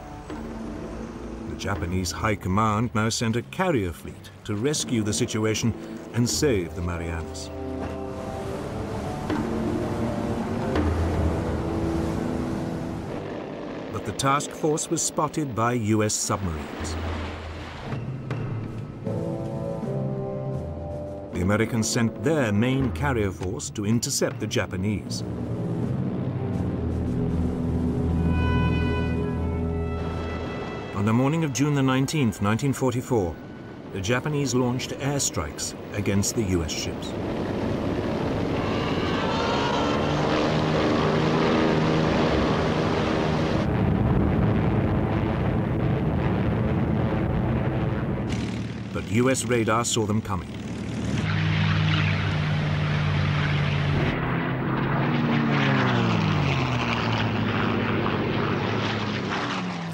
The Japanese High Command now sent a carrier fleet to rescue the situation and save the Marianas. But the task force was spotted by US submarines. The Americans sent their main carrier force to intercept the Japanese. On the morning of June the 19th, 1944, the Japanese launched airstrikes against the US ships. But US radar saw them coming.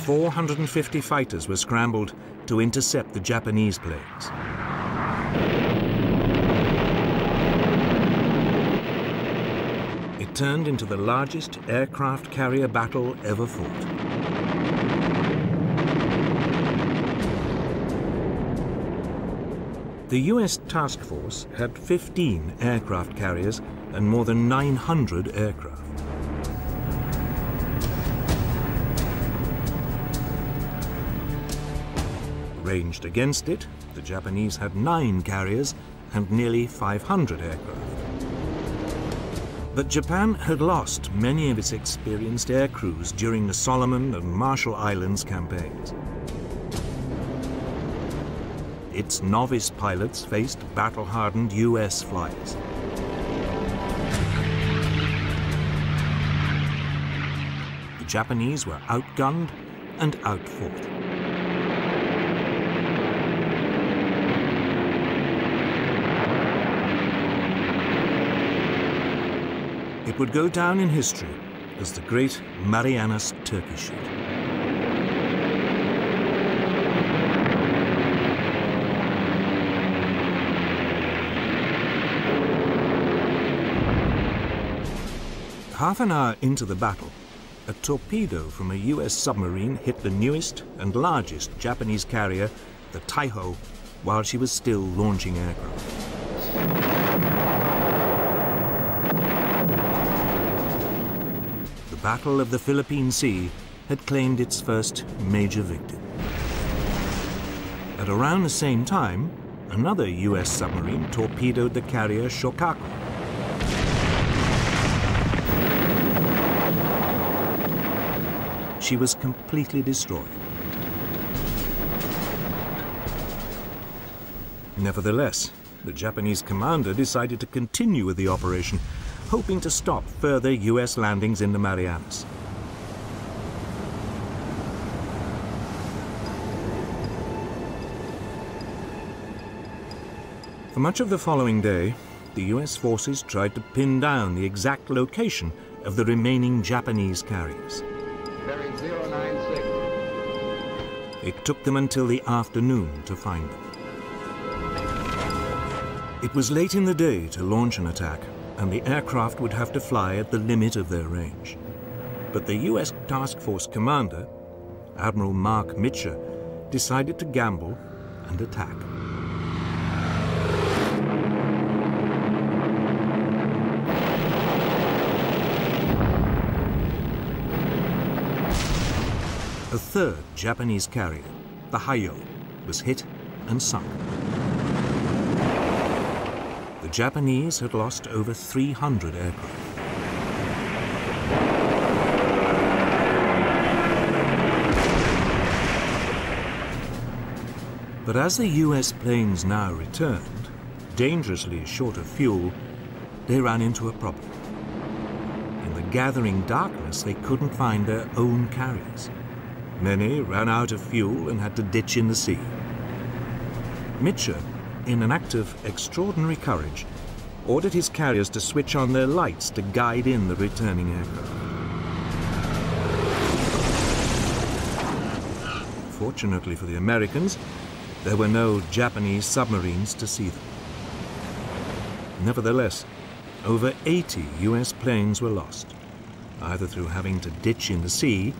.450 fighters were scrambled to intercept the Japanese planes. It turned into the largest aircraft carrier battle ever fought. The US task force had 15 aircraft carriers and more than 900 aircraft. Ranged against it, the Japanese had 9 carriers and nearly 500 aircraft. But Japan had lost many of its experienced air crews during the Solomon and Marshall Islands campaigns. Its novice pilots faced battle-hardened US flyers. The Japanese were outgunned and outfought. It would go down in history as the great Marianas Turkey Shoot. Half an hour into the battle, a torpedo from a US submarine hit the newest and largest Japanese carrier, the Taiho, while she was still launching aircraft. The Battle of the Philippine Sea had claimed its first major victim. At around the same time, another US submarine torpedoed the carrier Shokaku. She was completely destroyed. Nevertheless, the Japanese commander decided to continue with the operation, hoping to stop further US landings in the Marianas. For much of the following day, the US forces tried to pin down the exact location of the remaining Japanese carriers. Bearing 096. It took them until the afternoon to find them. It was late in the day to launch an attack, and the aircraft would have to fly at the limit of their range. But the US Task Force commander, Admiral Mark Mitcher, decided to gamble and attack. A third Japanese carrier, the Hayo, was hit and sunk. The Japanese had lost over 300 aircraft. But as the US planes now returned, dangerously short of fuel, they ran into a problem. In the gathering darkness, they couldn't find their own carriers. Many ran out of fuel and had to ditch in the sea. Mitcher, in an act of extraordinary courage, ordered his carriers to switch on their lights to guide in the returning aircraft. Fortunately for the Americans, there were no Japanese submarines to see them. Nevertheless, over 80 US planes were lost, either through having to ditch in the sea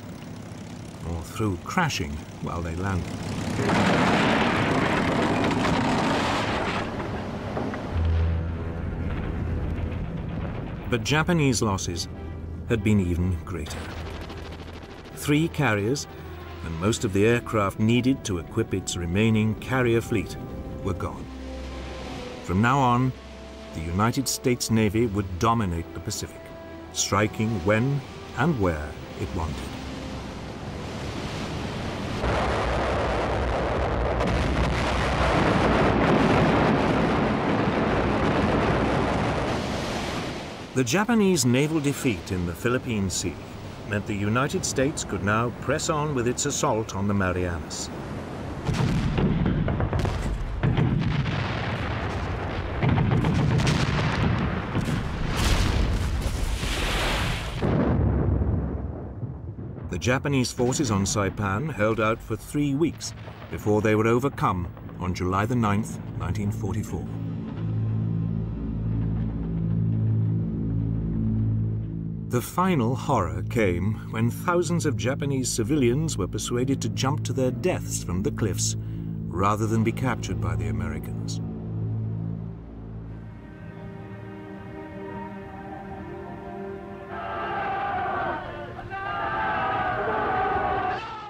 or through crashing while they landed. But Japanese losses had been even greater. 3 carriers and most of the aircraft needed to equip its remaining carrier fleet were gone. From now on, the United States Navy would dominate the Pacific, striking when and where it wanted. The Japanese naval defeat in the Philippine Sea meant the United States could now press on with its assault on the Marianas. The Japanese forces on Saipan held out for 3 weeks before they were overcome on July the 9th, 1944. The final horror came when thousands of Japanese civilians were persuaded to jump to their deaths from the cliffs rather than be captured by the Americans.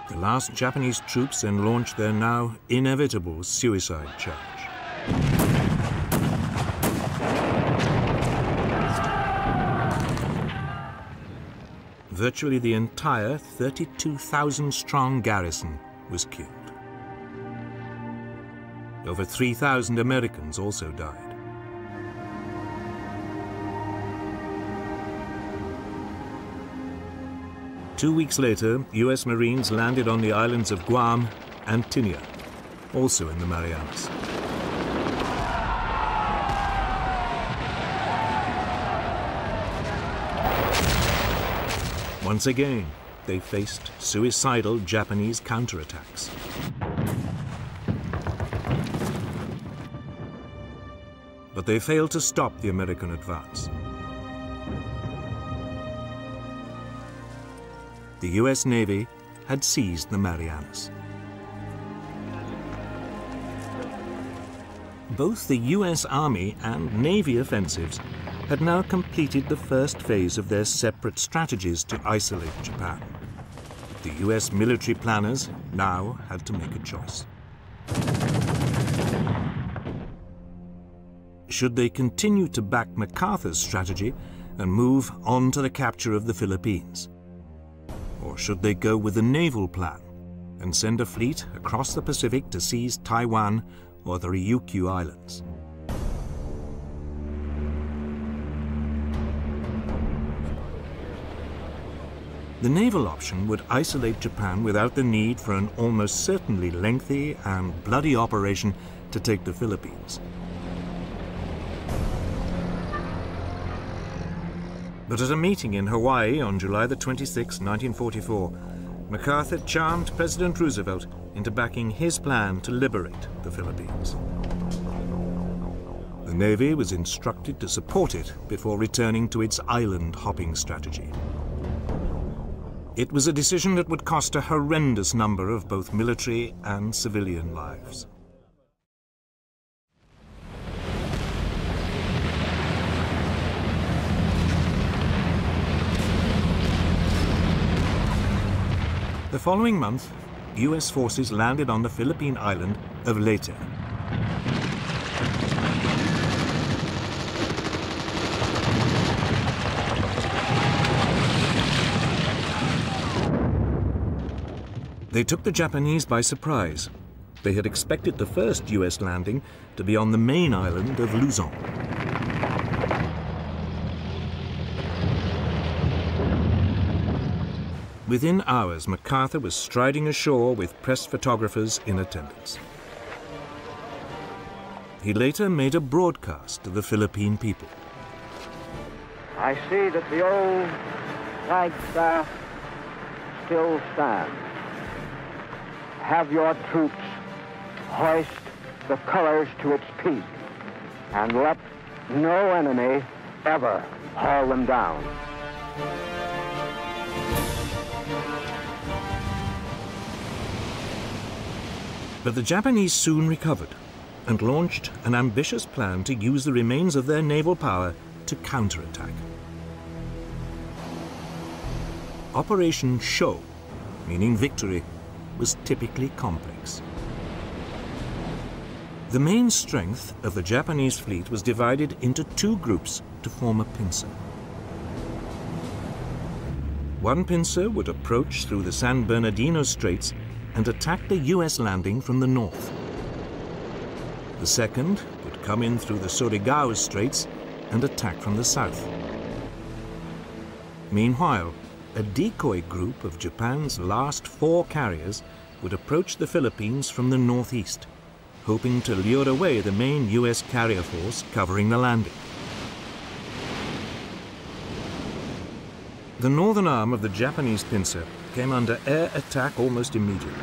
The last Japanese troops then launched their now inevitable suicide charge. Virtually the entire 32,000-strong garrison was killed. Over 3,000 Americans also died. Two weeks later, US Marines landed on the islands of Guam and Tinian, also in the Marianas. Once again, they faced suicidal Japanese counterattacks. But they failed to stop the American advance. The US Navy had seized the Marianas. Both the US Army and Navy offensives had now completed the first phase of their separate strategies to isolate Japan. the US military planners now had to make a choice. Should they continue to back MacArthur's strategy and move on to the capture of the Philippines? Or should they go with the naval plan and send a fleet across the Pacific to seize Taiwan or the Ryukyu Islands? The naval option would isolate Japan without the need for an almost certainly lengthy and bloody operation to take the Philippines. But at a meeting in Hawaii on July the 26th, 1944, MacArthur charmed President Roosevelt into backing his plan to liberate the Philippines. The Navy was instructed to support it before returning to its island-hopping strategy. It was a decision that would cost a horrendous number of both military and civilian lives. The following month, US forces landed on the Philippine island of Leyte. They took the Japanese by surprise. They had expected the first US landing to be on the main island of Luzon. Within hours, MacArthur was striding ashore with press photographers in attendance. He later made a broadcast to the Philippine people. I see that the old flagstaff still stands. Have your troops hoist the colors to its peak, and let no enemy ever haul them down. But the Japanese soon recovered and launched an ambitious plan to use the remains of their naval power to counterattack. Operation Show, meaning victory, was typically complex. The main strength of the Japanese fleet was divided into two groups to form a pincer. One pincer would approach through the San Bernardino Straits and attack the US landing from the north. The second would come in through the Surigao Straits and attack from the south. Meanwhile, a decoy group of Japan's last 4 carriers would approach the Philippines from the northeast, hoping to lure away the main US carrier force covering the landing. The northern arm of the Japanese pincer came under air attack almost immediately.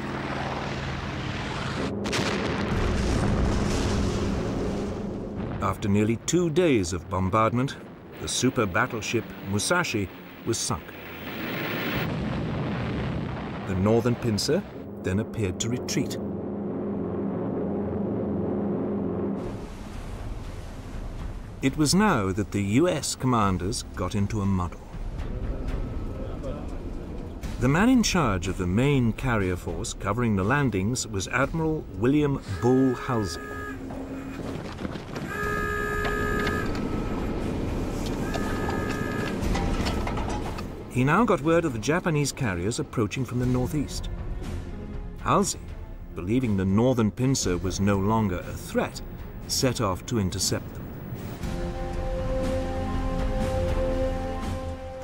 After nearly 2 days of bombardment, the super battleship Musashi was sunk. The northern pincer then appeared to retreat. It was now that the US commanders got into a muddle. The man in charge of the main carrier force covering the landings was Admiral William Bull Halsey. He now got word of the Japanese carriers approaching from the northeast. Halsey, believing the northern pincer was no longer a threat, set off to intercept them.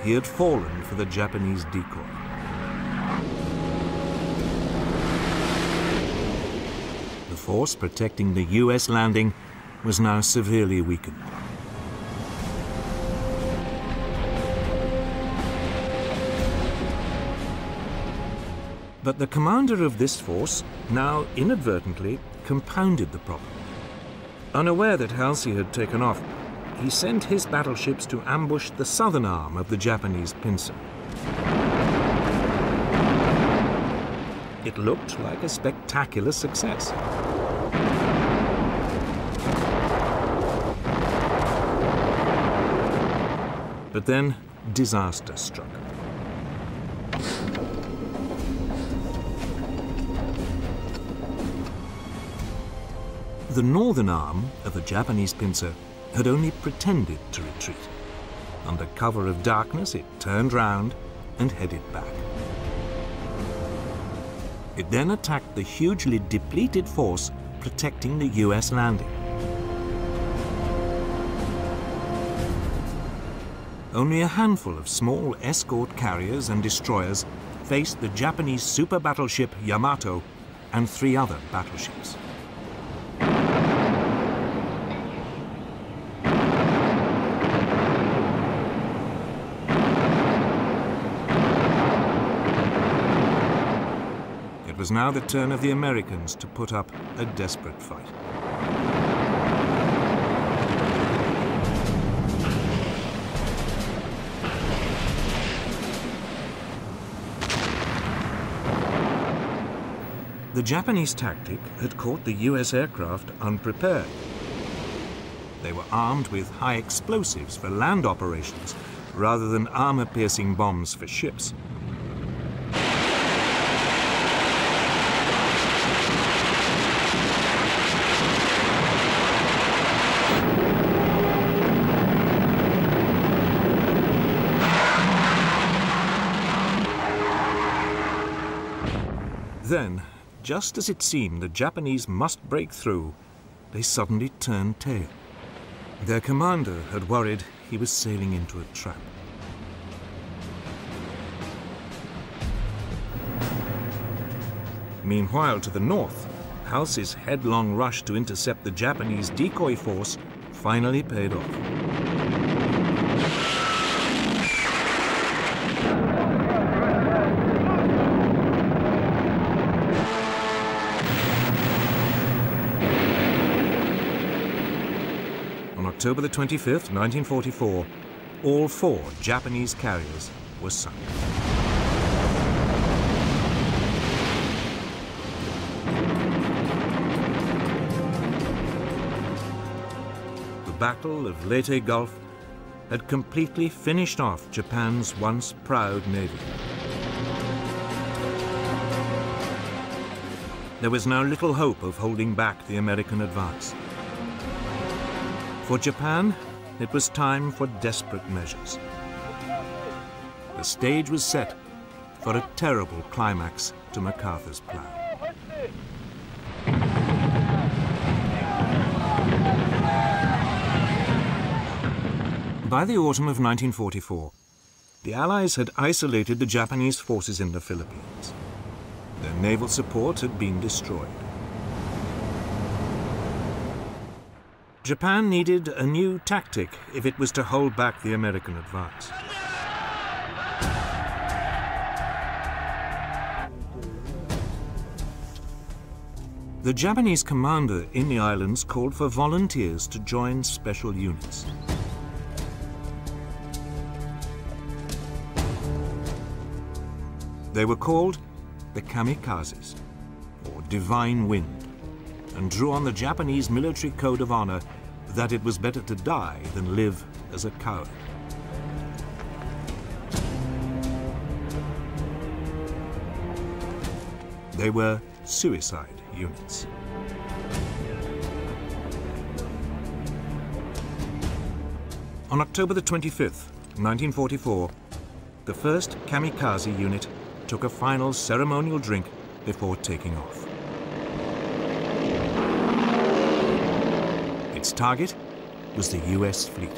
He had fallen for the Japanese decoy. The force protecting the US landing was now severely weakened. But the commander of this force now inadvertently compounded the problem. Unaware that Halsey had taken off, he sent his battleships to ambush the southern arm of the Japanese pincer. It looked like a spectacular success. But then disaster struck. The northern arm of the Japanese pincer had only pretended to retreat. Under cover of darkness, it turned round and headed back. It then attacked the hugely depleted force protecting the US landing. Only a handful of small escort carriers and destroyers faced the Japanese super battleship Yamato and 3 other battleships. It was now the turn of the Americans to put up a desperate fight. The Japanese tactic had caught the US aircraft unprepared. They were armed with high explosives for land operations rather than armor-piercing bombs for ships. Then, just as it seemed the Japanese must break through, they suddenly turned tail. Their commander had worried he was sailing into a trap. Meanwhile, to the north, Halsey's headlong rush to intercept the Japanese decoy force finally paid off. October the 25th, 1944, all 4 Japanese carriers were sunk. The Battle of Leyte Gulf had completely finished off Japan's once proud navy. There was now little hope of holding back the American advance. For Japan, it was time for desperate measures. The stage was set for a terrible climax to MacArthur's plan. By the autumn of 1944, the Allies had isolated the Japanese forces in the Philippines. Their naval support had been destroyed. Japan needed a new tactic if it was to hold back the American advance. The Japanese commander in the islands called for volunteers to join special units. They were called the kamikazes, or divine wind, and drew on the Japanese military code of honor that it was better to die than live as a coward. They were suicide units. On October the 25th, 1944, the first kamikaze unit took a final ceremonial drink before taking off. Its target was the US fleet.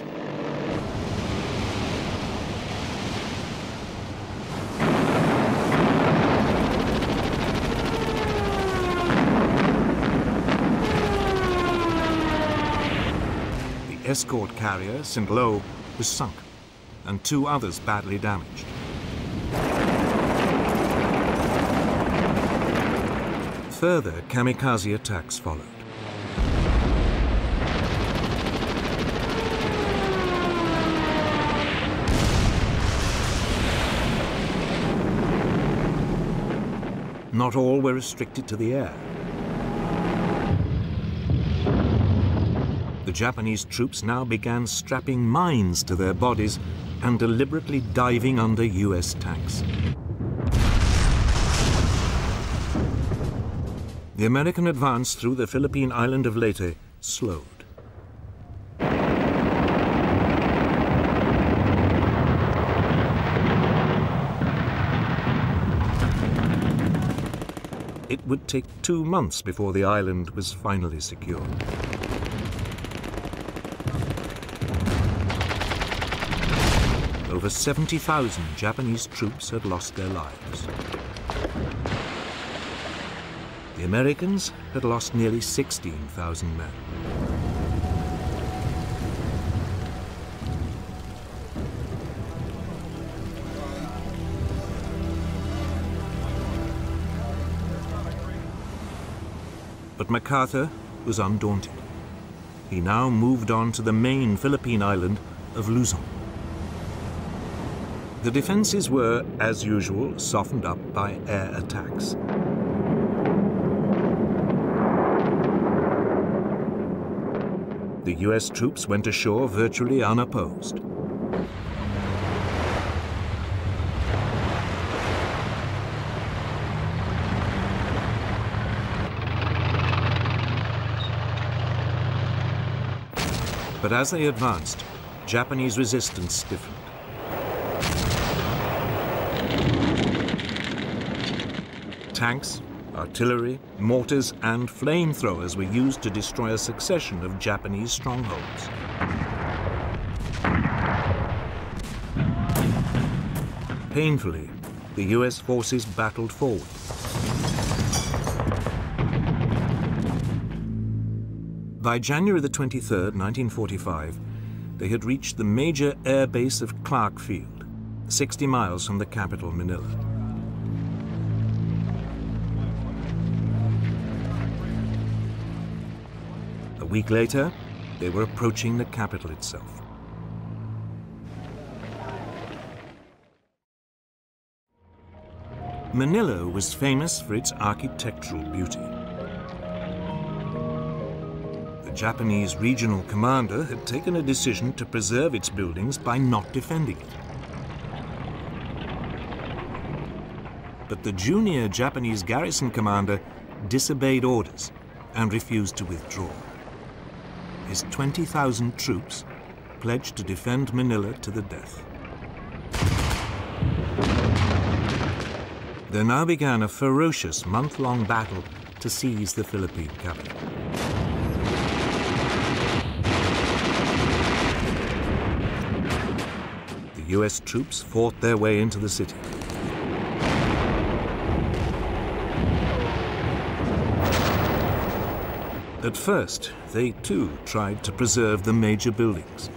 The escort carrier, St. Lo, was sunk, and 2 others badly damaged. Further kamikaze attacks followed. Not all were restricted to the air. The Japanese troops now began strapping mines to their bodies and deliberately diving under US tanks. The American advance through the Philippine island of Leyte slowed. It would take 2 months before the island was finally secured. Over 70,000 Japanese troops had lost their lives. The Americans had lost nearly 16,000 men. But MacArthur was undaunted. He now moved on to the main Philippine island of Luzon. The defenses were, as usual, softened up by air attacks. The US troops went ashore virtually unopposed. But as they advanced, Japanese resistance stiffened. Tanks, artillery, mortars, and flamethrowers were used to destroy a succession of Japanese strongholds. Painfully, the US forces battled forward. By January the 23rd, 1945, they had reached the major air base of Clark Field, 60 miles from the capital, Manila. A week later, they were approaching the capital itself. Manila was famous for its architectural beauty. The Japanese regional commander had taken a decision to preserve its buildings by not defending it. But the junior Japanese garrison commander disobeyed orders and refused to withdraw. His 20,000 troops pledged to defend Manila to the death. There now began a ferocious month-long battle to seize the Philippine capital. The US troops fought their way into the city. At first, they too tried to preserve the major buildings.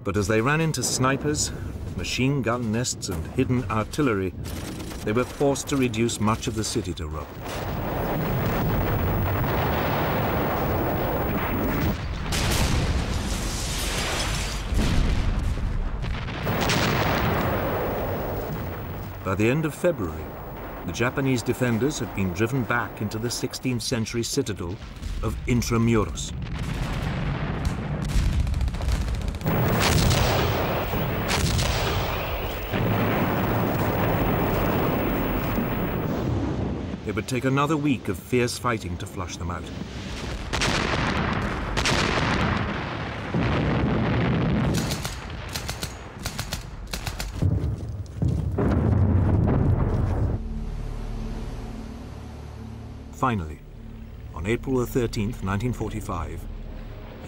But as they ran into snipers, machine gun nests, and hidden artillery, they were forced to reduce much of the city to rubble. By the end of February, the Japanese defenders had been driven back into the 16th century citadel of Intramuros. It would take another week of fierce fighting to flush them out. Finally, on April the 13th, 1945,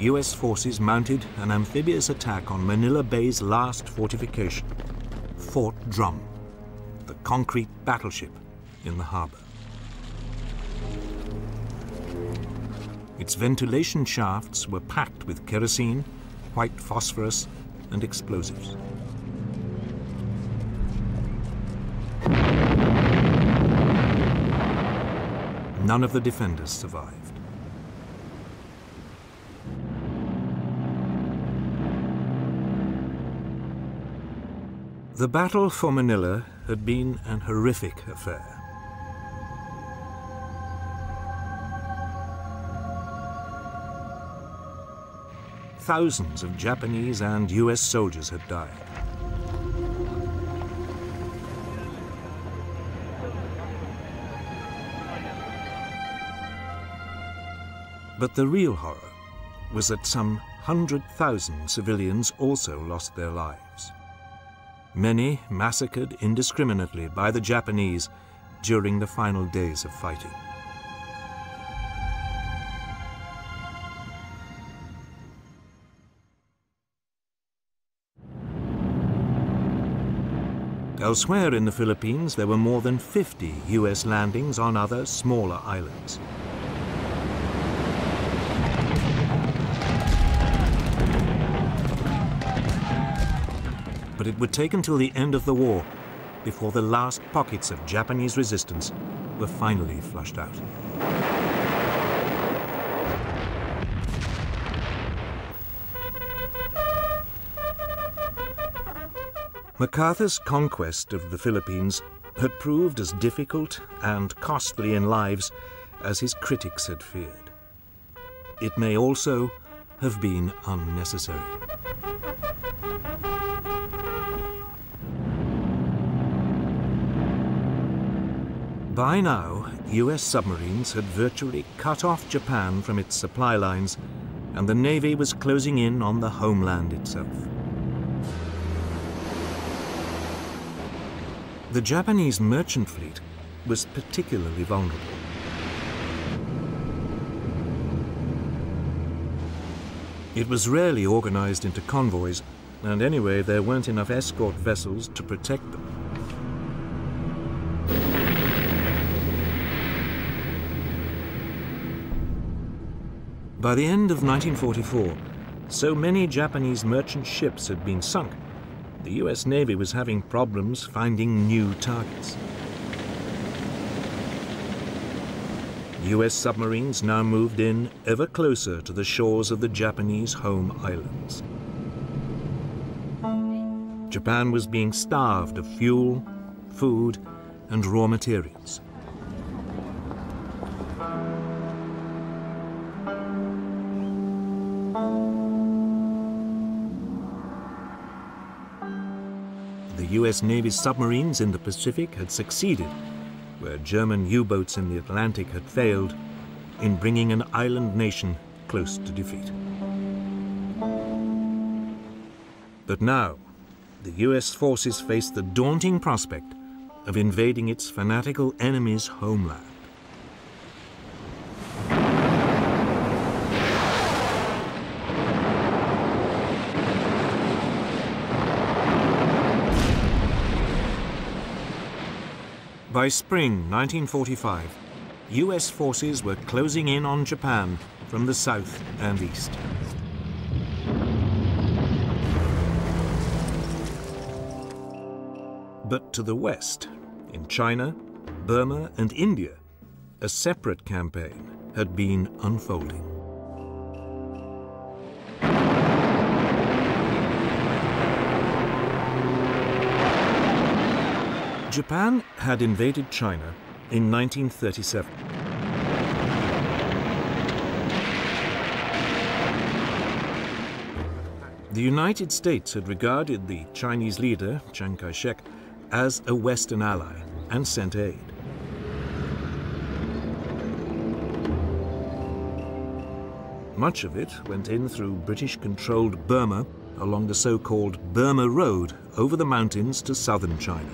US forces mounted an amphibious attack on Manila Bay's last fortification, Fort Drum, the concrete battleship in the harbor. Its ventilation shafts were packed with kerosene, white phosphorus, and explosives. None of the defenders survived. The battle for Manila had been an horrific affair. Thousands of Japanese and US soldiers had died. But the real horror was that some 100,000 civilians also lost their lives. Many massacred indiscriminately by the Japanese during the final days of fighting. Elsewhere in the Philippines, there were more than 50 US landings on other smaller islands. But it would take until the end of the war before the last pockets of Japanese resistance were finally flushed out. MacArthur's conquest of the Philippines had proved as difficult and costly in lives as his critics had feared. It may also have been unnecessary. By now, US submarines had virtually cut off Japan from its supply lines, and the Navy was closing in on the homeland itself. The Japanese merchant fleet was particularly vulnerable. It was rarely organized into convoys, and anyway, there weren't enough escort vessels to protect them. By the end of 1944, so many Japanese merchant ships had been sunk, the US Navy was having problems finding new targets. US submarines now moved in ever closer to the shores of the Japanese home islands. Japan was being starved of fuel, food, and raw materials. The US Navy's submarines in the Pacific had succeeded, where German U-boats in the Atlantic had failed, in bringing an island nation close to defeat. But now, the US forces faced the daunting prospect of invading its fanatical enemy's homeland. By spring 1945, US forces were closing in on Japan from the south and east. But to the west, in China, Burma, and India, a separate campaign had been unfolding. Japan had invaded China in 1937. The United States had regarded the Chinese leader, Chiang Kai-shek, as a Western ally and sent aid. Much of it went in through British-controlled Burma along the so-called Burma Road over the mountains to southern China.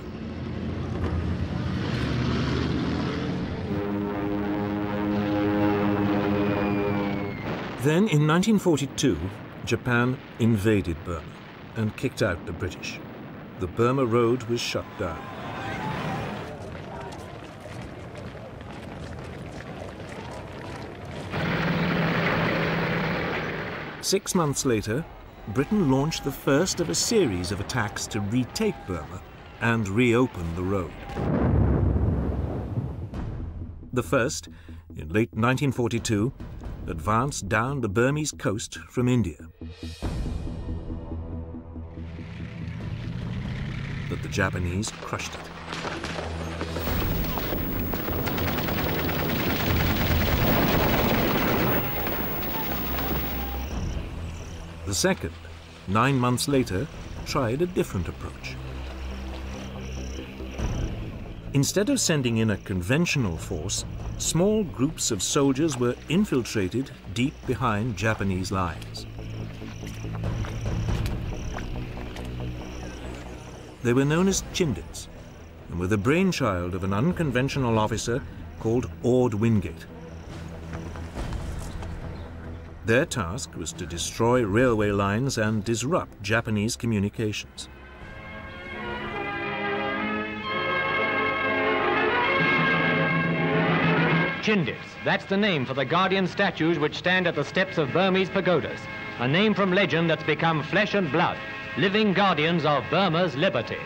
Then, in 1942, Japan invaded Burma and kicked out the British. The Burma Road was shut down. Six months later, Britain launched the first of a series of attacks to retake Burma and reopen the road. The first, in late 1942, advanced down the Burmese coast from India. But the Japanese crushed it. The second, 9 months later, tried a different approach. Instead of sending in a conventional force, small groups of soldiers were infiltrated deep behind Japanese lines. They were known as Chindits and were the brainchild of an unconventional officer called Ord Wingate. Their task was to destroy railway lines and disrupt Japanese communications. Chindits, that's the name for the guardian statues which stand at the steps of Burmese pagodas. A name from legend that's become flesh and blood, living guardians of Burma's liberty.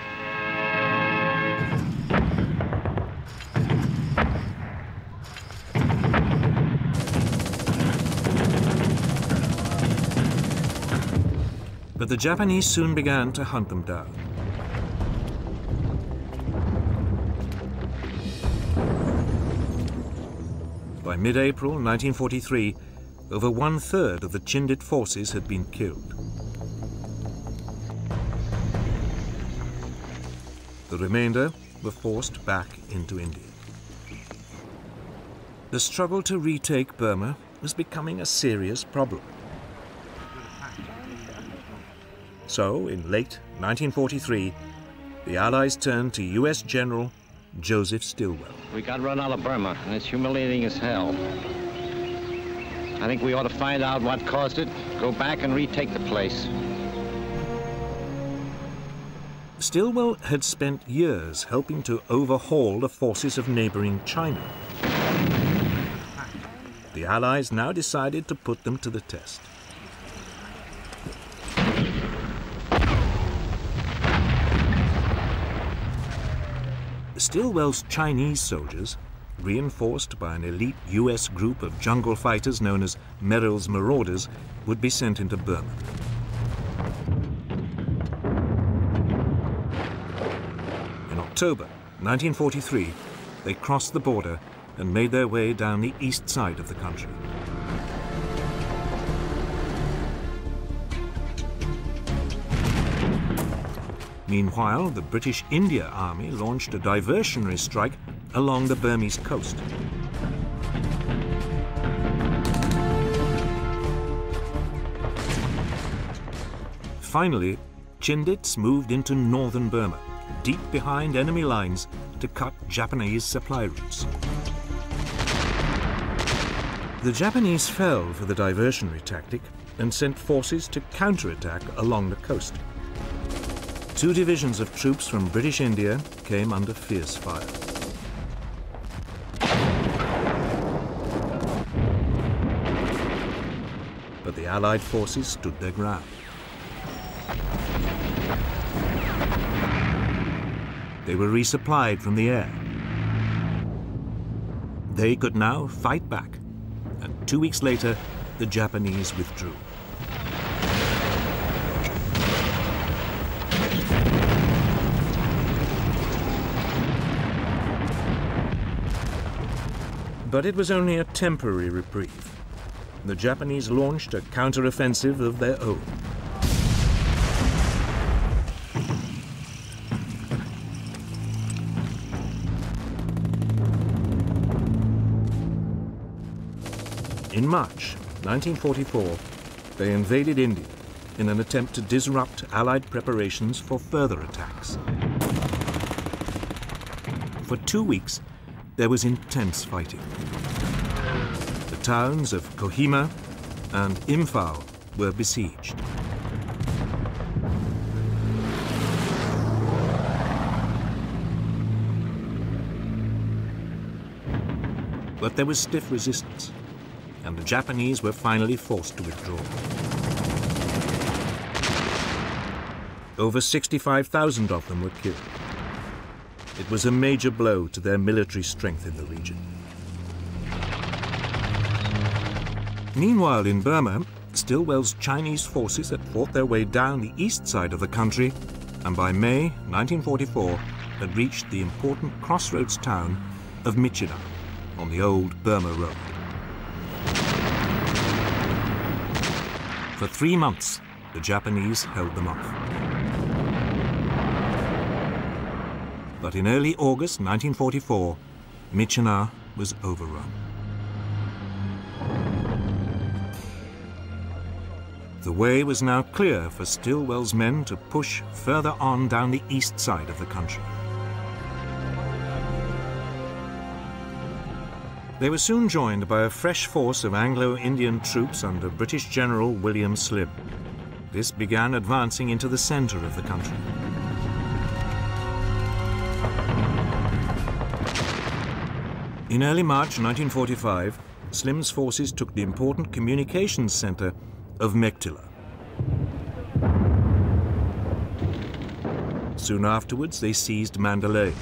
But the Japanese soon began to hunt them down. By mid-April 1943, over 1/3 of the Chindit forces had been killed. The remainder were forced back into India. The struggle to retake Burma was becoming a serious problem. So, in late 1943, the Allies turned to US General Joseph Stilwell. We got run out of Burma, and it's humiliating as hell. I think we ought to find out what caused it, go back and retake the place. Stilwell had spent years helping to overhaul the forces of neighboring China. The Allies now decided to put them to the test. Stilwell's Chinese soldiers, reinforced by an elite US group of jungle fighters known as Merrill's Marauders, would be sent into Burma. In October 1943, they crossed the border and made their way down the east side of the country. Meanwhile, the British India Army launched a diversionary strike along the Burmese coast. Finally, Chindits moved into northern Burma, deep behind enemy lines, to cut Japanese supply routes. The Japanese fell for the diversionary tactic and sent forces to counterattack along the coast. 2 divisions of troops from British India came under fierce fire. But the Allied forces stood their ground. They were resupplied from the air. They could now fight back, and 2 weeks later, the Japanese withdrew. But it was only a temporary reprieve. The Japanese launched a counteroffensive of their own. In March 1944, they invaded India in an attempt to disrupt Allied preparations for further attacks. For 2 weeks, there was intense fighting. The towns of Kohima and Imphal were besieged. But there was stiff resistance, and the Japanese were finally forced to withdraw. Over 65,000 of them were killed. It was a major blow to their military strength in the region. Meanwhile, in Burma, Stilwell's Chinese forces had fought their way down the east side of the country, and by May 1944 had reached the important crossroads town of Michigan on the old Burma Road. For 3 months, the Japanese held them off. But in early August 1944, Myitkyina was overrun. The way was now clear for Stilwell's men to push further on down the east side of the country. They were soon joined by a fresh force of Anglo-Indian troops under British General William Slim. This began advancing into the center of the country. In early March 1945, Slim's forces took the important communications center of Mektila. Soon afterwards, they seized Mandalay.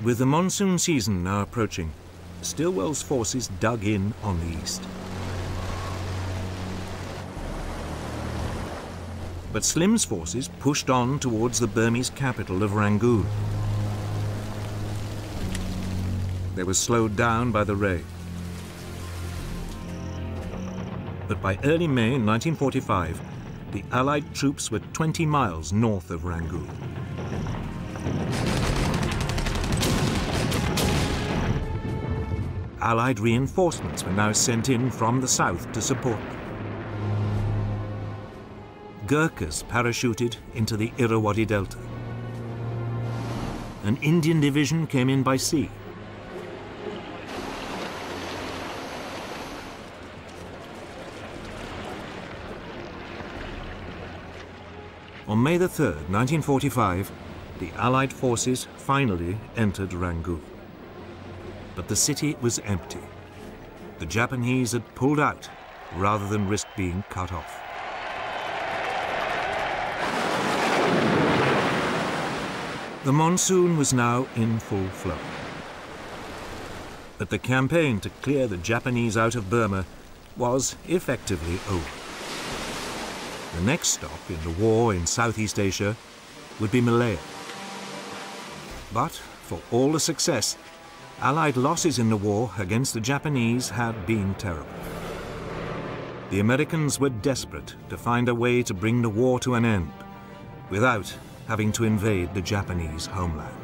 With the monsoon season now approaching, Stilwell's forces dug in on the east. But Slim's forces pushed on towards the Burmese capital of Rangoon. They were slowed down by the rain. But by early May 1945, the Allied troops were 20 miles north of Rangoon. Allied reinforcements were now sent in from the south to support them. Gurkhas parachuted into the Irrawaddy Delta. An Indian division came in by sea. On May the 3rd, 1945, the Allied forces finally entered Rangoon. But the city was empty. The Japanese had pulled out rather than risk being cut off. The monsoon was now in full flow. But the campaign to clear the Japanese out of Burma was effectively over. The next stop in the war in Southeast Asia would be Malaya. But for all the success, Allied losses in the war against the Japanese had been terrible. The Americans were desperate to find a way to bring the war to an end without having to invade the Japanese homeland.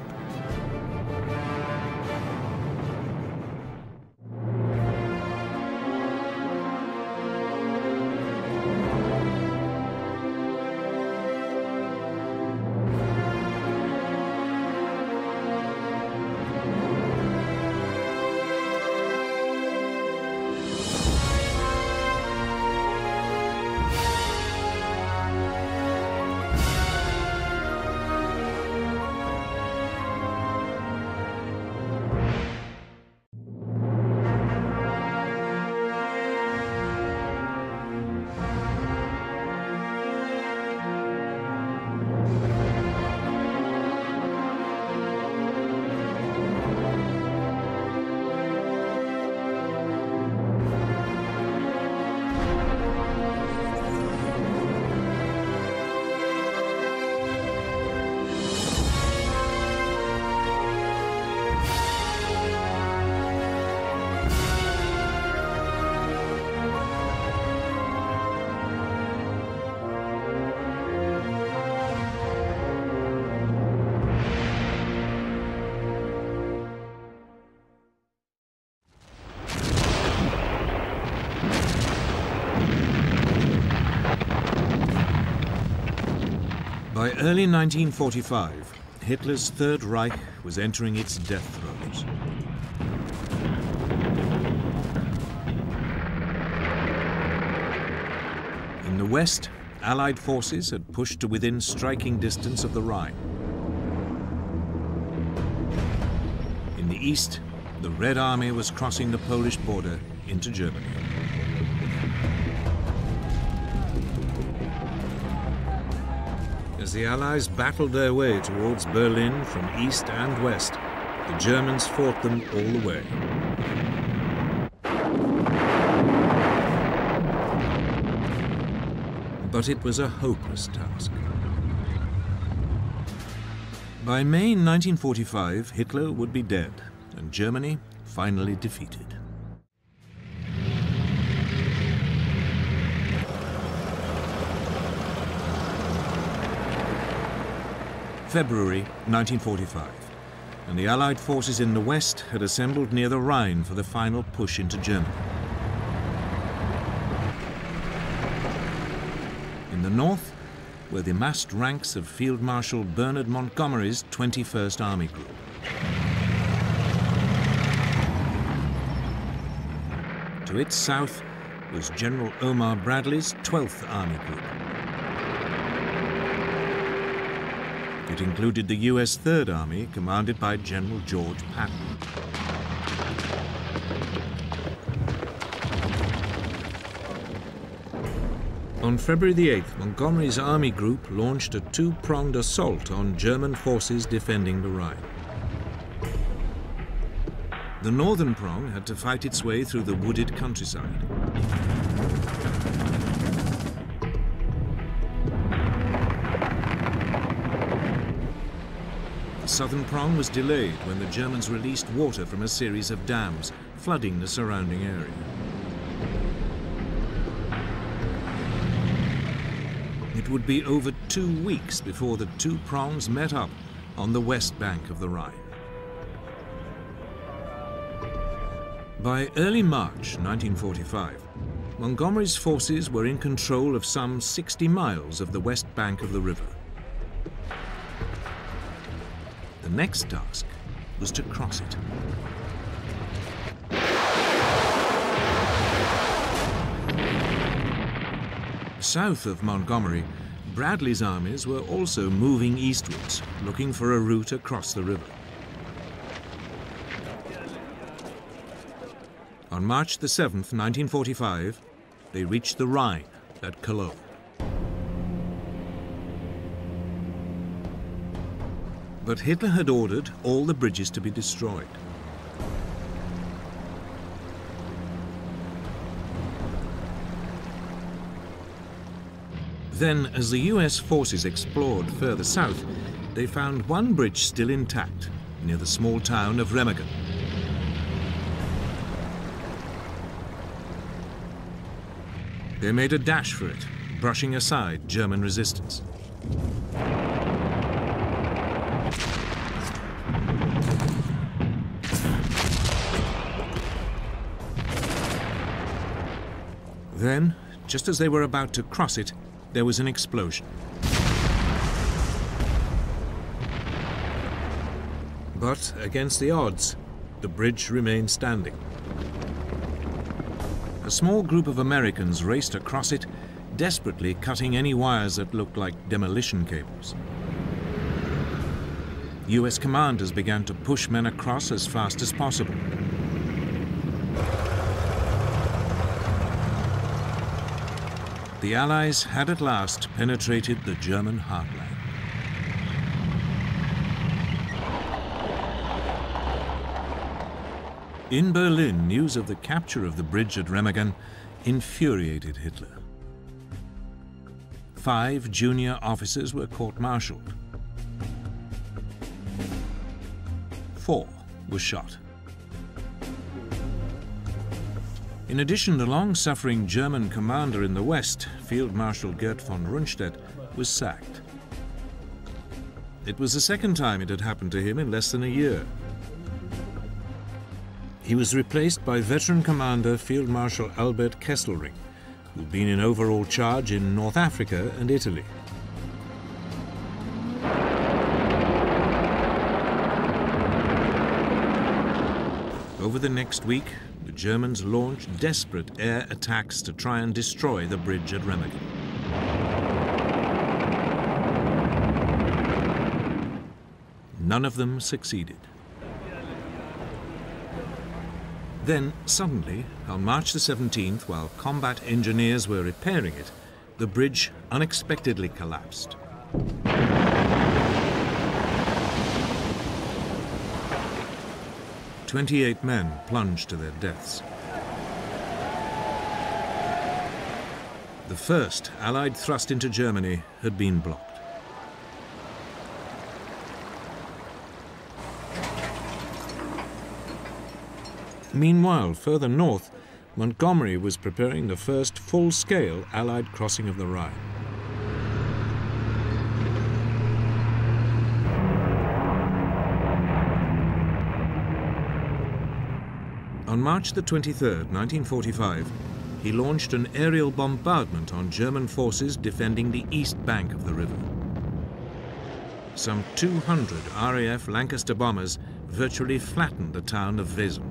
By early 1945, Hitler's Third Reich was entering its death throes. In the west, Allied forces had pushed to within striking distance of the Rhine. In the east, the Red Army was crossing the Polish border into Germany. As the Allies battled their way towards Berlin from east and west, the Germans fought them all the way. But it was a hopeless task. By May 1945, Hitler would be dead and Germany finally defeated. February 1945, and the Allied forces in the west had assembled near the Rhine for the final push into Germany. In the north were the massed ranks of Field Marshal Bernard Montgomery's 21st Army Group. To its south was General Omar Bradley's 12th Army Group. It included the US Third Army, commanded by General George Patton. On February the 8th, Montgomery's Army Group launched a two-pronged assault on German forces defending the Rhine. The northern prong had to fight its way through the wooded countryside. The southern prong was delayed when the Germans released water from a series of dams, flooding the surrounding area. It would be over 2 weeks before the two prongs met up on the west bank of the Rhine. By early March 1945, Montgomery's forces were in control of some 60 miles of the west bank of the river. The next task was to cross it. South of Montgomery, Bradley's armies were also moving eastwards, looking for a route across the river. On March the 7th, 1945, they reached the Rhine at Cologne. But Hitler had ordered all the bridges to be destroyed. Then, as the US forces explored further south, they found one bridge still intact near the small town of Remagen. They made a dash for it, brushing aside German resistance. Then, just as they were about to cross it, there was an explosion. But against the odds, the bridge remained standing. A small group of Americans raced across it, desperately cutting any wires that looked like demolition cables. US commanders began to push men across as fast as possible. The Allies had at last penetrated the German heartland. In Berlin, news of the capture of the bridge at Remagen infuriated Hitler. 5 junior officers were court-martialed. 4 were shot. In addition, the long-suffering German commander in the west, Field Marshal Gerd von Rundstedt, was sacked. It was the second time it had happened to him in less than a year. He was replaced by veteran commander Field Marshal Albert Kesselring, who'd been in overall charge in North Africa and Italy. Over the next week, the Germans launched desperate air attacks to try and destroy the bridge at Remagen. None of them succeeded. Then, suddenly, on March the 17th, while combat engineers were repairing it, the bridge unexpectedly collapsed. 28 men plunged to their deaths. The first Allied thrust into Germany had been blocked. Meanwhile, further north, Montgomery was preparing the first full-scale Allied crossing of the Rhine. On March the 23rd, 1945, he launched an aerial bombardment on German forces defending the east bank of the river. Some 200 RAF Lancaster bombers virtually flattened the town of Wesel.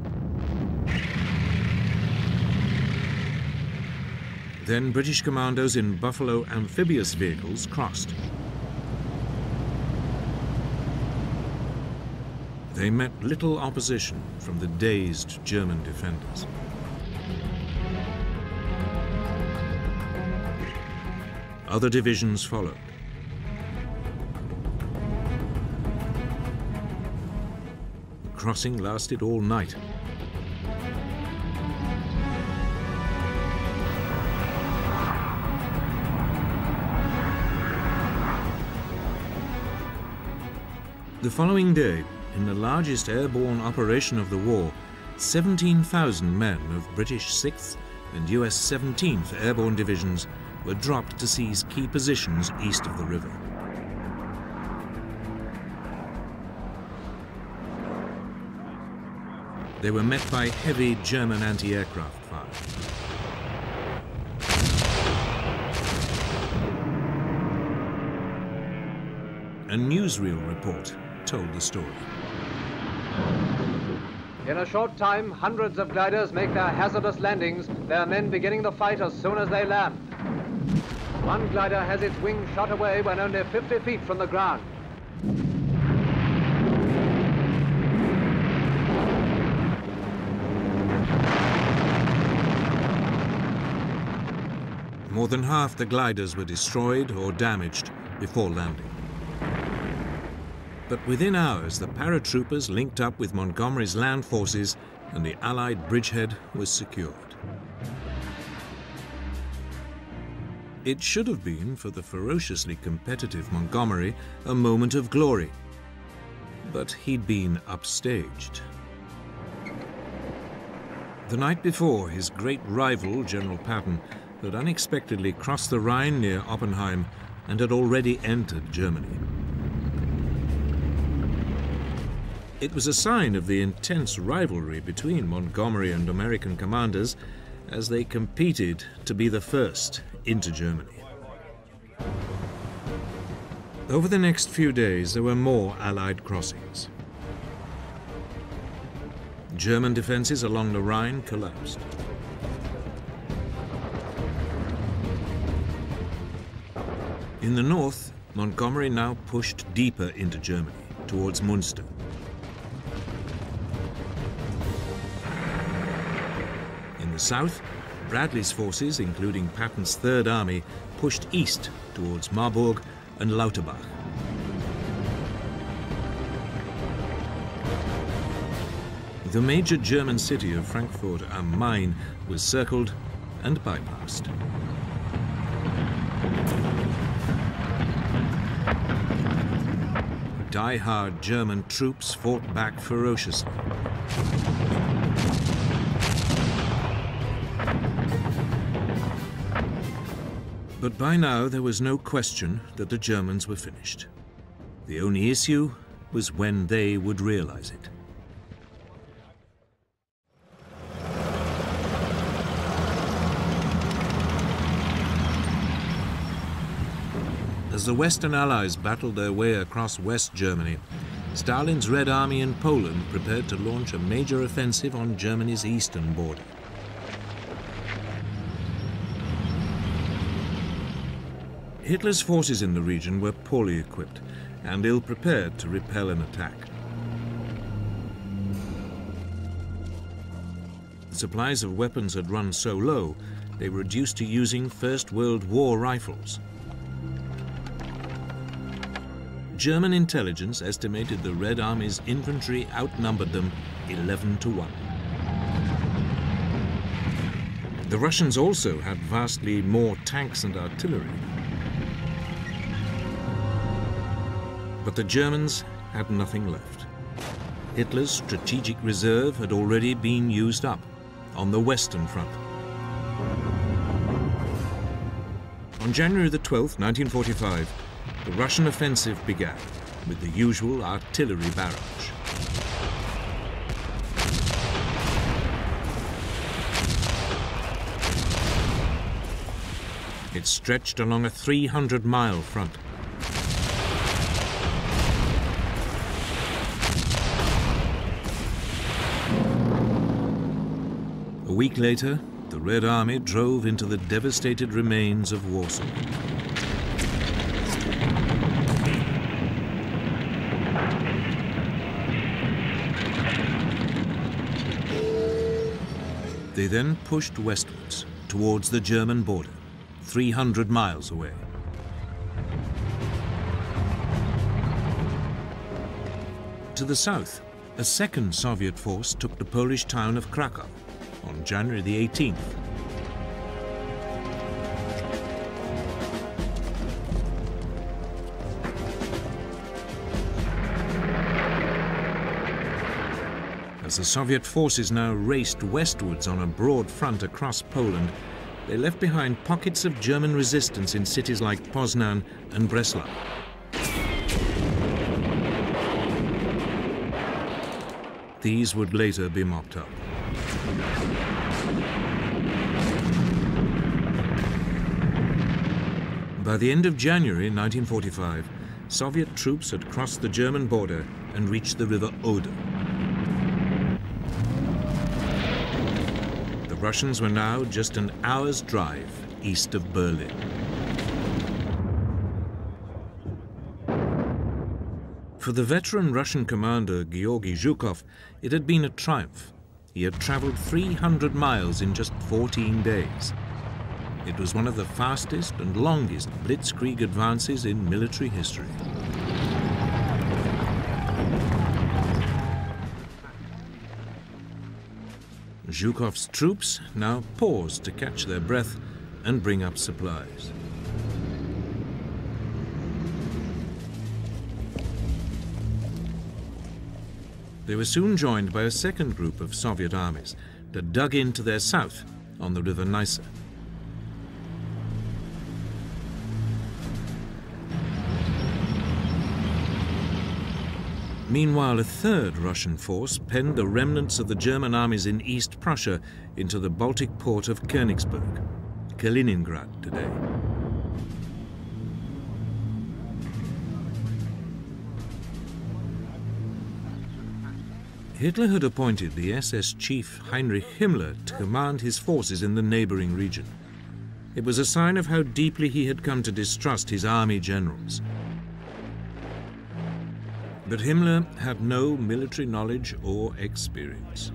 Then British commandos in Buffalo amphibious vehicles crossed. They met little opposition from the dazed German defenders. Other divisions followed. The crossing lasted all night. The following day, in the largest airborne operation of the war, 17,000 men of British 6th and US 17th Airborne Divisions were dropped to seize key positions east of the river. They were met by heavy German anti-aircraft fire. A newsreel report told the story. In a short time, hundreds of gliders make their hazardous landings, their men beginning the fight as soon as they land. One glider has its wing shot away when only 50 feet from the ground. More than half the gliders were destroyed or damaged before landing. But within hours, the paratroopers linked up with Montgomery's land forces and the Allied bridgehead was secured. It should have been, for the ferociously competitive Montgomery, a moment of glory. But he'd been upstaged. The night before, his great rival, General Patton, had unexpectedly crossed the Rhine near Oppenheim and had already entered Germany. It was a sign of the intense rivalry between Montgomery and American commanders as they competed to be the first into Germany. Over the next few days, there were more Allied crossings. German defenses along the Rhine collapsed. In the north, Montgomery now pushed deeper into Germany, towards Munster. In the south, Bradley's forces, including Patton's Third Army, pushed east towards Marburg and Lauterbach. The major German city of Frankfurt am Main was circled and bypassed. Die-hard German troops fought back ferociously. But by now there was no question that the Germans were finished. The only issue was when they would realize it. As the Western Allies battled their way across West Germany, Stalin's Red Army in Poland prepared to launch a major offensive on Germany's eastern border. Hitler's forces in the region were poorly equipped and ill-prepared to repel an attack. The supplies of weapons had run so low, they were reduced to using First World War rifles. German intelligence estimated the Red Army's infantry outnumbered them 11-1. The Russians also had vastly more tanks and artillery. But the Germans had nothing left. Hitler's strategic reserve had already been used up on the Western Front. On January the 12th, 1945, the Russian offensive began with the usual artillery barrage. It stretched along a 300-mile front. A week later, the Red Army drove into the devastated remains of Warsaw. They then pushed westwards towards the German border, 300 miles away. To the south, a second Soviet force took the Polish town of Krakow on January the 18th. As the Soviet forces now raced westwards on a broad front across Poland, they left behind pockets of German resistance in cities like Poznan and Breslau. These would later be mopped up. By the end of January 1945, Soviet troops had crossed the German border and reached the river Oder. The Russians were now just an hour's drive east of Berlin. For the veteran Russian commander Georgy Zhukov, it had been a triumph. He had traveled 300 miles in just 14 days. It was one of the fastest and longest blitzkrieg advances in military history. Zhukov's troops now paused to catch their breath and bring up supplies. They were soon joined by a second group of Soviet armies that dug in to their south on the river Neisse. Meanwhile, a third Russian force penned the remnants of the German armies in East Prussia into the Baltic port of Königsberg, Kaliningrad today. Hitler had appointed the SS chief Heinrich Himmler to command his forces in the neighboring region. It was a sign of how deeply he had come to distrust his army generals. But Himmler had no military knowledge or experience.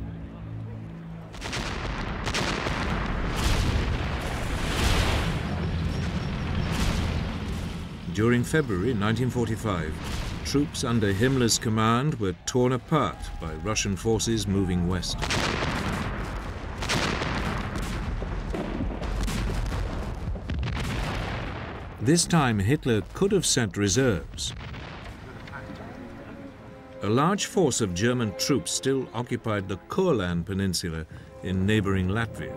During February 1945, troops under Himmler's command were torn apart by Russian forces moving west. This time Hitler could have sent reserves. A large force of German troops still occupied the Courland Peninsula in neighboring Latvia.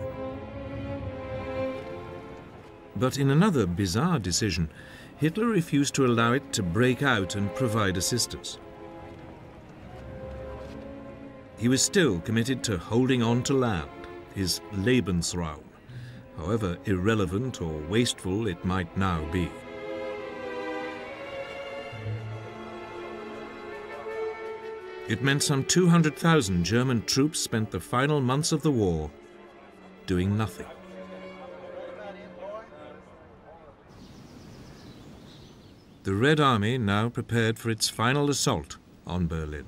But in another bizarre decision, Hitler refused to allow it to break out and provide assistance. He was still committed to holding on to land, his Lebensraum, however irrelevant or wasteful it might now be. It meant some 200,000 German troops spent the final months of the war doing nothing. The Red Army now prepared for its final assault on Berlin.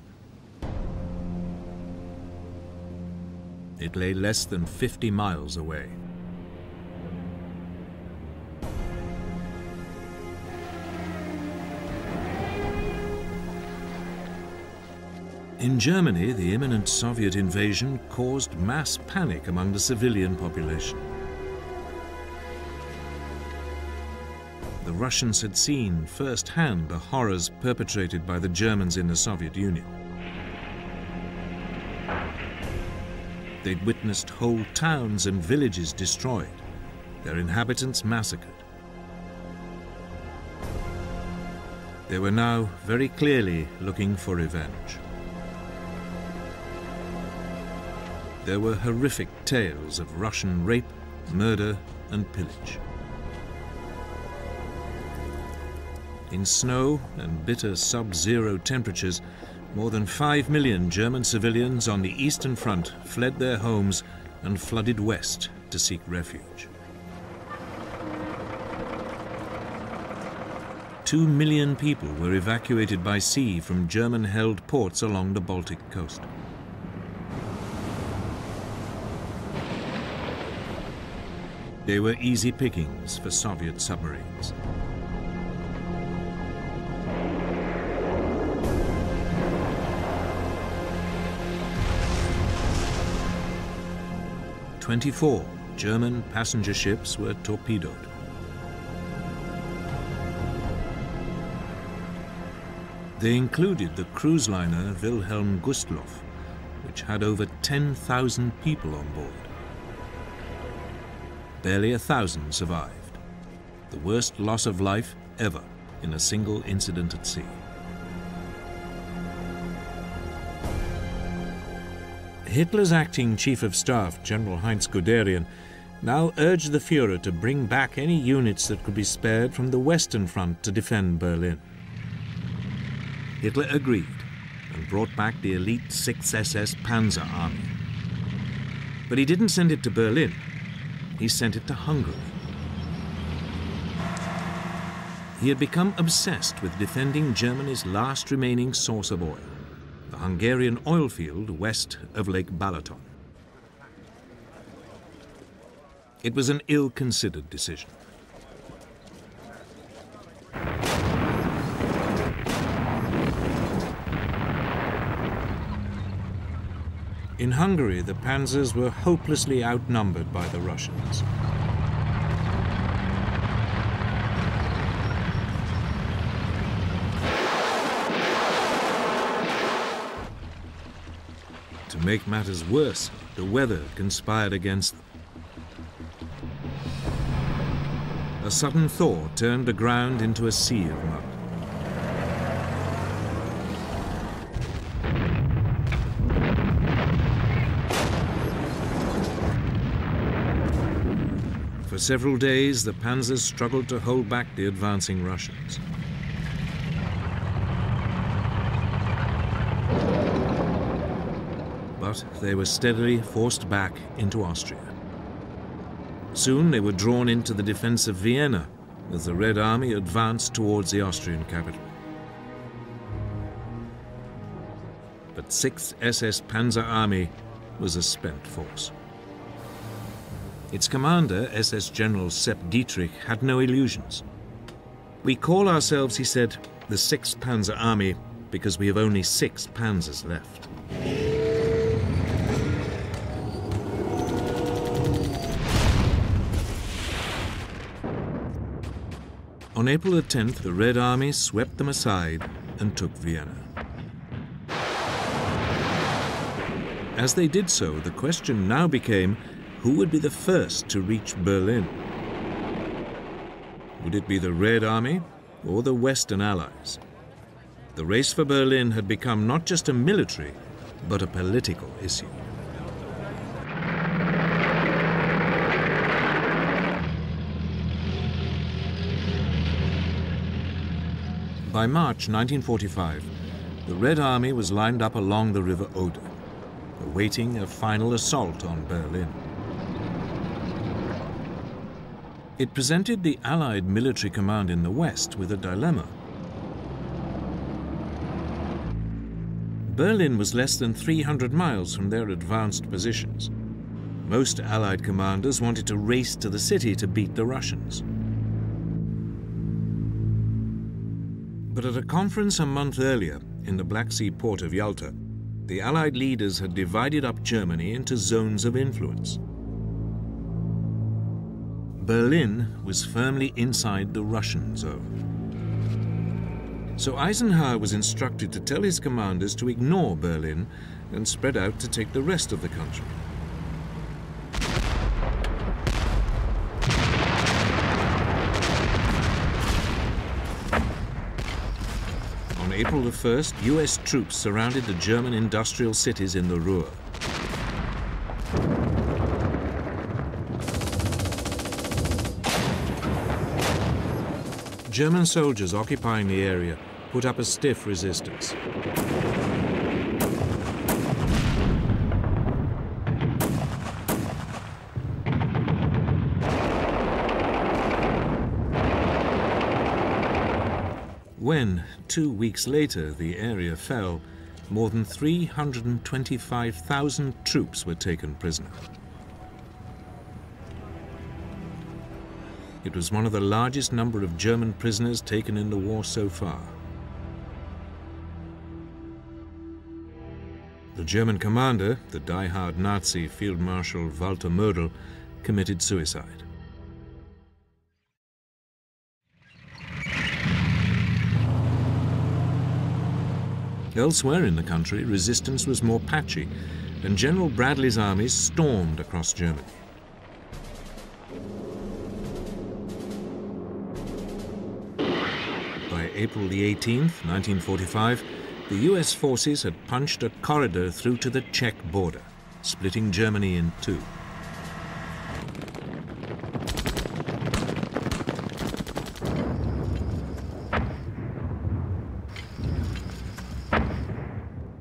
It lay less than 50 miles away. In Germany, the imminent Soviet invasion caused mass panic among the civilian population. The Russians had seen firsthand the horrors perpetrated by the Germans in the Soviet Union. They'd witnessed whole towns and villages destroyed, their inhabitants massacred. They were now very clearly looking for revenge. There were horrific tales of Russian rape, murder, and pillage. In snow and bitter sub-zero temperatures, more than 5 million German civilians on the Eastern Front fled their homes and flooded west to seek refuge. 2 million people were evacuated by sea from German-held ports along the Baltic coast. They were easy pickings for Soviet submarines. "24 German passenger ships were torpedoed. They included the cruise liner Wilhelm Gustloff, which had over 10,000 people on board. Barely 1,000 survived, the worst loss of life ever in a single incident at sea. Hitler's acting Chief of Staff, General Heinz Guderian, now urged the Führer to bring back any units that could be spared from the Western Front to defend Berlin. Hitler agreed and brought back the elite 6th SS Panzer Army. But he didn't send it to Berlin, he sent it to Hungary. He had become obsessed with defending Germany's last remaining source of oil, the Hungarian oil field west of Lake Balaton. It was an ill-considered decision. In Hungary, the panzers were hopelessly outnumbered by the Russians. To make matters worse, the weather conspired against them. A sudden thaw turned the ground into a sea of mud. For several days, the panzers struggled to hold back the advancing Russians. But they were steadily forced back into Austria. Soon they were drawn into the defense of Vienna as the Red Army advanced towards the Austrian capital. But 6th SS Panzer Army was a spent force. Its commander, SS General Sepp Dietrich, had no illusions. "We call ourselves," he said, "the 6th Panzer Army because we have only 6 panzers left." On April the 10th, the Red Army swept them aside and took Vienna. As they did so, the question now became, who would be the first to reach Berlin? Would it be the Red Army or the Western Allies? The race for Berlin had become not just a military, but a political issue. By March 1945, the Red Army was lined up along the River Oder, awaiting a final assault on Berlin. It presented the Allied military command in the West with a dilemma. Berlin was less than 300 miles from their advanced positions. Most Allied commanders wanted to race to the city to beat the Russians. But at a conference a month earlier in the Black Sea port of Yalta, the Allied leaders had divided up Germany into zones of influence. Berlin was firmly inside the Russian zone. So Eisenhower was instructed to tell his commanders to ignore Berlin and spread out to take the rest of the country. On April the 1st, US troops surrounded the German industrial cities in the Ruhr. German soldiers occupying the area put up a stiff resistance. When, 2 weeks later, the area fell, more than 325,000 troops were taken prisoner. It was one of the largest number of German prisoners taken in the war so far. The German commander, the die-hard Nazi Field Marshal Walter Model, committed suicide. Elsewhere in the country, resistance was more patchy, and General Bradley's armies stormed across Germany. By April the 18th, 1945, the US forces had punched a corridor through to the Czech border, splitting Germany in two.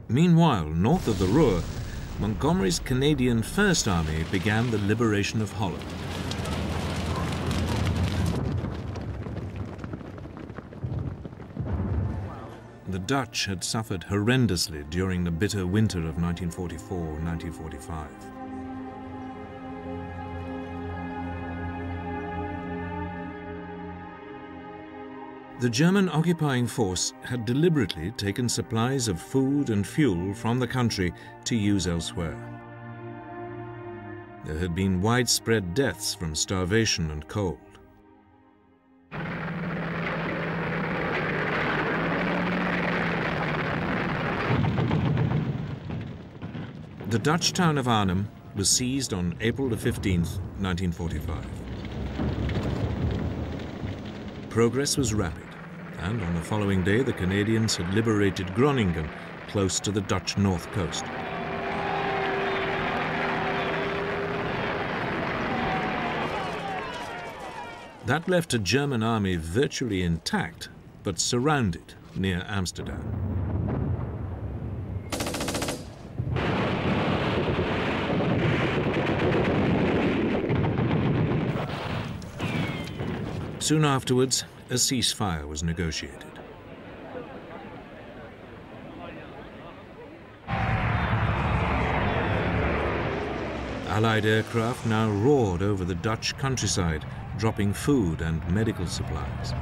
Meanwhile, north of the Ruhr, Montgomery's Canadian First Army began the liberation of Holland. The Dutch had suffered horrendously during the bitter winter of 1944-1945. The German occupying force had deliberately taken supplies of food and fuel from the country to use elsewhere. There had been widespread deaths from starvation and cold. The Dutch town of Arnhem was seized on April the 15th, 1945. Progress was rapid, and on the following day the Canadians had liberated Groningen, close to the Dutch north coast. That left a German army virtually intact, but surrounded near Amsterdam. Soon afterwards, a ceasefire was negotiated. Allied aircraft now roared over the Dutch countryside, dropping food and medical supplies.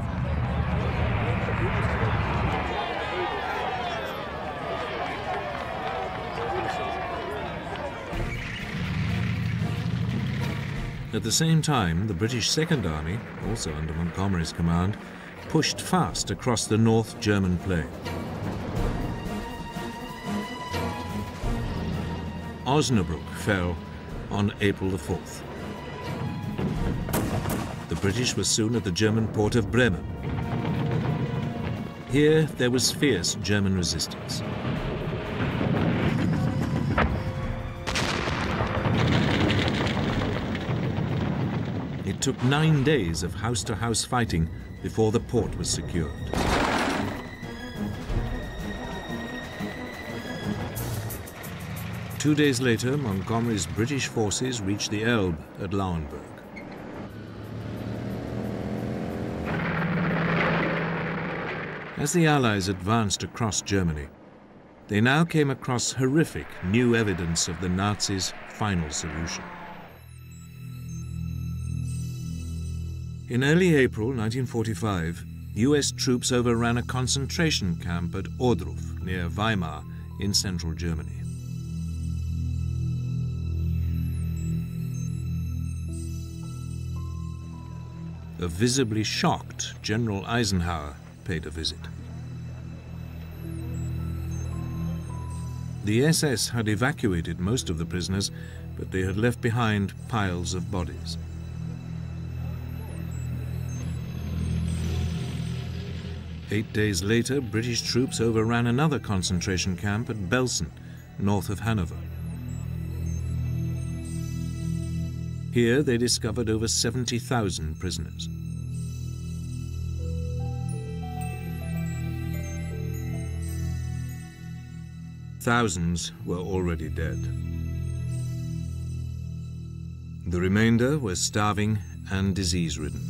At the same time, the British Second Army, also under Montgomery's command, pushed fast across the North German plain. Osnabrück fell on April the 4th. The British were soon at the German port of Bremen. Here, there was fierce German resistance. It took 9 days of house-to-house fighting before the port was secured. Two days later, Montgomery's British forces reached the Elbe at Lauenburg. As the Allies advanced across Germany, they now came across horrific new evidence of the Nazis' final solution. In early April 1945, US troops overran a concentration camp at Ohrdruf, near Weimar, in central Germany. A visibly shocked General Eisenhower paid a visit. The SS had evacuated most of the prisoners, but they had left behind piles of bodies. Eight days later, British troops overran another concentration camp at Belsen, north of Hanover. Here they discovered over 70,000 prisoners. Thousands were already dead. The remainder were starving and disease-ridden.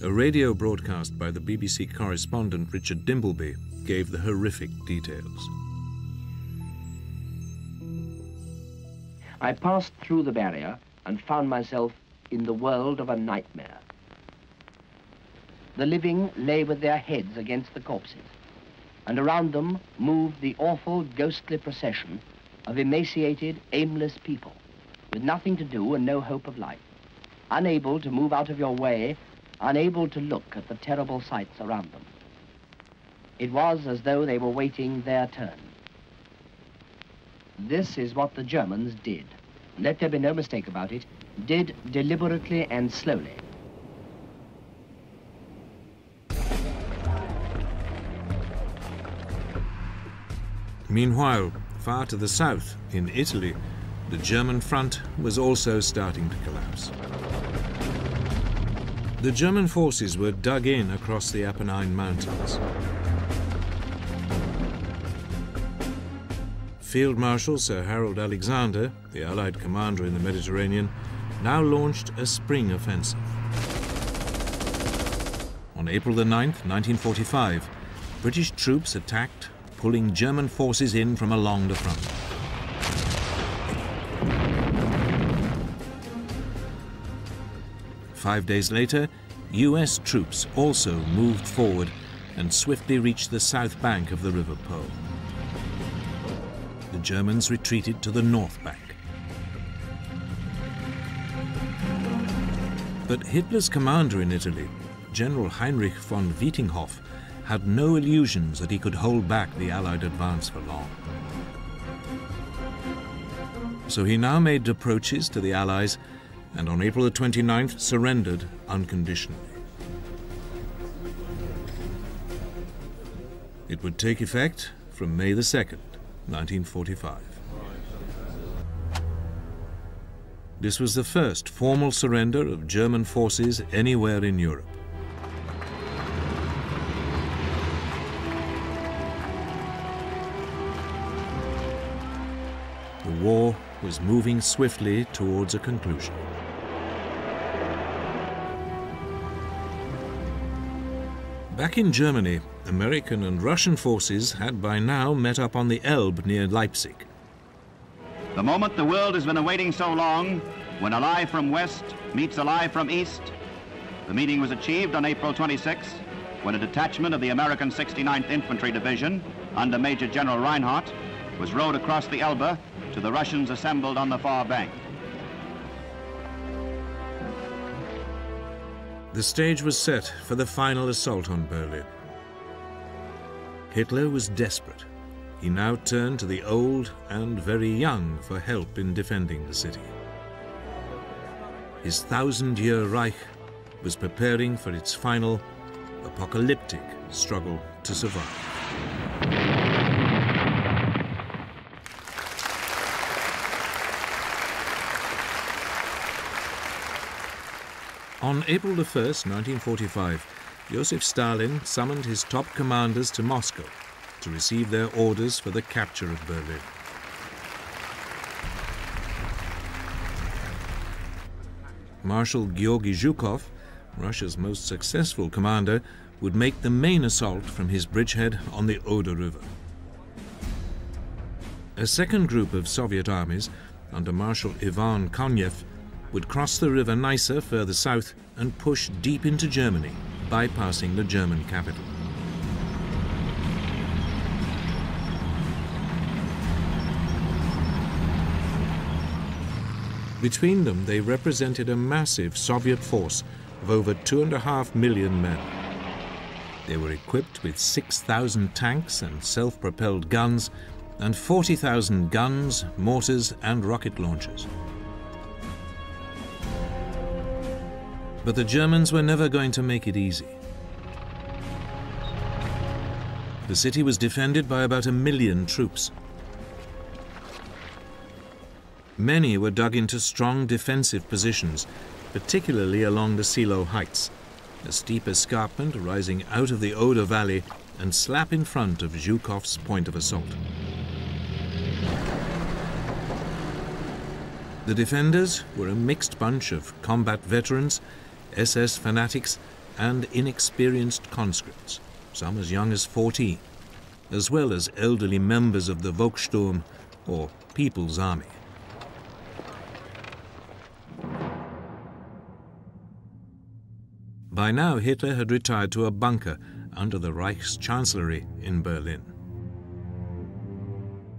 A radio broadcast by the BBC correspondent Richard Dimbleby gave the horrific details. I passed through the barrier and found myself in the world of a nightmare. The living lay with their heads against the corpses, and around them moved the awful ghostly procession of emaciated, aimless people, with nothing to do and no hope of life, unable to move out of your way, unable to look at the terrible sights around them. It was as though they were waiting their turn. This is what the Germans did. Let there be no mistake about it, did deliberately and slowly. Meanwhile, far to the south, in Italy, the German front was also starting to collapse. The German forces were dug in across the Apennine Mountains. Field Marshal Sir Harold Alexander, the Allied commander in the Mediterranean, now launched a spring offensive. On April the 9th, 1945, British troops attacked, pulling German forces in from along the front. Five days later, US troops also moved forward and swiftly reached the south bank of the River Po. The Germans retreated to the north bank. But Hitler's commander in Italy, General Heinrich von Wittinghoff, had no illusions that he could hold back the Allied advance for long. So he now made approaches to the Allies, and on April the 29th surrendered unconditionally. It would take effect from May the 2nd, 1945. This was the first formal surrender of German forces anywhere in Europe. The war was moving swiftly towards a conclusion. Back in Germany, American and Russian forces had by now met up on the Elbe near Leipzig. The moment the world has been awaiting so long, when a lie from west meets a lie from east. The meeting was achieved on April 26, when a detachment of the American 69th Infantry Division, under Major General Reinhardt, was rowed across the Elbe to the Russians assembled on the far bank. The stage was set for the final assault on Berlin. Hitler was desperate. He now turned to the old and very young for help in defending the city. His 1,000-year Reich was preparing for its final, apocalyptic struggle to survive. On April the 1st, 1945, Joseph Stalin summoned his top commanders to Moscow to receive their orders for the capture of Berlin. Marshal Georgy Zhukov, Russia's most successful commander, would make the main assault from his bridgehead on the Oder River. A second group of Soviet armies, under Marshal Ivan Konev, would cross the river Neisse further south and push deep into Germany, bypassing the German capital. Between them, they represented a massive Soviet force of over 2.5 million men. They were equipped with 6,000 tanks and self-propelled guns and 40,000 guns, mortars and rocket launchers. But the Germans were never going to make it easy. The city was defended by about 1 million troops. Many were dug into strong defensive positions, particularly along the Silo Heights, a steep escarpment rising out of the Oder Valley and slap in front of Zhukov's point of assault. The defenders were a mixed bunch of combat veterans, SS fanatics, and inexperienced conscripts, some as young as 14, as well as elderly members of the Volkssturm, or People's Army. By now, Hitler had retired to a bunker under the Reich's chancellery in Berlin.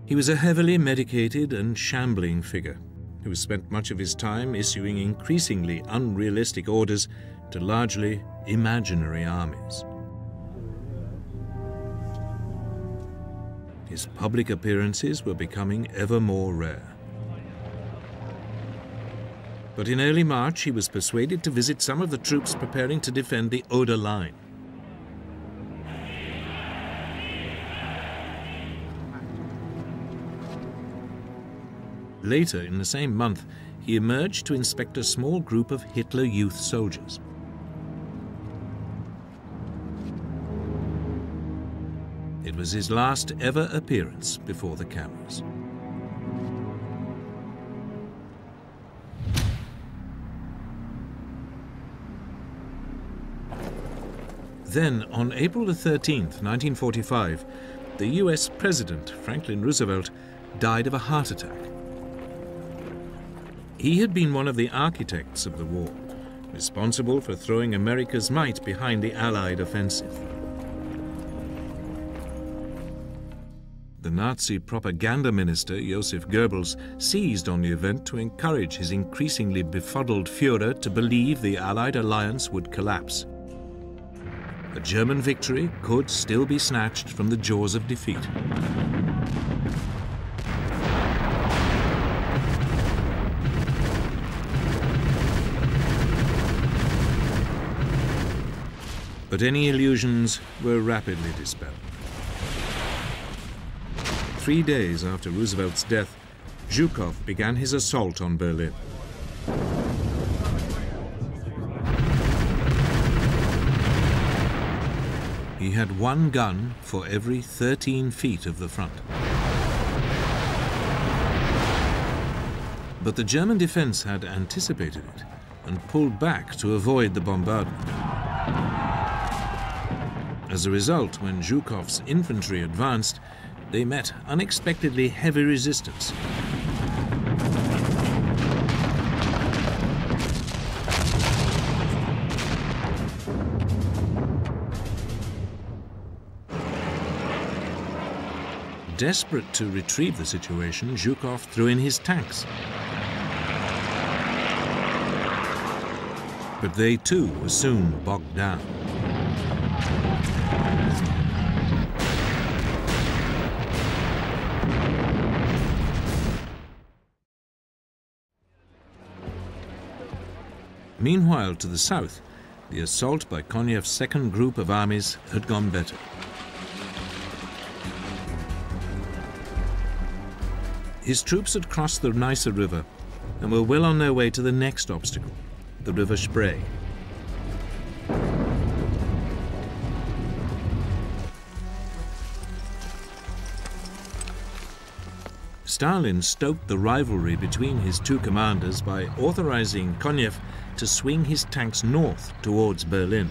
He was a heavily medicated and shambling figure who spent much of his time issuing increasingly unrealistic orders to largely imaginary armies. His public appearances were becoming ever more rare. But in early March, he was persuaded to visit some of the troops preparing to defend the Oder Line. Later in the same month, he emerged to inspect a small group of Hitler Youth soldiers. It was his last ever appearance before the cameras. Then, on April the 13th, 1945, the US President, Franklin Roosevelt, died of a heart attack. He had been one of the architects of the war, responsible for throwing America's might behind the Allied offensive. The Nazi propaganda minister, Joseph Goebbels, seized on the event to encourage his increasingly befuddled Führer to believe the Allied alliance would collapse. A German victory could still be snatched from the jaws of defeat. But any illusions were rapidly dispelled. 3 days after Roosevelt's death, Zhukov began his assault on Berlin. He had 1 gun for every 13 feet of the front. But the German defense had anticipated it and pulled back to avoid the bombardment. As a result, when Zhukov's infantry advanced, they met unexpectedly heavy resistance. Desperate to retrieve the situation, Zhukov threw in his tanks. But they too were soon bogged down. Meanwhile, to the south, the assault by Konyev's second group of armies had gone better. His troops had crossed the Neisse River and were well on their way to the next obstacle, the River Spree. Stalin stoked the rivalry between his two commanders by authorizing Konyev to swing his tanks north towards Berlin.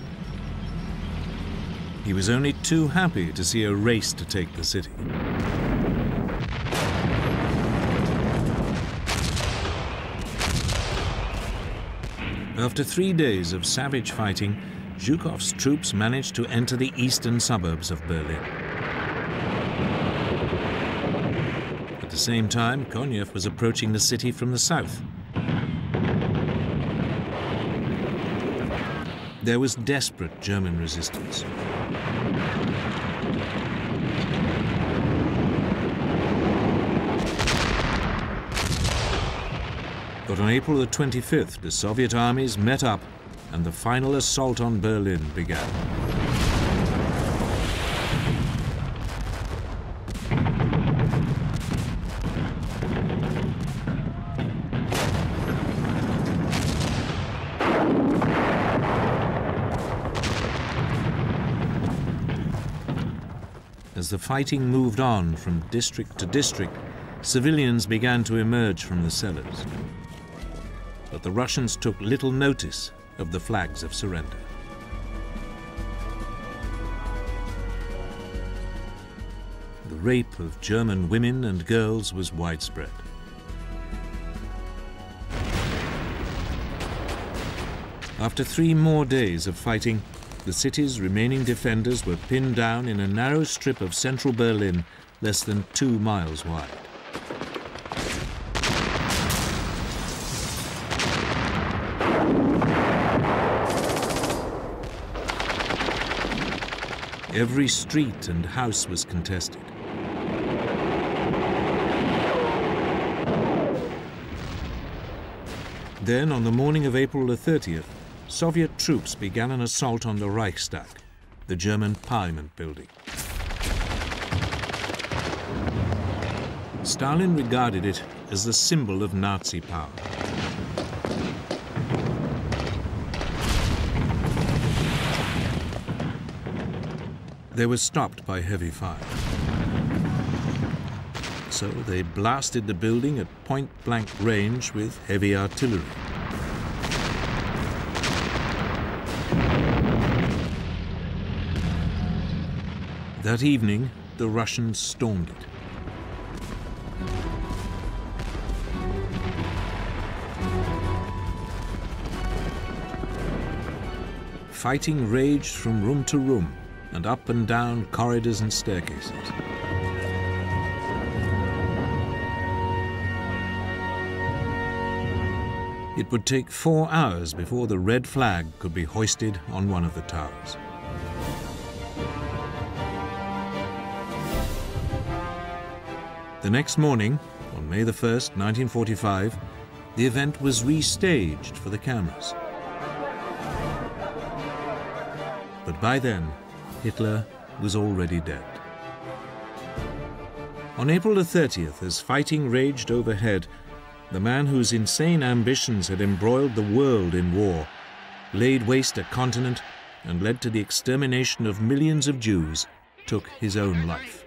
He was only too happy to see a race to take the city. After 3 days of savage fighting, Zhukov's troops managed to enter the eastern suburbs of Berlin. At the same time, Konyev was approaching the city from the south. There was desperate German resistance. But on April the 25th, the Soviet armies met up and the final assault on Berlin began. As the fighting moved on from district to district, civilians began to emerge from the cellars. But the Russians took little notice of the flags of surrender. The rape of German women and girls was widespread. After 3 more days of fighting, the city's remaining defenders were pinned down in a narrow strip of central Berlin less than 2 miles wide. Every street and house was contested. Then, on the morning of April the 30th, Soviet troops began an assault on the Reichstag, the German parliament building. Stalin regarded it as the symbol of Nazi power. They were stopped by heavy fire. So they blasted the building at point-blank range with heavy artillery. That evening, the Russians stormed it. Fighting raged from room to room and up and down corridors and staircases. It would take 4 hours before the red flag could be hoisted on one of the towers. The next morning, on May the 1st, 1945, the event was restaged for the cameras. But by then, Hitler was already dead. On April the 30th, as fighting raged overhead, the man whose insane ambitions had embroiled the world in war, laid waste a continent, and led to the extermination of millions of Jews, took his own life.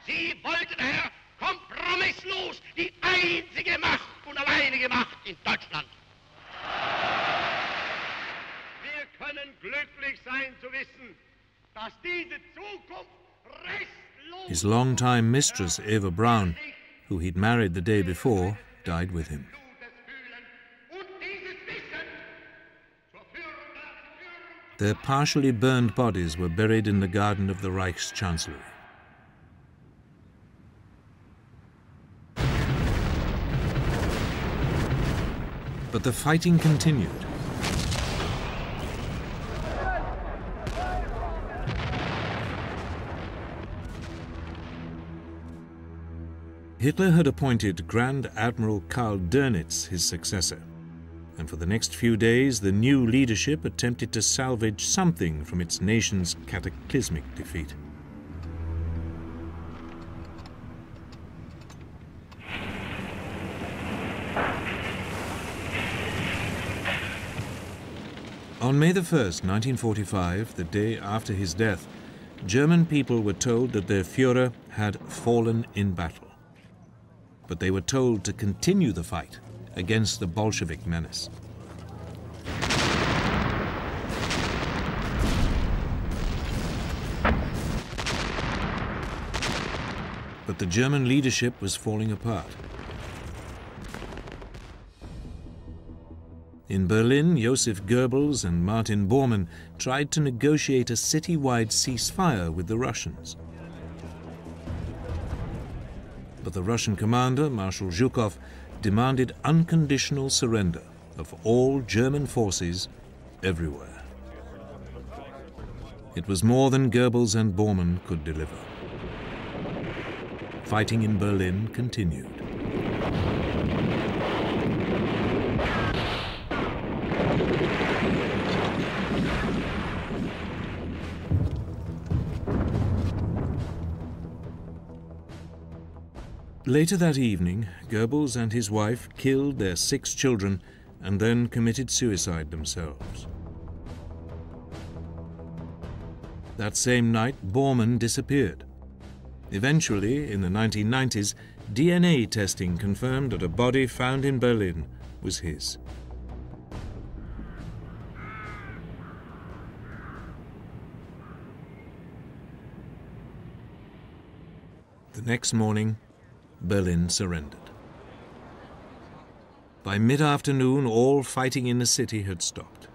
Sie wollten, Herr, kompromisslos die einzige Macht und alleinige Macht in Deutschland. Wir können glücklich sein zu wissen, dass diese Zukunft restlos... His longtime mistress, Eva Braun, who he'd married the day before, died with him. Their partially burned bodies were buried in the garden of the Reichschancellery. But the fighting continued. Hitler had appointed Grand Admiral Karl Dönitz his successor, and for the next few days the new leadership attempted to salvage something from its nation's cataclysmic defeat. On May the 1st, 1945, the day after his death, German people were told that their Führer had fallen in battle. But they were told to continue the fight against the Bolshevik menace. But the German leadership was falling apart. In Berlin, Joseph Goebbels and Martin Bormann tried to negotiate a city-wide ceasefire with the Russians. But the Russian commander, Marshal Zhukov, demanded unconditional surrender of all German forces everywhere. It was more than Goebbels and Bormann could deliver. Fighting in Berlin continued. Later that evening, Goebbels and his wife killed their 6 children and then committed suicide themselves. That same night, Bormann disappeared. Eventually, in the 1990s, DNA testing confirmed that a body found in Berlin was his. The next morning, Berlin surrendered. By mid-afternoon, all fighting in the city had stopped.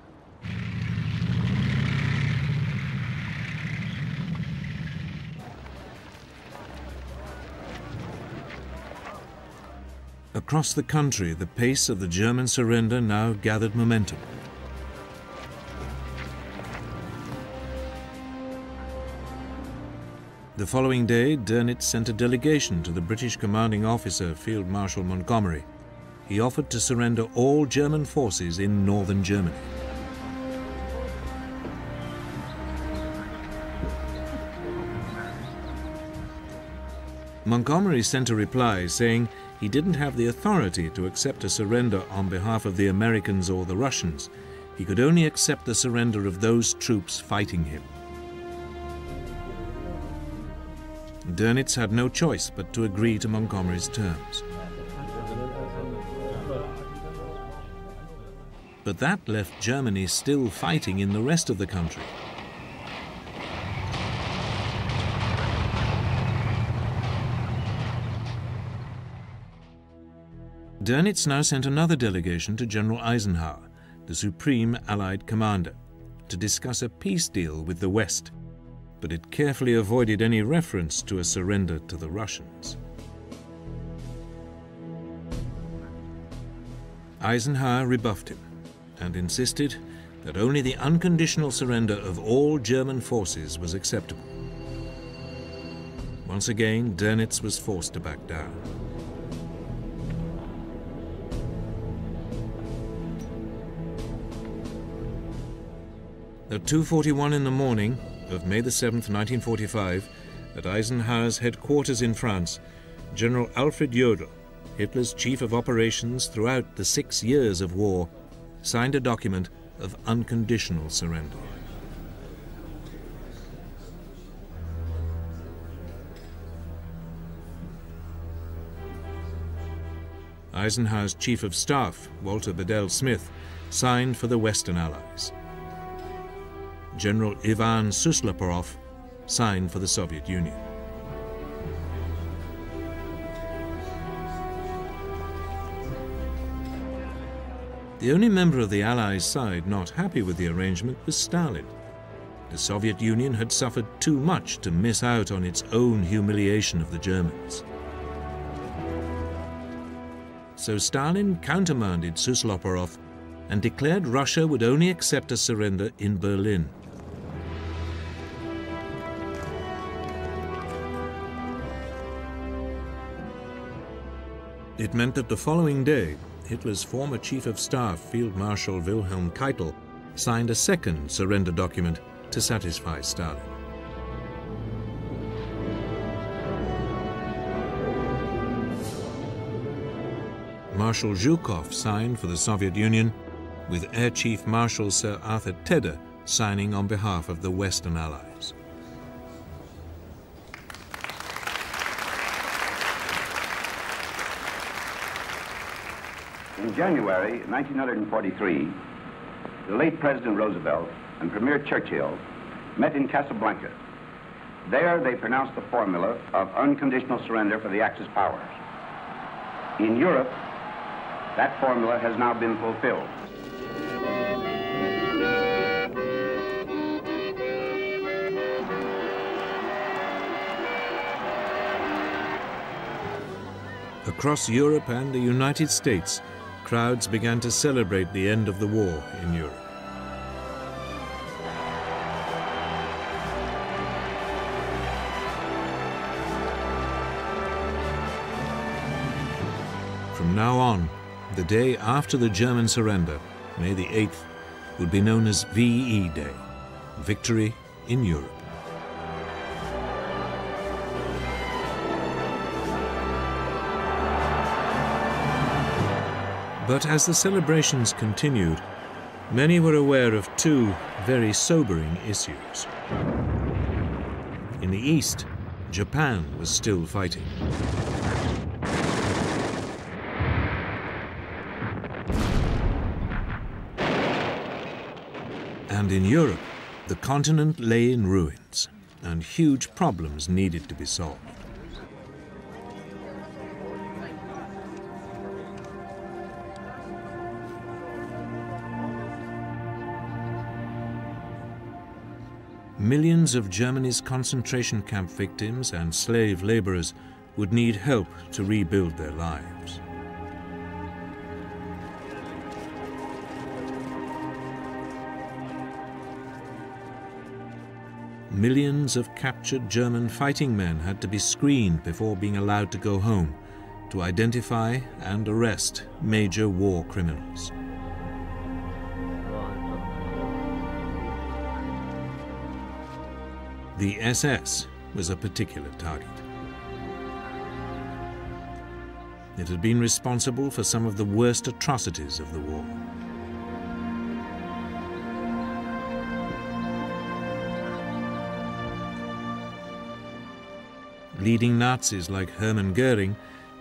Across the country, the pace of the German surrender now gathered momentum. The following day, Dönitz sent a delegation to the British commanding officer, Field Marshal Montgomery. He offered to surrender all German forces in northern Germany. Montgomery sent a reply saying he didn't have the authority to accept a surrender on behalf of the Americans or the Russians. He could only accept the surrender of those troops fighting him. Dönitz had no choice but to agree to Montgomery's terms. But that left Germany still fighting in the rest of the country. Dönitz now sent another delegation to General Eisenhower, the supreme Allied commander, to discuss a peace deal with the West, but it carefully avoided any reference to a surrender to the Russians. Eisenhower rebuffed him and insisted that only the unconditional surrender of all German forces was acceptable. Once again, Dönitz was forced to back down. At 2:41 in the morning of May the 7th, 1945, at Eisenhower's headquarters in France, General Alfred Jodl, Hitler's chief of operations throughout the 6 years of war, signed a document of unconditional surrender. Eisenhower's chief of staff, Walter Bedell Smith, signed for the Western Allies. General Ivan Suslopurov signed for the Soviet Union. The only member of the Allies' side not happy with the arrangement was Stalin. The Soviet Union had suffered too much to miss out on its own humiliation of the Germans. So Stalin countermanded Suslopurov and declared Russia would only accept a surrender in Berlin. It meant that the following day, Hitler's former chief of staff, Field Marshal Wilhelm Keitel, signed a second surrender document to satisfy Stalin. Marshal Zhukov signed for the Soviet Union, with Air Chief Marshal Sir Arthur Tedder signing on behalf of the Western Allies. In January 1943, the late President Roosevelt and Premier Churchill met in Casablanca. There they pronounced the formula of unconditional surrender for the Axis powers. In Europe, that formula has now been fulfilled. Across Europe and the United States, crowds began to celebrate the end of the war in Europe. From now on, the day after the German surrender, May the 8th, would be known as VE Day, Victory in Europe. But as the celebrations continued, many were aware of two very sobering issues. In the East, Japan was still fighting. And in Europe, the continent lay in ruins, and huge problems needed to be solved. Millions of Germany's concentration camp victims and slave laborers would need help to rebuild their lives. Millions of captured German fighting men had to be screened before being allowed to go home to identify and arrest major war criminals. The SS was a particular target. It had been responsible for some of the worst atrocities of the war. Leading Nazis like Hermann Goering,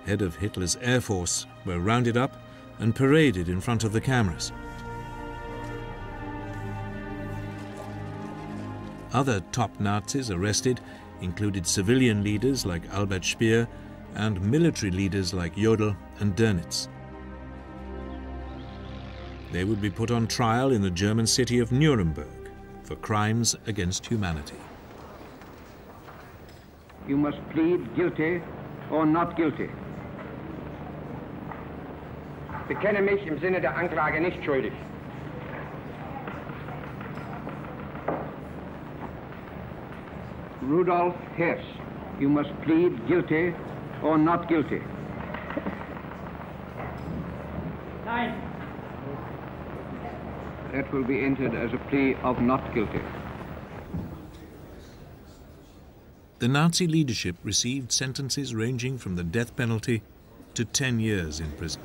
head of Hitler's Air Force, were rounded up and paraded in front of the cameras. Other top Nazis arrested included civilian leaders like Albert Speer and military leaders like Jodl and Dönitz. They would be put on trial in the German city of Nuremberg for crimes against humanity. You must plead guilty or not guilty. Bekenne mich im Sinne der Anklage nicht schuldig. Rudolf Hess, you must plead guilty or not guilty. Nein. That will be entered as a plea of not guilty. The Nazi leadership received sentences ranging from the death penalty to 10 years in prison.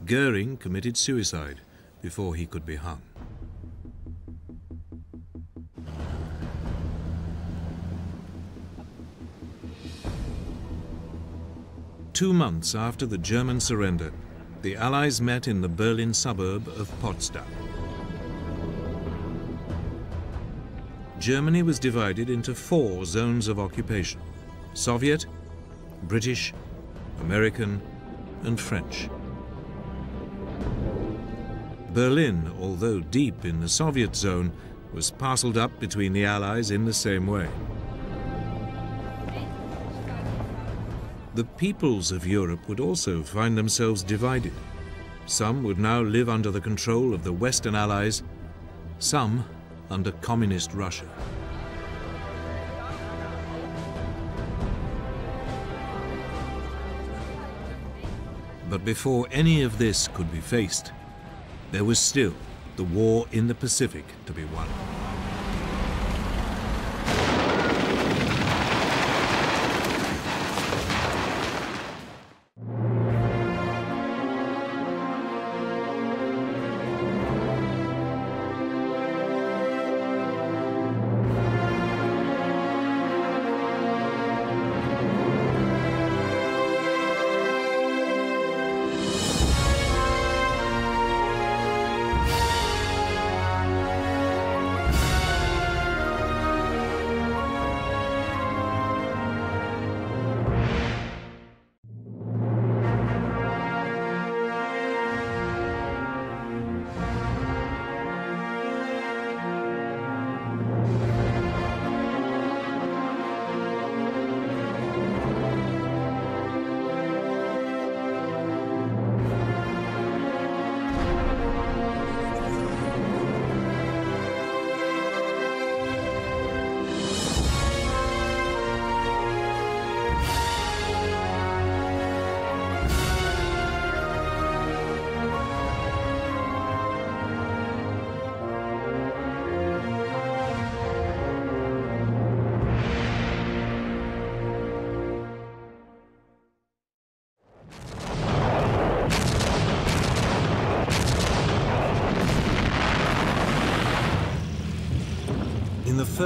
Goering committed suicide before he could be hung. Two months after the German surrender, the Allies met in the Berlin suburb of Potsdam. Germany was divided into 4 zones of occupation: Soviet, British, American, and French. Berlin, although deep in the Soviet zone, was parceled up between the Allies in the same way. The peoples of Europe would also find themselves divided. Some would now live under the control of the Western Allies, some under Communist Russia. But before any of this could be faced, there was still the war in the Pacific to be won.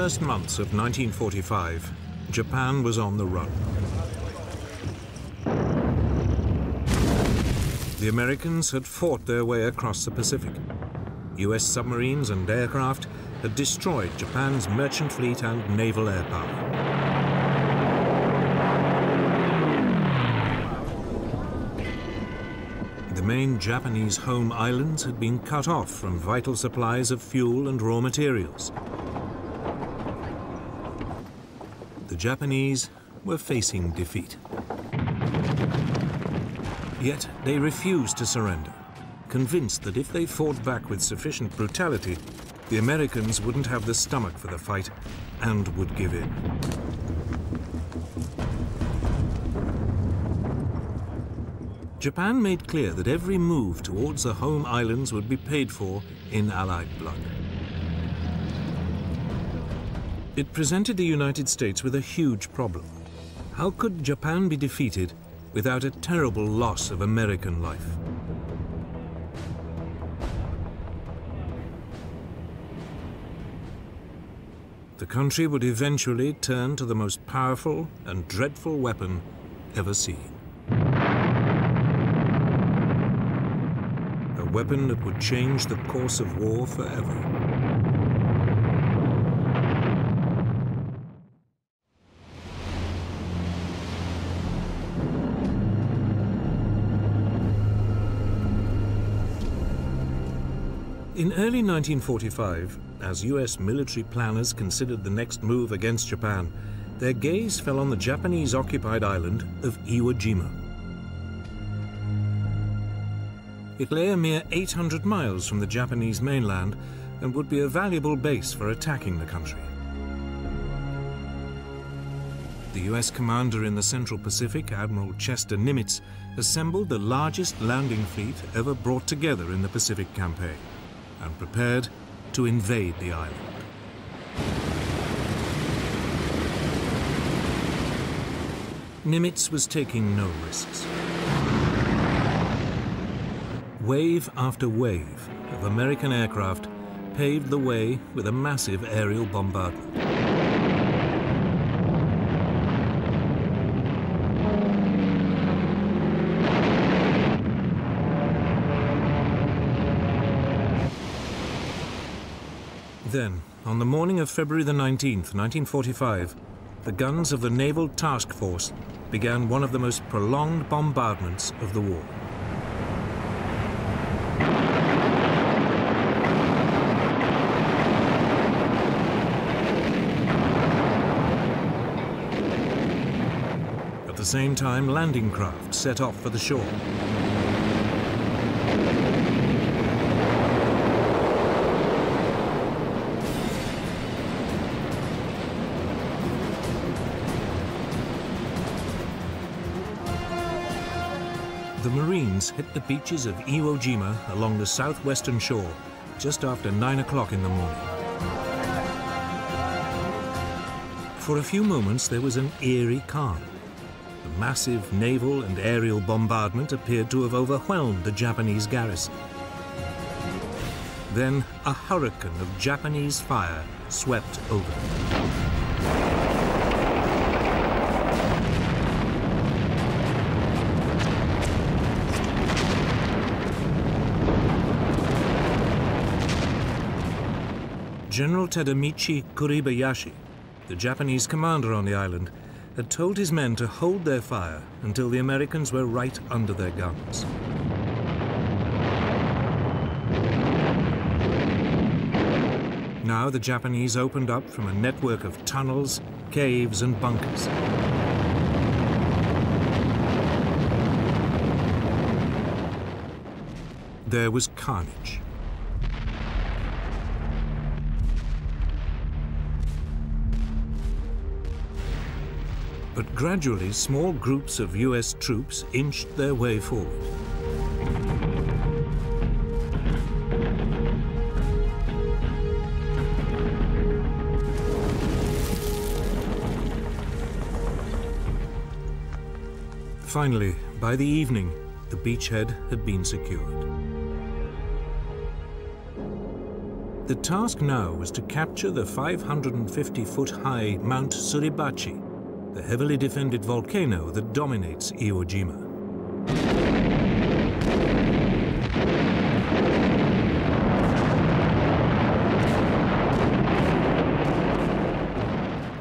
first months of 1945, Japan was on the run. The Americans had fought their way across the Pacific. US submarines and aircraft had destroyed Japan's merchant fleet and naval air power. The main Japanese home islands had been cut off from vital supplies of fuel and raw materials. The Japanese were facing defeat. Yet they refused to surrender, convinced that if they fought back with sufficient brutality, the Americans wouldn't have the stomach for the fight and would give in. Japan made clear that every move towards the home islands would be paid for in Allied blood. It presented the United States with a huge problem. How could Japan be defeated without a terrible loss of American life? The country would eventually turn to the most powerful and dreadful weapon ever seen. A weapon that would change the course of war forever. In early 1945, as US military planners considered the next move against Japan, their gaze fell on the Japanese-occupied island of Iwo Jima. It lay a mere 800 miles from the Japanese mainland and would be a valuable base for attacking the country. The US commander in the Central Pacific, Admiral Chester Nimitz, assembled the largest landing fleet ever brought together in the Pacific campaign and prepared to invade the island. Nimitz was taking no risks. Wave after wave of American aircraft paved the way with a massive aerial bombardment. Then, on the morning of February the 19th, 1945, the guns of the Naval Task Force began one of the most prolonged bombardments of the war. At the same time, landing craft set off for the shore. The Marines hit the beaches of Iwo Jima along the southwestern shore just after 9 o'clock in the morning. For a few moments there was an eerie calm. The massive naval and aerial bombardment appeared to have overwhelmed the Japanese garrison. Then a hurricane of Japanese fire swept over them. General Tadamichi Kuribayashi, the Japanese commander on the island, had told his men to hold their fire until the Americans were right under their guns. Now the Japanese opened up from a network of tunnels, caves, and bunkers. There was carnage. But gradually, small groups of US troops inched their way forward. Finally, by the evening, the beachhead had been secured. The task now was to capture the 550-foot-high Mount Suribachi, the heavily defended volcano that dominates Iwo Jima.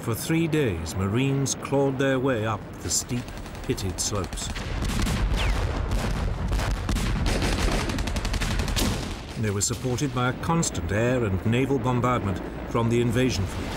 For 3 days, Marines clawed their way up the steep, pitted slopes. They were supported by a constant air and naval bombardment from the invasion fleet.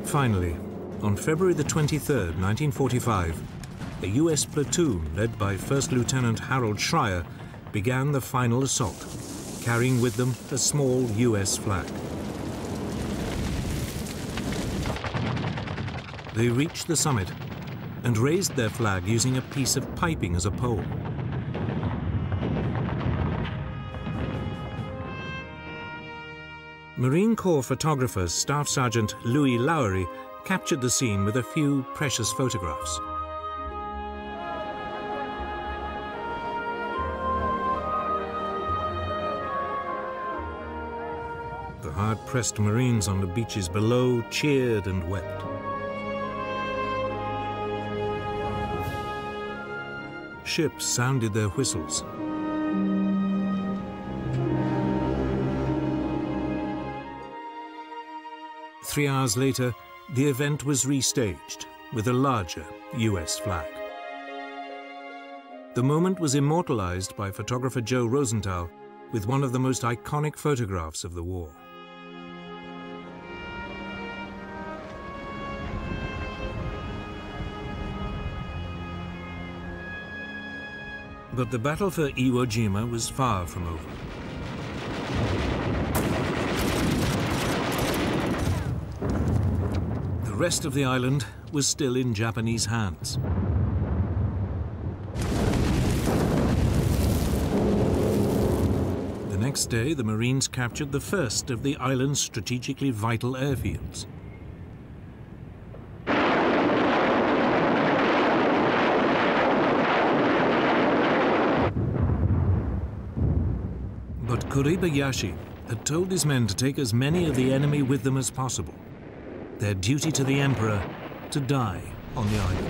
Finally, on February the 23rd, 1945, a US platoon led by First Lieutenant Harold Schreier began the final assault, carrying with them a small US flag. They reached the summit and raised their flag using a piece of piping as a pole. Marine Corps photographer Staff Sergeant Louis Lowery captured the scene with a few precious photographs. The hard-pressed Marines on the beaches below cheered and wept. Ships sounded their whistles. Three hours later, the event was restaged with a larger US flag. The moment was immortalized by photographer Joe Rosenthal with one of the most iconic photographs of the war. But the battle for Iwo Jima was far from over. The rest of the island was still in Japanese hands. The next day, the Marines captured the first of the island's strategically vital airfields. But Kuribayashi had told his men to take as many of the enemy with them as possible. Their duty to the Emperor to die on the island.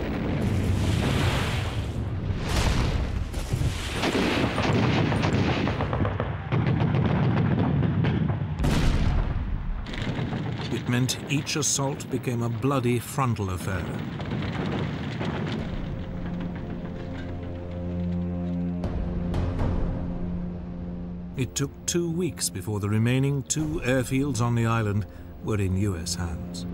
It meant each assault became a bloody frontal affair. It took 2 weeks before the remaining 2 airfields on the island were in US hands.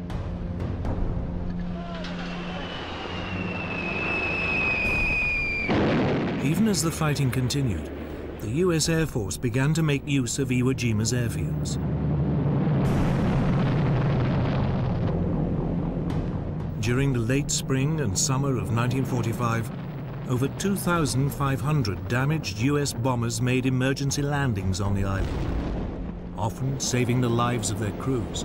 Even as the fighting continued, the US Air Force began to make use of Iwo Jima's airfields. During the late spring and summer of 1945, over 2,500 damaged US bombers made emergency landings on the island, often saving the lives of their crews.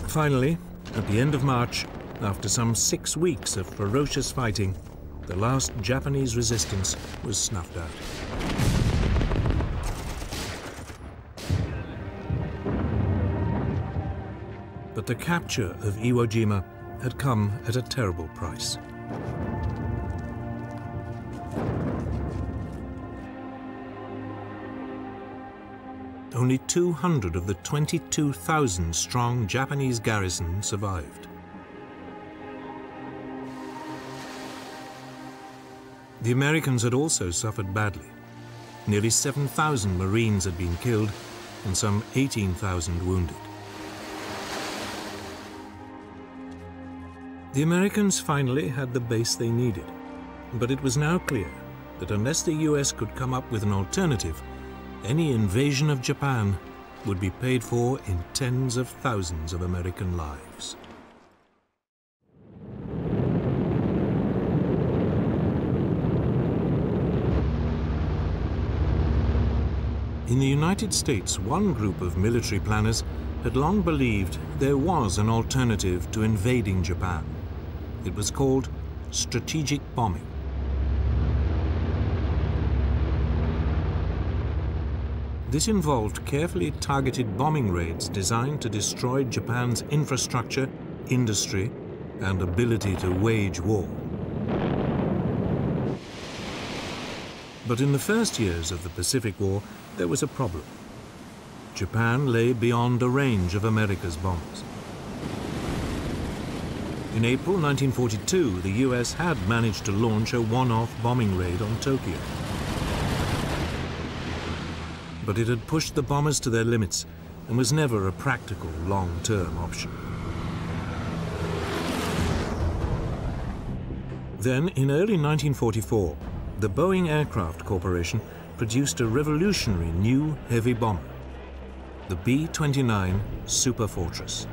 Finally, at the end of March, after some 6 weeks of ferocious fighting, the last Japanese resistance was snuffed out. But the capture of Iwo Jima had come at a terrible price. Only 200 of the 22,000-strong Japanese garrison survived. The Americans had also suffered badly. Nearly 7,000 Marines had been killed and some 18,000 wounded. The Americans finally had the base they needed, but it was now clear that unless the US could come up with an alternative, any invasion of Japan would be paid for in tens of thousands of American lives. In the United States, one group of military planners had long believed there was an alternative to invading Japan. It was called strategic bombing. This involved carefully targeted bombing raids designed to destroy Japan's infrastructure, industry, and ability to wage war. But in the first years of the Pacific War, there was a problem. Japan lay beyond a range of America's bombs. In April 1942, the US had managed to launch a one-off bombing raid on Tokyo. But it had pushed the bombers to their limits and was never a practical long-term option. Then, in early 1944, the Boeing Aircraft Corporation produced a revolutionary new heavy bomber, the B-29 Superfortress.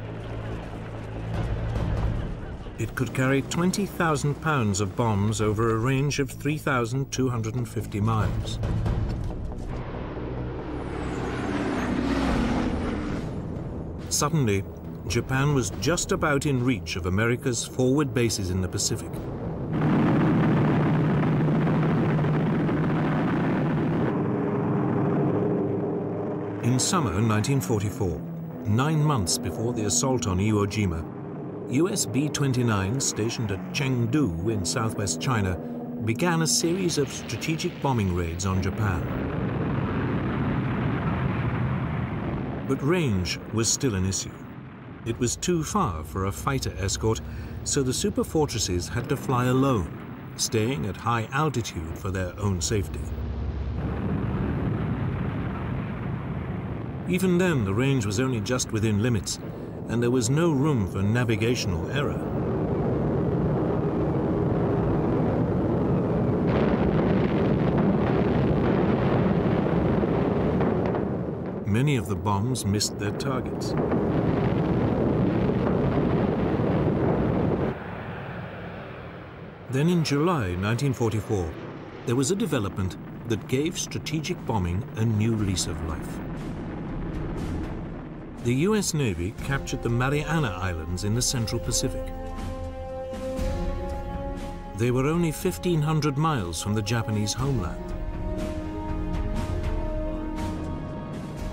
It could carry 20,000 pounds of bombs over a range of 3,250 miles. Suddenly, Japan was just about in reach of America's forward bases in the Pacific. In summer 1944, 9 months before the assault on Iwo Jima, US B-29s stationed at Chengdu in southwest China began a series of strategic bombing raids on Japan. But range was still an issue. It was too far for a fighter escort, so the superfortresses had to fly alone, staying at high altitude for their own safety. Even then, the range was only just within limits, and there was no room for navigational error. Many of the bombs missed their targets. Then in July 1944, there was a development that gave strategic bombing a new lease of life. The US Navy captured the Mariana Islands in the Central Pacific. They were only 1,500 miles from the Japanese homeland.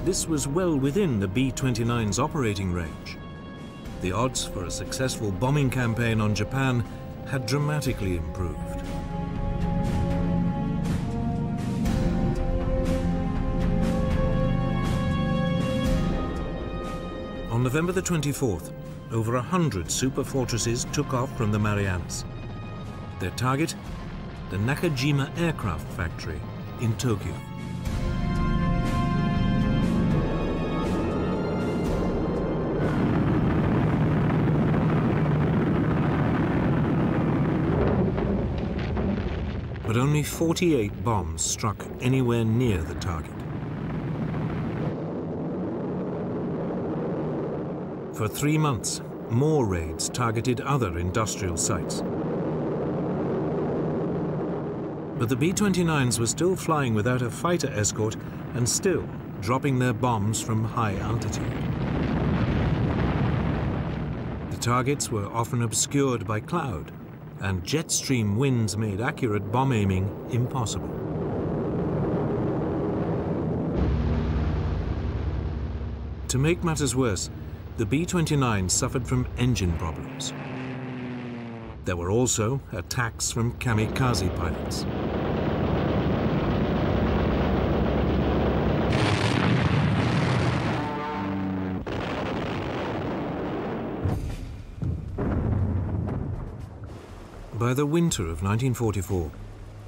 This was well within the B-29's operating range. The odds for a successful bombing campaign on Japan had dramatically improved. On November the 24th, over 100 superfortresses took off from the Marianas. Their target, the Nakajima Aircraft Factory in Tokyo. But only 48 bombs struck anywhere near the target. For 3 months, more raids targeted other industrial sites. But the B-29s were still flying without a fighter escort and still dropping their bombs from high altitude. The targets were often obscured by cloud, and jet stream winds made accurate bomb aiming impossible. To make matters worse, the B-29 suffered from engine problems. There were also attacks from kamikaze pilots. By the winter of 1944,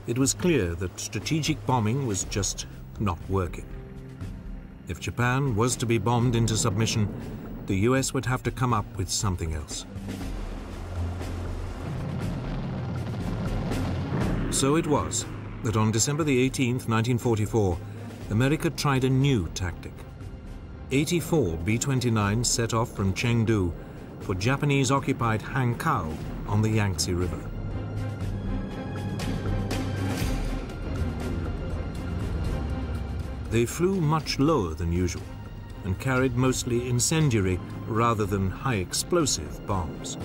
it was clear that strategic bombing was just not working. If Japan was to be bombed into submission, the US would have to come up with something else. So it was that on December the 18th, 1944, America tried a new tactic. 84 B-29s set off from Chengdu for Japanese-occupied Hankow on the Yangtze River. They flew much lower than usual and carried mostly incendiary rather than high-explosive bombs.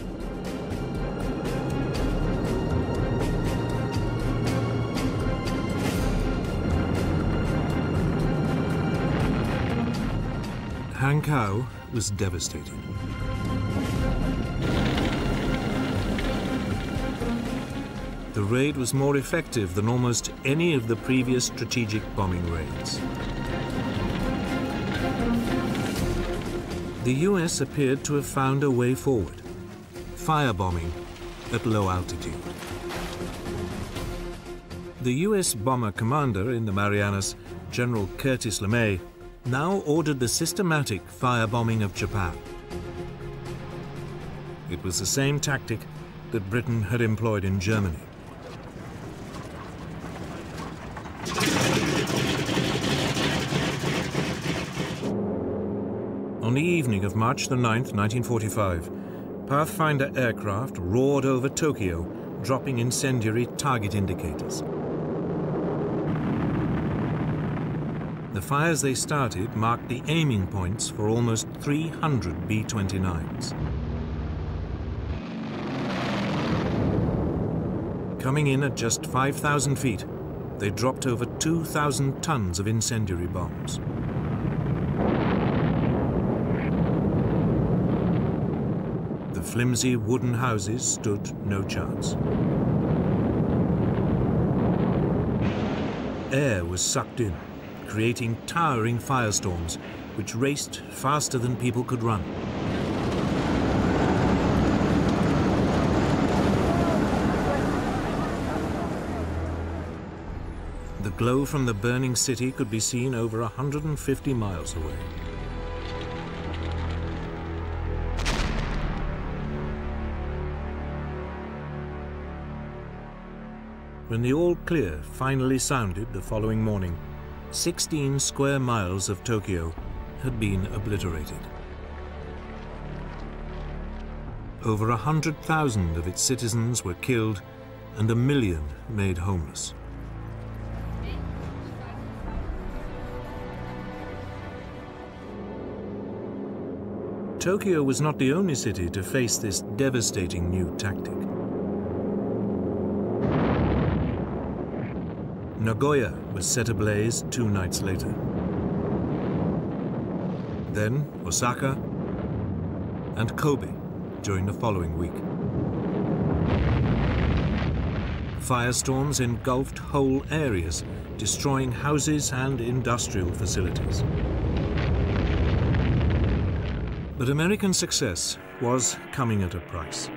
Hankow was devastated. The raid was more effective than almost any of the previous strategic bombing raids. The US appeared to have found a way forward, firebombing at low altitude. The US bomber commander in the Marianas, General Curtis LeMay, now ordered the systematic firebombing of Japan. It was the same tactic that Britain had employed in Germany. On the evening of March the 9th, 1945, Pathfinder aircraft roared over Tokyo, dropping incendiary target indicators. The fires they started marked the aiming points for almost 300 B-29s. Coming in at just 5,000 feet, they dropped over 2,000 tons of incendiary bombs. The flimsy wooden houses stood no chance. Air was sucked in, creating towering firestorms which raced faster than people could run. The glow from the burning city could be seen over 150 miles away. When the all clear finally sounded the following morning, 16 square miles of Tokyo had been obliterated. Over 100,000 of its citizens were killed and 1 million made homeless. Tokyo was not the only city to face this devastating new tactic. Nagoya was set ablaze 2 nights later. Then Osaka and Kobe during the following week. Firestorms engulfed whole areas, destroying houses and industrial facilities. But American success was coming at a price.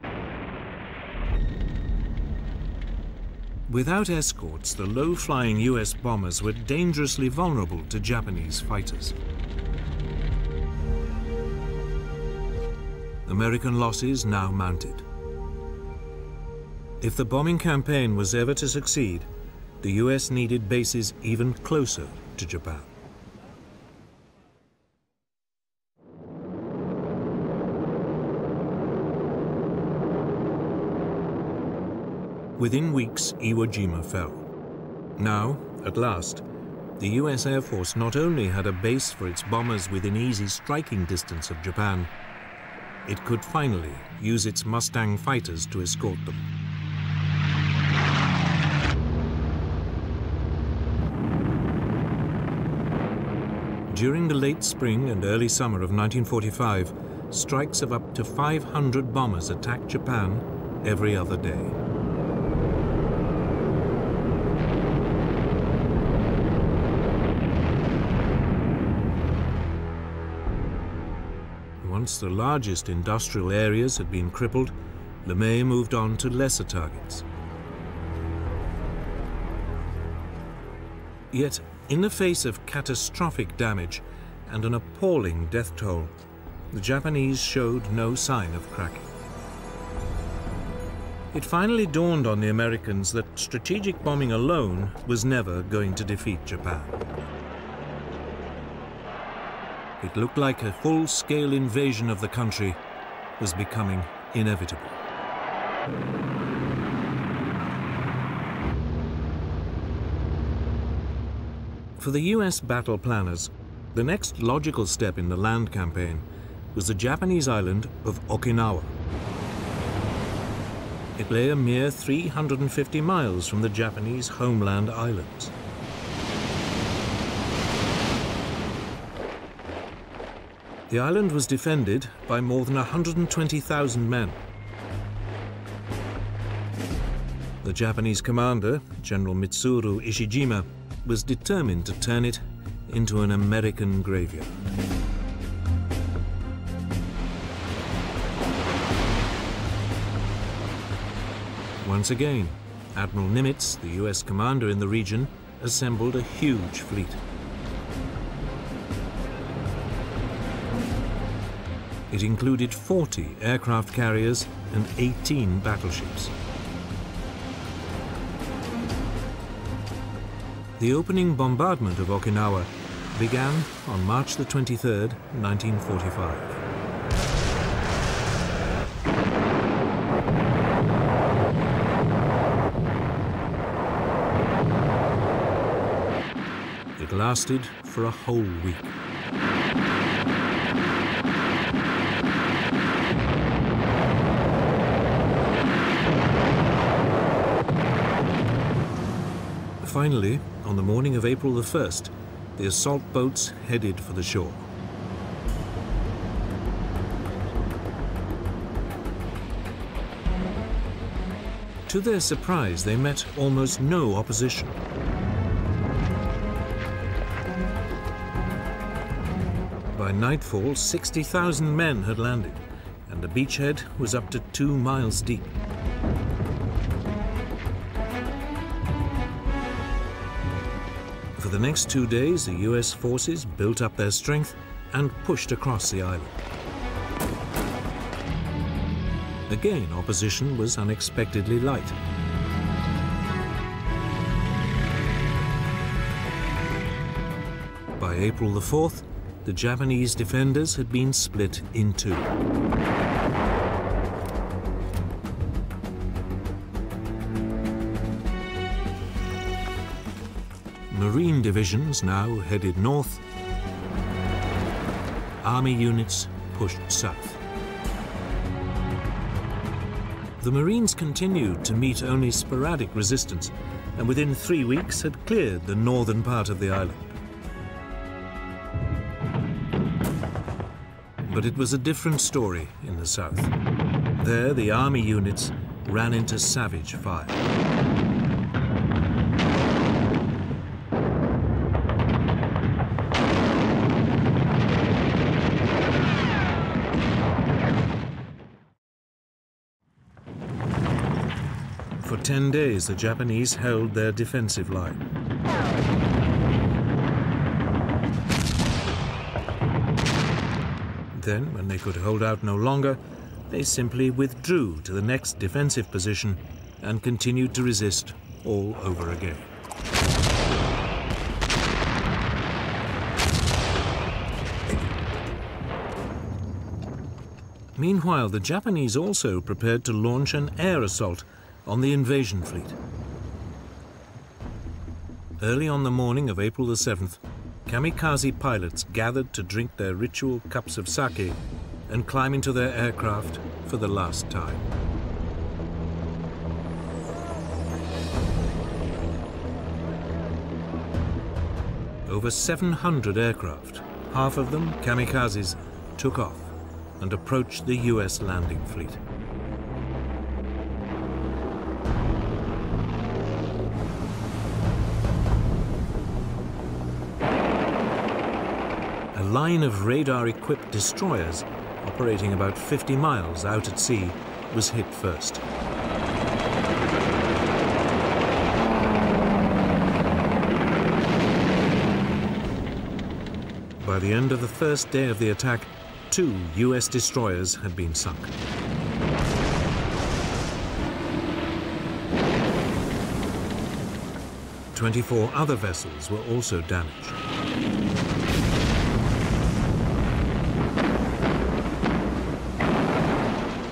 Without escorts, the low-flying US bombers were dangerously vulnerable to Japanese fighters. American losses now mounted. If the bombing campaign was ever to succeed, the US needed bases even closer to Japan. Within weeks, Iwo Jima fell. Now, at last, the US Air Force not only had a base for its bombers within easy striking distance of Japan, it could finally use its Mustang fighters to escort them. During the late spring and early summer of 1945, strikes of up to 500 bombers attacked Japan every other day. Once the largest industrial areas had been crippled, LeMay moved on to lesser targets. Yet, in the face of catastrophic damage and an appalling death toll, the Japanese showed no sign of cracking. It finally dawned on the Americans that strategic bombing alone was never going to defeat Japan. It looked like a full-scale invasion of the country was becoming inevitable. For For the US battle planners, the next logical step in the land campaign was the Japanese island of Okinawa. It lay a mere 350 miles from the Japanese homeland islands. The island was defended by more than 120,000 men. The Japanese commander, General Mitsuru Ishijima, was determined to turn it into an American graveyard. Once again, Admiral Nimitz, the US commander in the region, assembled a huge fleet. It included 40 aircraft carriers and 18 battleships. The opening bombardment of Okinawa began on March the 23rd, 1945. It lasted for a whole week. Finally, on the morning of April the 1st, the assault boats headed for the shore. To their surprise, they met almost no opposition. By nightfall, 60,000 men had landed, and the beachhead was up to 2 miles deep. For the next 2 days, the US forces built up their strength and pushed across the island. Again, opposition was unexpectedly light. By April the 4th, the Japanese defenders had been split in two. Marine divisions now headed north. Army units pushed south. The Marines continued to meet only sporadic resistance, and within 3 weeks had cleared the northern part of the island. But it was a different story in the south. There, the army units ran into savage fire. For 10 days, the Japanese held their defensive line. Then, when they could hold out no longer, they simply withdrew to the next defensive position and continued to resist all over again. Meanwhile, the Japanese also prepared to launch an air assault on the invasion fleet. Early on the morning of April the 7th, kamikaze pilots gathered to drink their ritual cups of sake and climb into their aircraft for the last time. Over 700 aircraft, half of them kamikazes, took off and approached the US landing fleet. A line of radar-equipped destroyers operating about 50 miles out at sea was hit first. By the end of the first day of the attack, 2 US destroyers had been sunk. "24 other vessels were also damaged.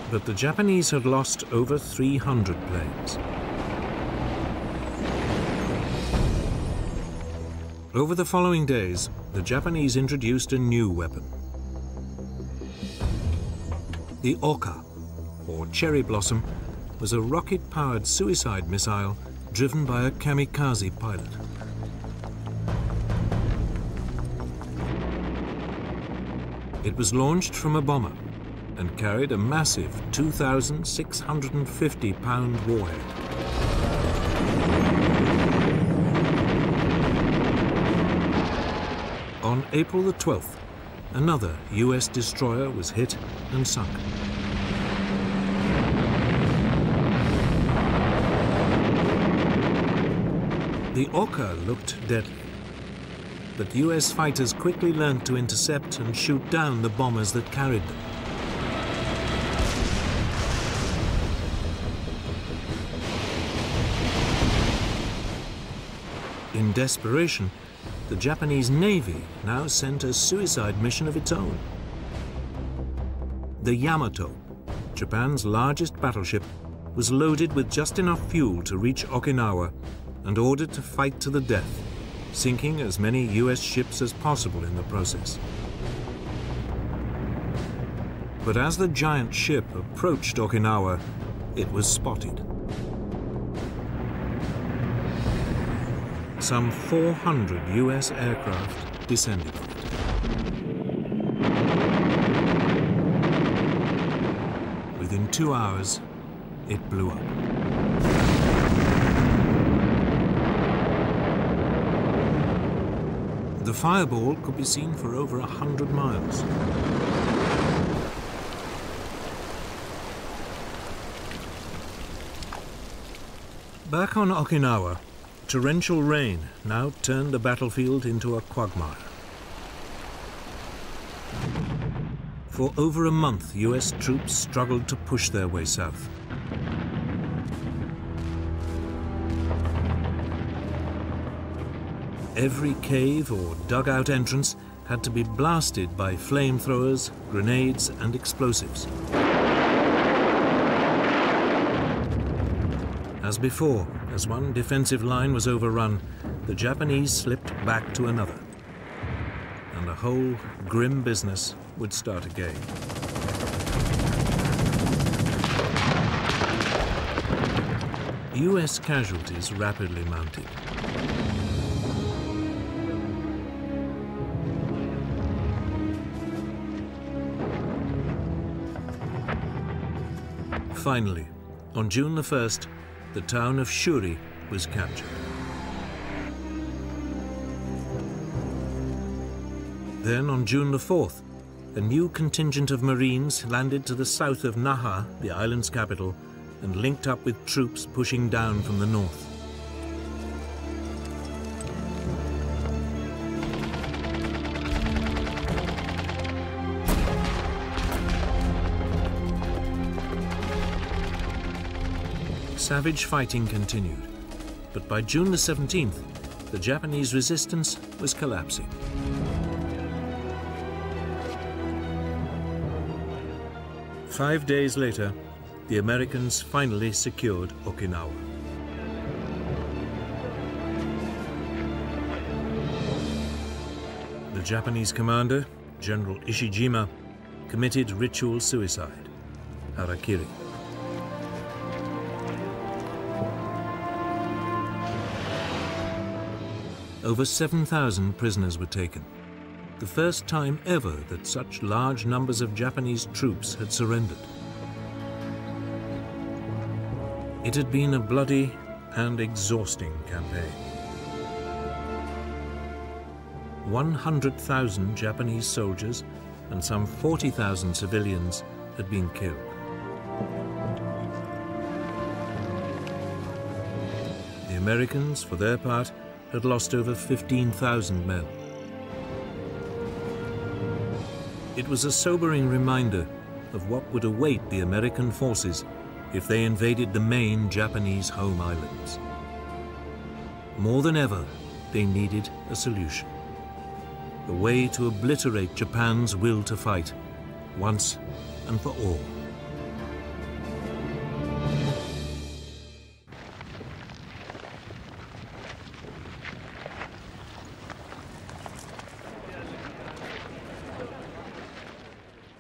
But the Japanese had lost over 300 planes. Over the following days, the Japanese introduced a new weapon. The Oka, or cherry blossom, was a rocket-powered suicide missile driven by a kamikaze pilot. It was launched from a bomber and carried a massive 2,650-pound warhead. On April the 12th, another US destroyer was hit and sunk. The Oka looked deadly, but US fighters quickly learned to intercept and shoot down the bombers that carried them. In desperation, the Japanese Navy now sent a suicide mission of its own. The Yamato, Japan's largest battleship, was loaded with just enough fuel to reach Okinawa and ordered to fight to the death, sinking as many US ships as possible in the process. But as the giant ship approached Okinawa, it was spotted. Some 400 US aircraft descended on it. Within 2 hours, it blew up. The fireball could be seen for over 100 miles. Back on Okinawa, torrential rain now turned the battlefield into a quagmire. For over a month, US troops struggled to push their way south. Every cave or dugout entrance had to be blasted by flamethrowers, grenades, and explosives. As before, as one defensive line was overrun, the Japanese slipped back to another, and the whole grim business would start again. US casualties rapidly mounted. Finally, on June the 1st, the town of Shuri was captured. Then, on June the 4th, a new contingent of Marines landed to the south of Naha, the island's capital, and linked up with troops pushing down from the north. Savage fighting continued, but by June the 17th, the Japanese resistance was collapsing. Five days later, the Americans finally secured Okinawa. The Japanese commander, General Ishijima, committed ritual suicide, harakiri. Over 7,000 prisoners were taken, the first time ever that such large numbers of Japanese troops had surrendered. It had been a bloody and exhausting campaign. 100,000 Japanese soldiers and some 40,000 civilians had been killed. The Americans, for their part, had lost over 15,000 men. It was a sobering reminder of what would await the American forces if they invaded the main Japanese home islands. More than ever, they needed a solution. A way to obliterate Japan's will to fight, once and for all.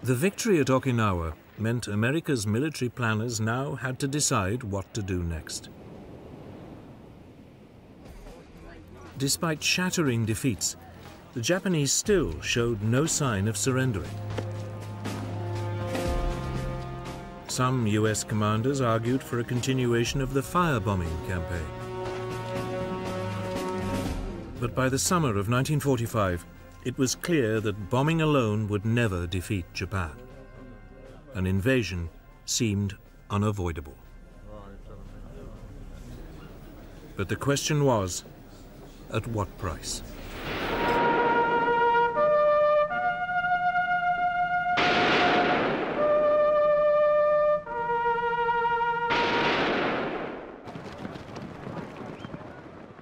The victory at Okinawa meant America's military planners now had to decide what to do next. Despite shattering defeats, the Japanese still showed no sign of surrendering. Some US commanders argued for a continuation of the firebombing campaign. But by the summer of 1945, it was clear that bombing alone would never defeat Japan. An invasion seemed unavoidable. But the question was, at what price?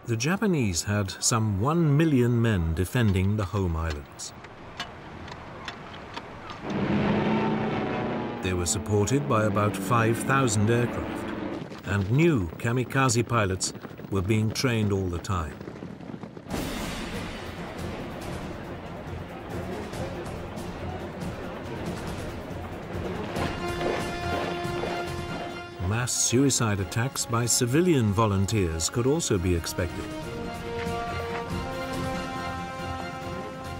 The Japanese had some 1 million men defending the home islands. They were supported by about 5,000 aircraft, and new kamikaze pilots were being trained all the time. Mass suicide attacks by civilian volunteers could also be expected.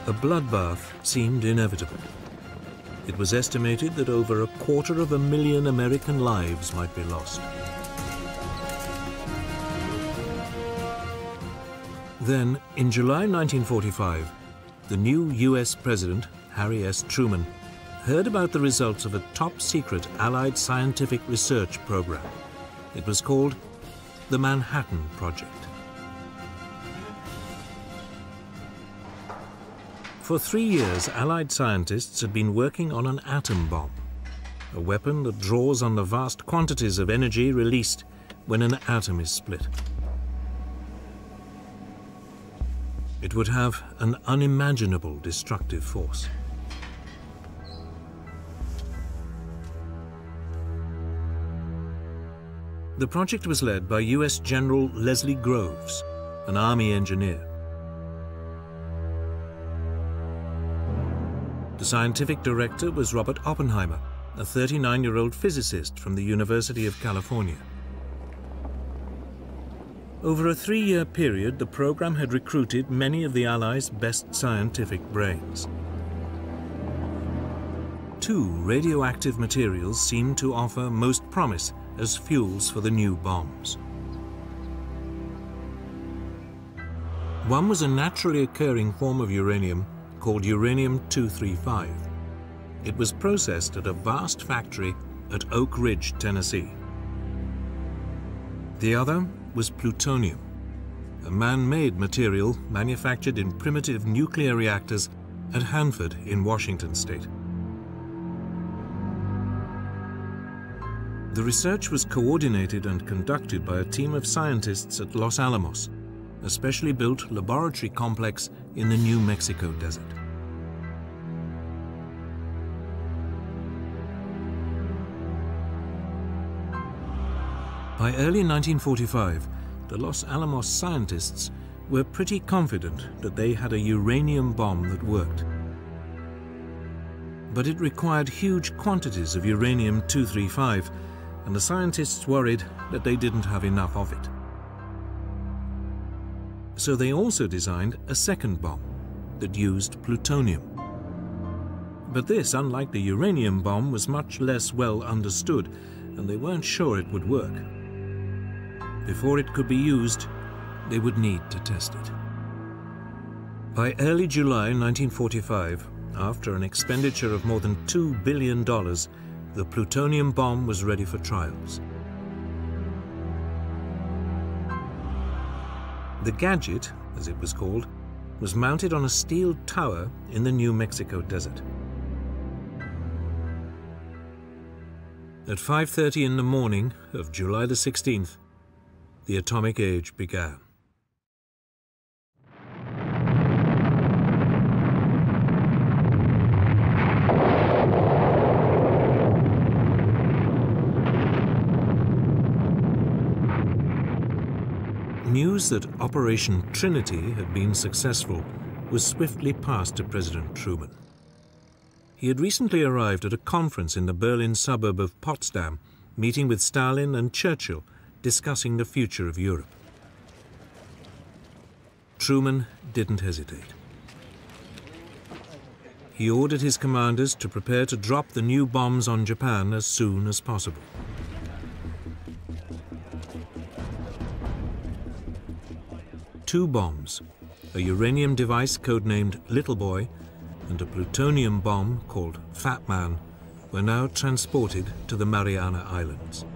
A bloodbath seemed inevitable. It was estimated that over 250,000 American lives might be lost. Then, in July 1945, the new US President, Harry S. Truman, heard about the results of a top-secret Allied scientific research program. It was called the Manhattan Project. For 3 years, Allied scientists had been working on an atom bomb, a weapon that draws on the vast quantities of energy released when an atom is split. It would have an unimaginable destructive force. The project was led by US General Leslie Groves, an Army engineer. The scientific director was Robert Oppenheimer, a 39-year-old physicist from the University of California. Over a 3-year period, the program had recruited many of the Allies' best scientific brains. 2 radioactive materials seemed to offer most promise as fuels for the new bombs. One was a naturally occurring form of uranium called uranium-235. It was processed at a vast factory at Oak Ridge, Tennessee. The other was plutonium, a man-made material manufactured in primitive nuclear reactors at Hanford in Washington state. The research was coordinated and conducted by a team of scientists at Los Alamos, a specially built laboratory complex in the New Mexico desert. By early 1945, the Los Alamos scientists were pretty confident that they had a uranium bomb that worked. But it required huge quantities of uranium-235, and the scientists worried that they didn't have enough of it. So they also designed a second bomb that used plutonium. But this, unlike the uranium bomb, was much less well understood, and they weren't sure it would work. Before it could be used, they would need to test it. By early July 1945, after an expenditure of more than $2 billion, the plutonium bomb was ready for trials. The gadget, as it was called, was mounted on a steel tower in the New Mexico desert. At 5:30 in the morning of July the 16th, the atomic age began. News that Operation Trinity had been successful was swiftly passed to President Truman. He had recently arrived at a conference in the Berlin suburb of Potsdam, meeting with Stalin and Churchill, discussing the future of Europe. Truman didn't hesitate. He ordered his commanders to prepare to drop the new bombs on Japan as soon as possible. Two bombs, a uranium device codenamed Little Boy and a plutonium bomb called Fat Man, were now transported to the Mariana Islands.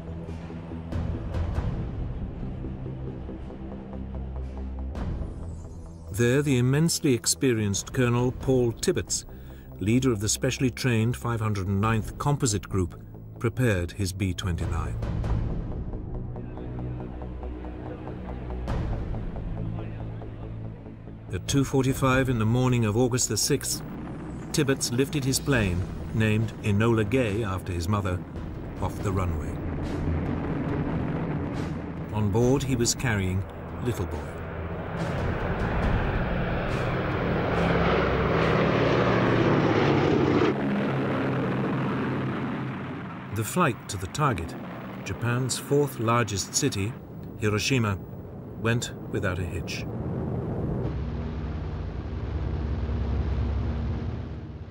There, the immensely experienced Colonel Paul Tibbets, leader of the specially trained 509th Composite Group, prepared his B-29. At 2:45 in the morning of August the 6th, Tibbets lifted his plane, named Enola Gay after his mother, off the runway. On board, he was carrying Little Boy. The flight to the target, Japan's fourth largest city, Hiroshima, went without a hitch.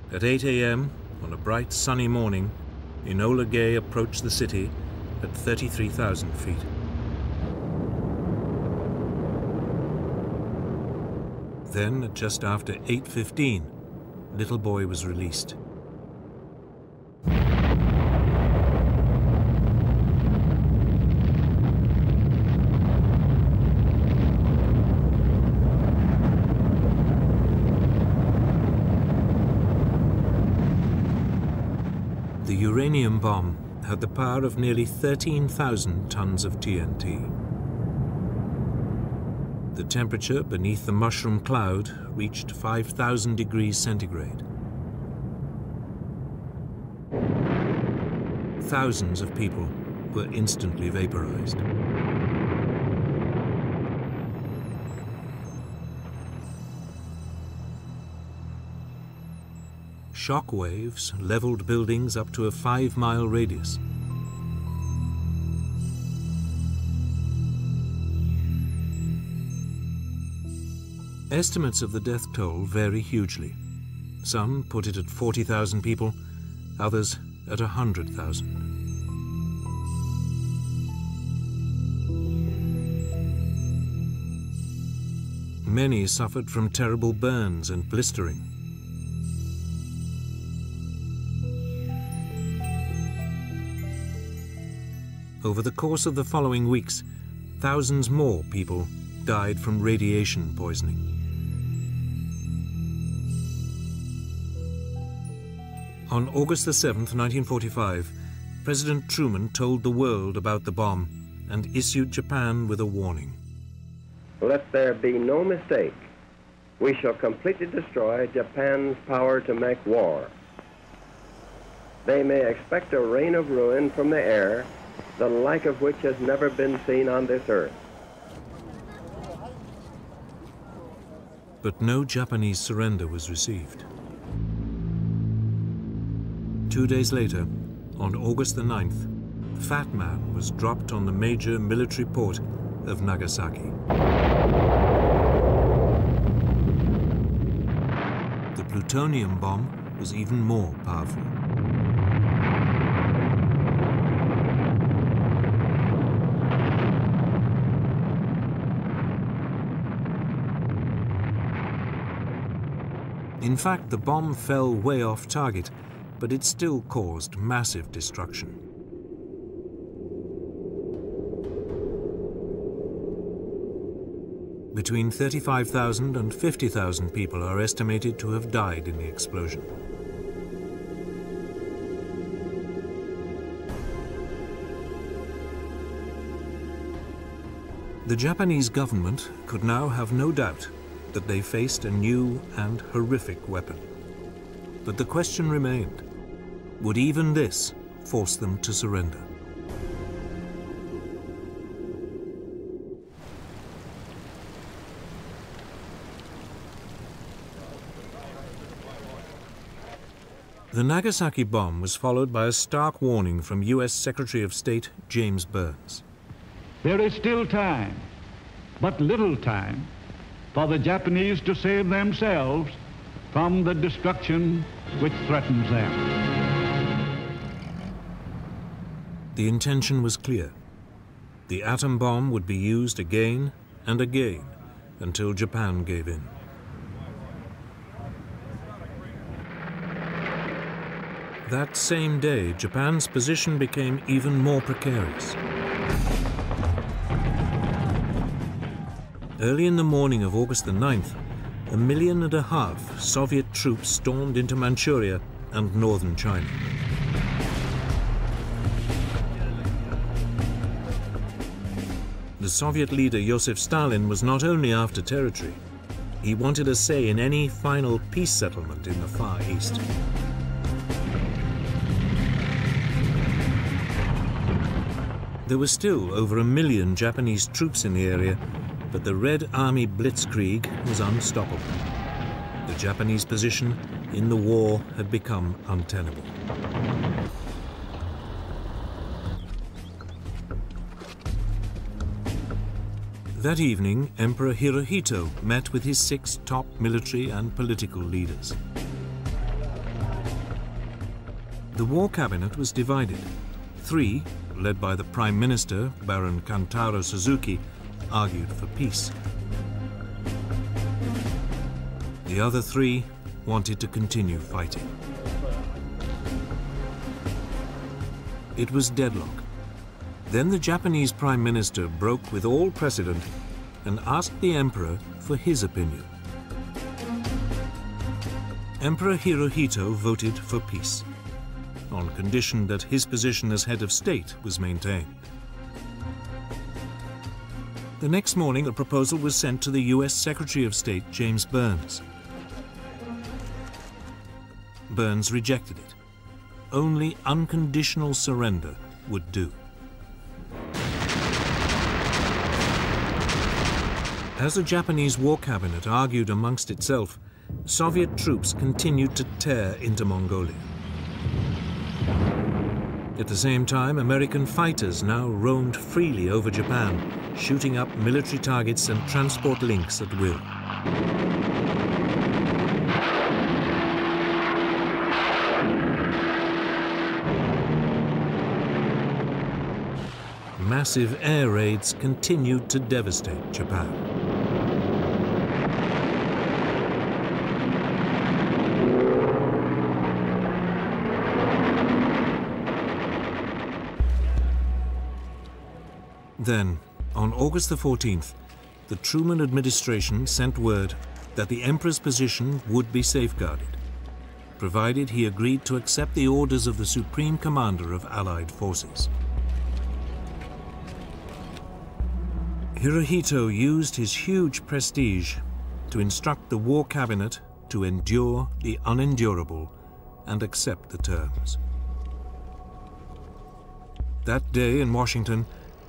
At 8 a.m. on a bright sunny morning, Enola Gay approached the city at 33,000 feet. Then, at just after 8:15, Little Boy was released. The uranium bomb had the power of nearly 13,000 tons of TNT. The temperature beneath the mushroom cloud reached 5,000 degrees centigrade. Thousands of people were instantly vaporized. Shock waves leveled buildings up to a 5-mile radius. Estimates of the death toll vary hugely. Some put it at 40,000 people, others at 100,000. Many suffered from terrible burns and blistering. Over the course of the following weeks, thousands more people died from radiation poisoning. On August the 7th, 1945, President Truman told the world about the bomb and issued Japan with a warning. Let there be no mistake. We shall completely destroy Japan's power to make war. They may expect a rain of ruin from the air, the like of which has never been seen on this earth. But no Japanese surrender was received. 2 days later, on August the 9th, Fat Man was dropped on the major military port of Nagasaki. The plutonium bomb was even more powerful. In fact, the bomb fell way off target, but it still caused massive destruction. Between 35,000 and 50,000 people are estimated to have died in the explosion. The Japanese government could now have no doubt that they faced a new and horrific weapon. But the question remained, would even this force them to surrender? The Nagasaki bomb was followed by a stark warning from US Secretary of State James Burns. There is still time, but little time, for the Japanese to save themselves from the destruction which threatens them. The intention was clear. The atom bomb would be used again and again until Japan gave in. That same day, Japan's position became even more precarious. Early in the morning of August the 9th, 1.5 million Soviet troops stormed into Manchuria and northern China. The Soviet leader Joseph Stalin was not only after territory, he wanted a say in any final peace settlement in the Far East. There were still over 1 million Japanese troops in the area, but the Red Army blitzkrieg was unstoppable. The Japanese position in the war had become untenable. That evening, Emperor Hirohito met with his 6 top military and political leaders. The war cabinet was divided. 3, led by the Prime Minister, Baron Kantaro Suzuki, argued for peace. The other 3 wanted to continue fighting. It was deadlock. Then the Japanese Prime Minister broke with all precedent and asked the Emperor for his opinion. Emperor Hirohito voted for peace, on condition that his position as head of state was maintained. The next morning, a proposal was sent to the US Secretary of State, James Burns. Burns rejected it. Only unconditional surrender would do. As the Japanese War Cabinet argued amongst itself, Soviet troops continued to tear into Mongolia. At the same time, American fighters now roamed freely over Japan, shooting up military targets and transport links at will. Massive air raids continued to devastate Japan. Then, on August the 14th, the Truman administration sent word that the Emperor's position would be safeguarded, provided he agreed to accept the orders of the Supreme Commander of Allied forces. Hirohito used his huge prestige to instruct the War Cabinet to endure the unendurable and accept the terms. That day in Washington,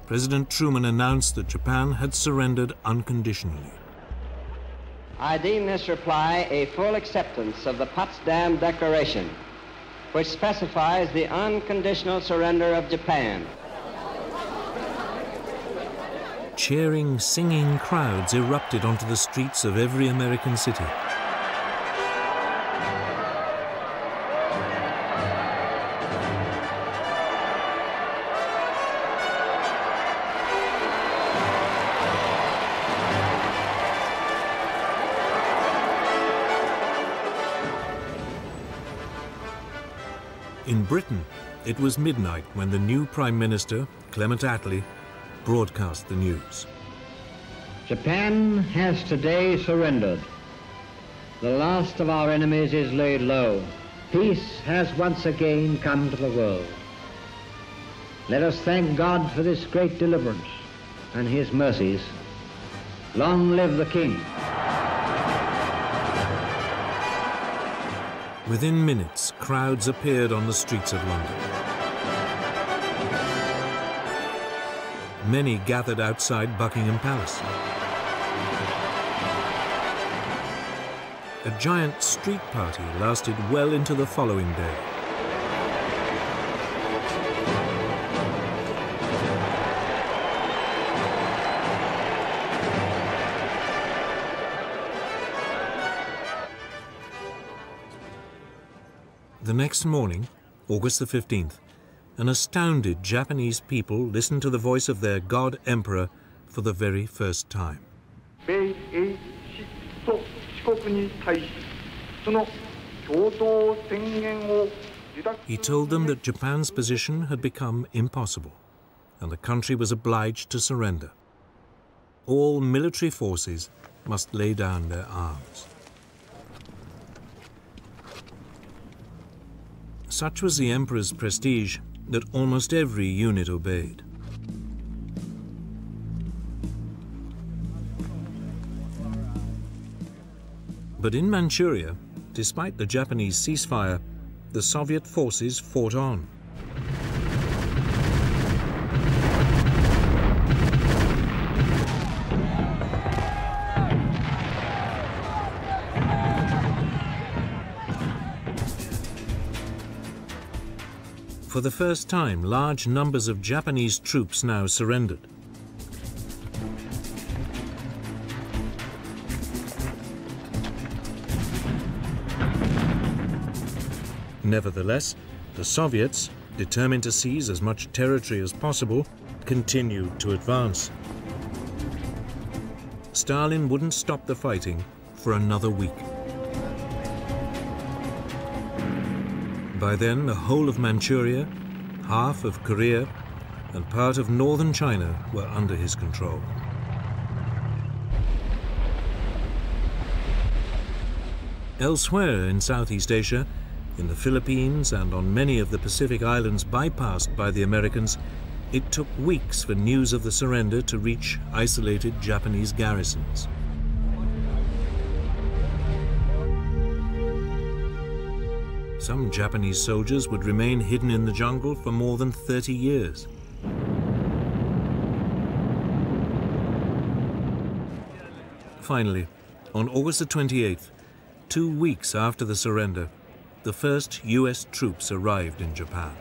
President Truman announced that Japan had surrendered unconditionally. I deem this reply a full acceptance of the Potsdam Declaration, which specifies the unconditional surrender of Japan. Cheering, singing crowds erupted onto the streets of every American city. In Britain, it was midnight when the new Prime Minister, Clement Attlee, broadcast the news. Japan has today surrendered. The last of our enemies is laid low. Peace has once again come to the world. Let us thank God for this great deliverance and his mercies. Long live the King. Within minutes, crowds appeared on the streets of London. Many gathered outside Buckingham Palace. a giant street party lasted well into the following day. The next morning, August the 15th, an astounded Japanese people listened to the voice of their God Emperor for the very first time. He told them that Japan's position had become impossible, and the country was obliged to surrender. All military forces must lay down their arms. Such was the Emperor's prestige that almost every unit obeyed. But in Manchuria, despite the Japanese ceasefire, the Soviet forces fought on. For the first time, large numbers of Japanese troops now surrendered. Nevertheless, the Soviets, determined to seize as much territory as possible, continued to advance. Stalin wouldn't stop the fighting for another week. By then, the whole of Manchuria, half of Korea, and part of northern China were under his control. Elsewhere in Southeast Asia, in the Philippines and on many of the Pacific islands bypassed by the Americans, it took weeks for news of the surrender to reach isolated Japanese garrisons. Some Japanese soldiers would remain hidden in the jungle for more than 30 years. Finally, on August the 28th, 2 weeks after the surrender, the first US troops arrived in Japan.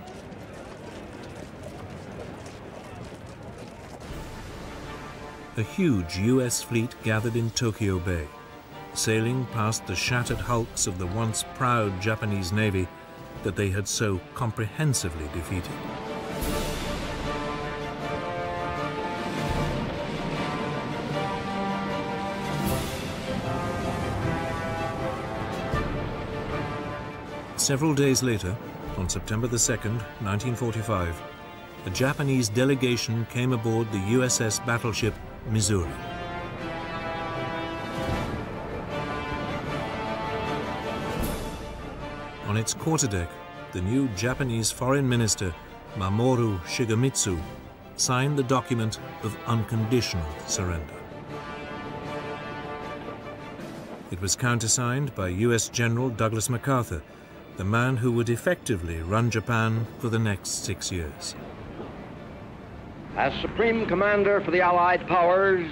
A huge US fleet gathered in Tokyo Bay, sailing past the shattered hulks of the once proud Japanese Navy that they had so comprehensively defeated. Several days later, on September the 2nd, 1945, a Japanese delegation came aboard the USS battleship Missouri. On its quarterdeck, the new Japanese Foreign Minister, Mamoru Shigemitsu, signed the document of unconditional surrender. It was countersigned by US General Douglas MacArthur, the man who would effectively run Japan for the next 6 years. As Supreme Commander for the Allied Powers,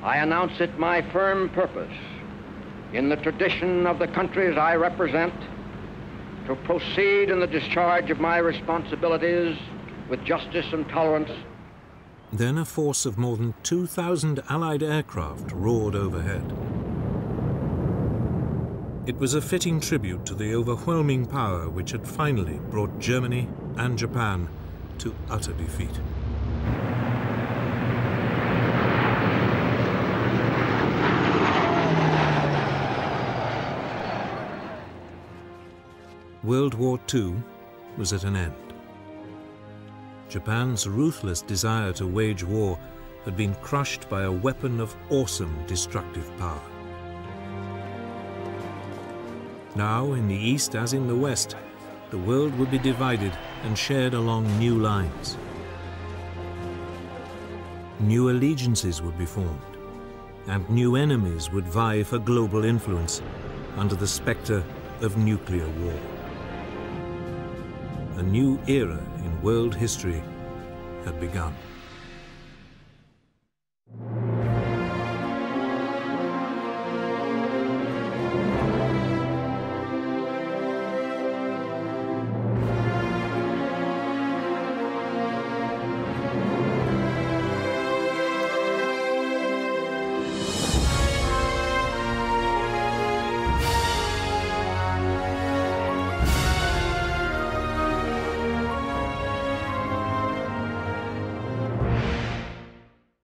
I announce it my firm purpose, in the tradition of the countries I represent, to proceed in the discharge of my responsibilities with justice and tolerance. Then a force of more than 2,000 Allied aircraft roared overhead. It was a fitting tribute to the overwhelming power which had finally brought Germany and Japan to utter defeat. World War II was at an end. Japan's ruthless desire to wage war had been crushed by a weapon of awesome destructive power. Now, in the East as in the West, the world would be divided and shared along new lines. New allegiances would be formed, and new enemies would vie for global influence under the specter of nuclear war. A new era in world history had begun.